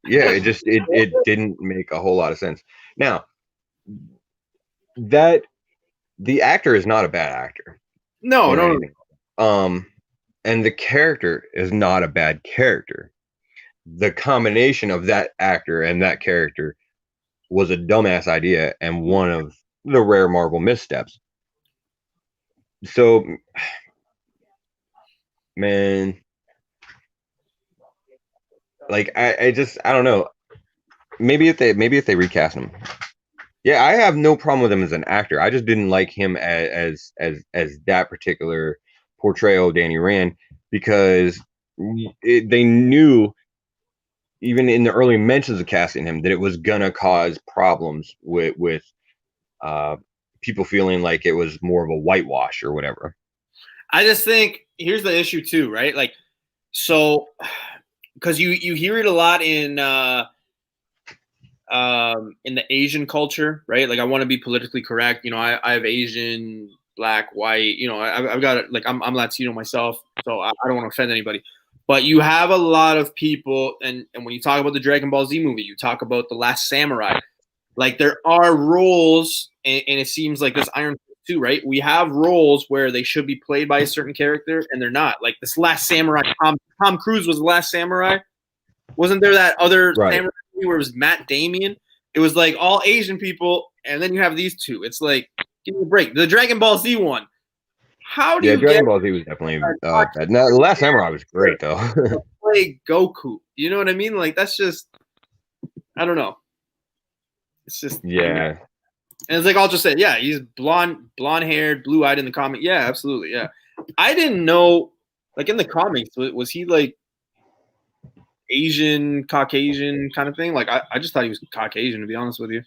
Yeah, it didn't make a whole lot of sense. Now, that the actor is not a bad actor. No. And the character is not a bad character. The combination of that actor and that character was a dumbass idea and one of the rare Marvel missteps. So, man, like I don't know. Maybe if they recast him. Yeah, I have no problem with him as an actor. I just didn't like him as that particular portrayal of Danny Rand, because they knew, even in the early mentions of casting him, that it was gonna cause problems with people feeling like it was more of a whitewash or whatever. I just think here's the issue too, right? Like, so because you hear it a lot in the Asian culture, right? Like, I want to be politically correct. I have Asian, black, white. I've got it. Like, I'm Latino myself, so I don't want to offend anybody. But you have a lot of people, and when you talk about the Dragon Ball Z movie, you talk about The Last Samurai. Like, there are roles, and it seems like this Iron Fist too, right? We have roles where they should be played by a certain character, and they're not. Like this Last Samurai, Tom Cruise was The Last Samurai. Wasn't there that other samurai movie where it was Matt Damon? It was like all Asian people, and then you have these two. It's like, give me a break. The Dragon Ball Z one. How do you Dragon Ball Z was definitely bad. No, The Last Samurai was great though. Play Goku. You know what I mean? Like, that's just, I don't know. It's just, yeah. And it's like I'll just say, yeah, he's blonde haired, blue eyed in the comic. Yeah, absolutely. Yeah. I didn't know, like, in the comics, was he like Asian, Caucasian kind of thing? Like, I just thought he was Caucasian, to be honest with you.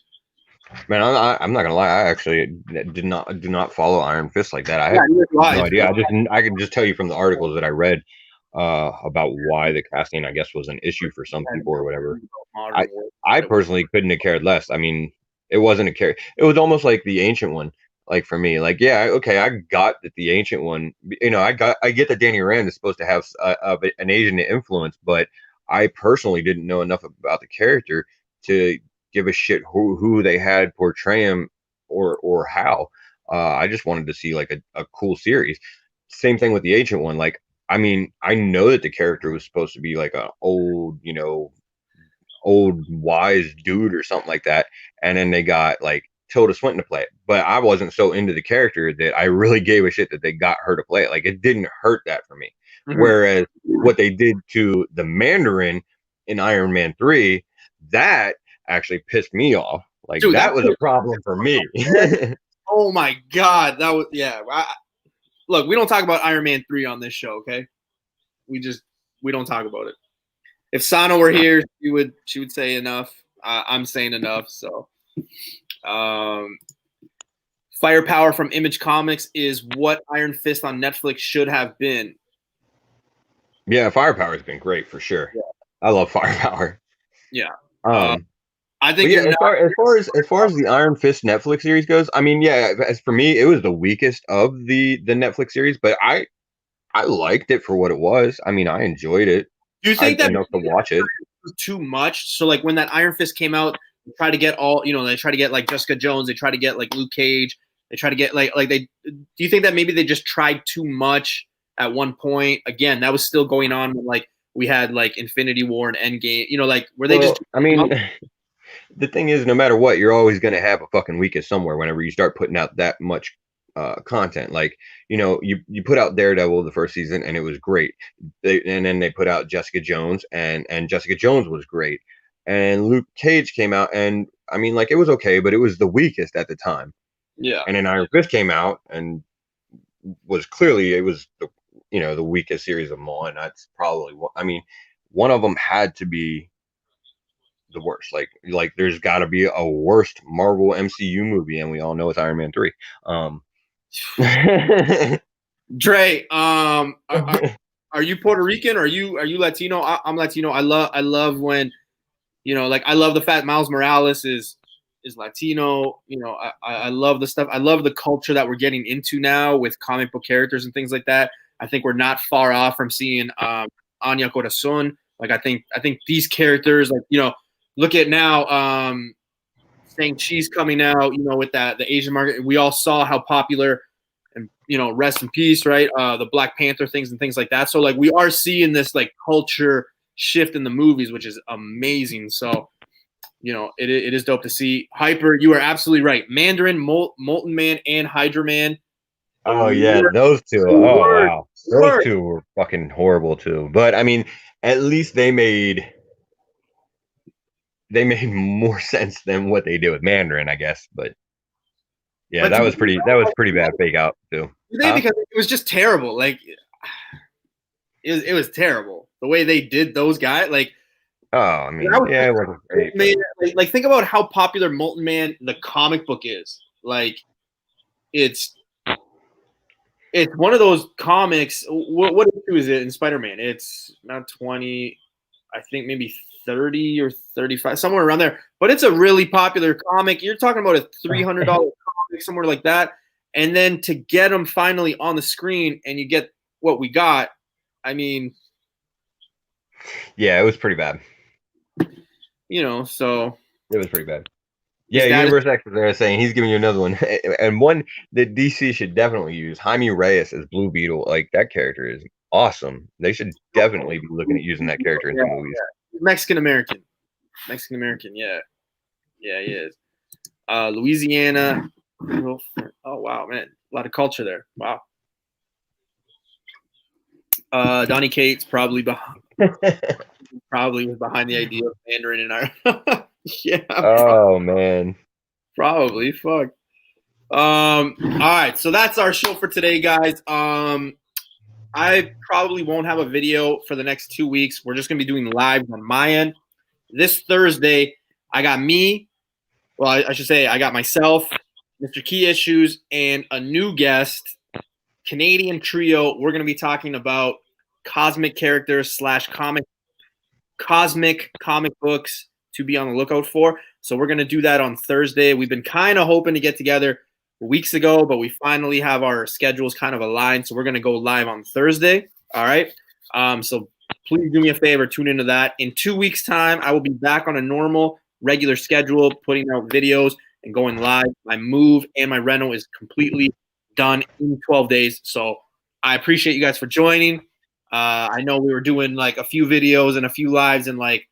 Man, I'm not gonna lie. I actually do not follow Iron Fist like that. I have no idea. I can just tell you from the articles that I read about why the casting, I guess, was an issue for some people or whatever. I personally couldn't have cared less. I mean, it wasn't a care. It was almost like the Ancient One. Like, for me, like, yeah, okay, I got that the Ancient One. I get that Danny Rand is supposed to have an Asian influence, but I personally didn't know enough about the character to give a shit who they had portray him or how. I just wanted to see like a cool series. Same thing with the Ancient one. Like, I mean, I know that the character was supposed to be like an old, old wise dude or something like that, and then they got like Tilda Swinton to play it. But I wasn't so into the character that I really gave a shit that they got her to play it. Like, it didn't hurt that for me. Mhm. Whereas what they did to the Mandarin in Iron Man 3, that actually pissed me off. Like, Dude, that was a problem for me. Oh my God, that was look, we don't talk about Iron Man 3 on this show, okay? We don't talk about it. If Sana were here, she would say enough. I'm saying enough. So, Firepower from Image Comics is what Iron Fist on Netflix should have been. Yeah, Firepower's been great for sure. Yeah. I love Firepower. Yeah. I think as far as the Iron Fist Netflix series goes, I mean, yeah, as for me, it was the weakest of the Netflix series, but I liked it for what it was. I mean, I enjoyed it. Do you think that enough to watch it was too much? So like when that Iron Fist came out, they tried to get they tried to get like Jessica Jones, they tried to get like Luke Cage, they tried to get like they. Do you think that maybe they just tried too much at one point? Again, that was still going on when like we had like Infinity War and Endgame. Like were they just? I mean, the thing is, no matter what, you're always going to have a fucking weakest somewhere whenever you start putting out that much content. Like, you put out Daredevil the first season and it was great. And then they put out Jessica Jones and Jessica Jones was great. And Luke Cage came out and I mean, like, it was okay, but it was the weakest at the time. Yeah. And then Iron Fist came out and was clearly the weakest series of them all. And that's probably one of them had to be the worst. Like there's got to be a worst Marvel MCU movie, and we all know it's Iron Man 3. Dre, are you Puerto Rican? Or are you Latino? I'm Latino. I love when, I love the fact Miles Morales is Latino. I love the stuff. I love the culture that we're getting into now with comic book characters and things like that. I think we're not far off from seeing Anya Corazon. Like I think these characters, like, look at now, Shang-Chi's coming out, with the Asian market. We all saw how popular and, rest in peace, right? The Black Panther things and things like that. So like we are seeing this like culture shift in the movies, which is amazing. So, it is dope to see. Hyper, you are absolutely right. Mandarin, Molten Man, and Hydra Man. Oh yeah, those two. Oh wow, those two were fucking horrible too. But I mean, at least they made more sense than what they did with Mandarin, I guess. But yeah, that was pretty bad fake out too. Because it was just terrible. Like it was terrible the way they did those guys. Like, oh, I mean, it wasn't great. Like think about how popular Molten Man the comic book is. Like, it's one of those comics. What issue is it in Spider-Man? It's not 20. I think maybe 30 or 35, somewhere around there. But it's a really popular comic. You're talking about a $300 comic, somewhere like that. And then to get them finally on the screen and you get what we got, I mean. Yeah, it was pretty bad. So. It was pretty bad. Yeah, Universe X was there saying he's giving you another one. And one that DC should definitely use, Jaime Reyes as Blue Beetle. Like, that character is awesome. They should definitely be looking at using that character in some movies. Yeah. Mexican American, yeah. Yeah, he is. Louisiana. Oh, wow, man. A lot of culture there. Wow. Donny Cates probably was behind the idea of Mandarin in our yeah. Oh man. Probably. Fuck. All right, so that's our show for today, guys. I probably won't have a video for the next 2 weeks. We're just gonna be doing live on my end. This Thursday, I got me. Well, I should say I got myself, Mr. Key Issues, and a new guest, Canadian trio. We're gonna be talking about cosmic characters / cosmic comic books to be on the lookout for. So we're going to do that on Thursday. We've been kind of hoping to get together weeks ago, but we finally have our schedules kind of aligned. So we're going to go live on Thursday. All right. So please do me a favor, tune into that. In 2 weeks' time, I will be back on a normal, regular schedule, putting out videos and going live. My move and my rental is completely done in 12 days. So I appreciate you guys for joining. I know we were doing like a few videos and a few lives in like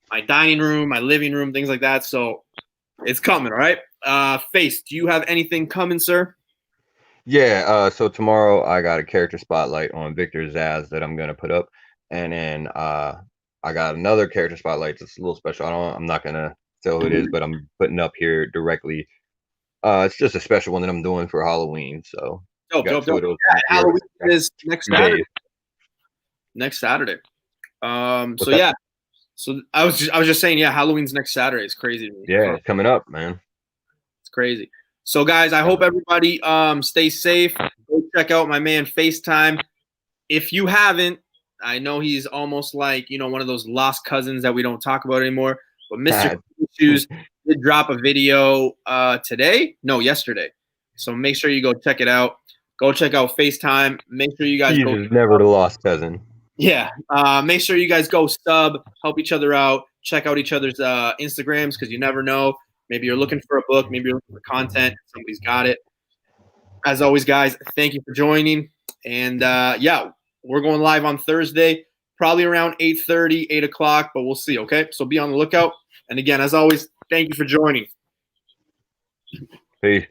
my dining room, my living room, things like that. So it's coming, all right? Face, do you have anything coming, sir? Yeah, so tomorrow I got a character spotlight on Victor Zaz that I'm gonna put up, and then I got another character spotlight that's a little special. I'm not gonna tell who it is, but I'm putting up here directly. It's just a special one that I'm doing for Halloween. So Dope. two of those Yeah, Halloween is next Saturday. days. Next Saturday. What's So that? yeah. So I was just saying, yeah, Halloween's next Saturday. It's crazy to me. Yeah, it's coming up, man. It's crazy. So guys, I hope everybody stays safe. Go check out my man FaceTime. If you haven't, I know he's almost like, one of those lost cousins that we don't talk about anymore. But Mr. Shoes did drop a video today. No, yesterday. So make sure you go check it out. Go check out FaceTime. Make sure you guys go. Never the lost cousin. Yeah. Make sure you guys go sub, help each other out, check out each other's Instagrams because you never know. Maybe you're looking for a book. Maybe you're looking for content. Somebody's got it. As always, guys, thank you for joining. And, yeah, we're going live on Thursday, probably around 8:30, 8 o'clock, but we'll see, okay? So be on the lookout. And, again, as always, thank you for joining. Peace.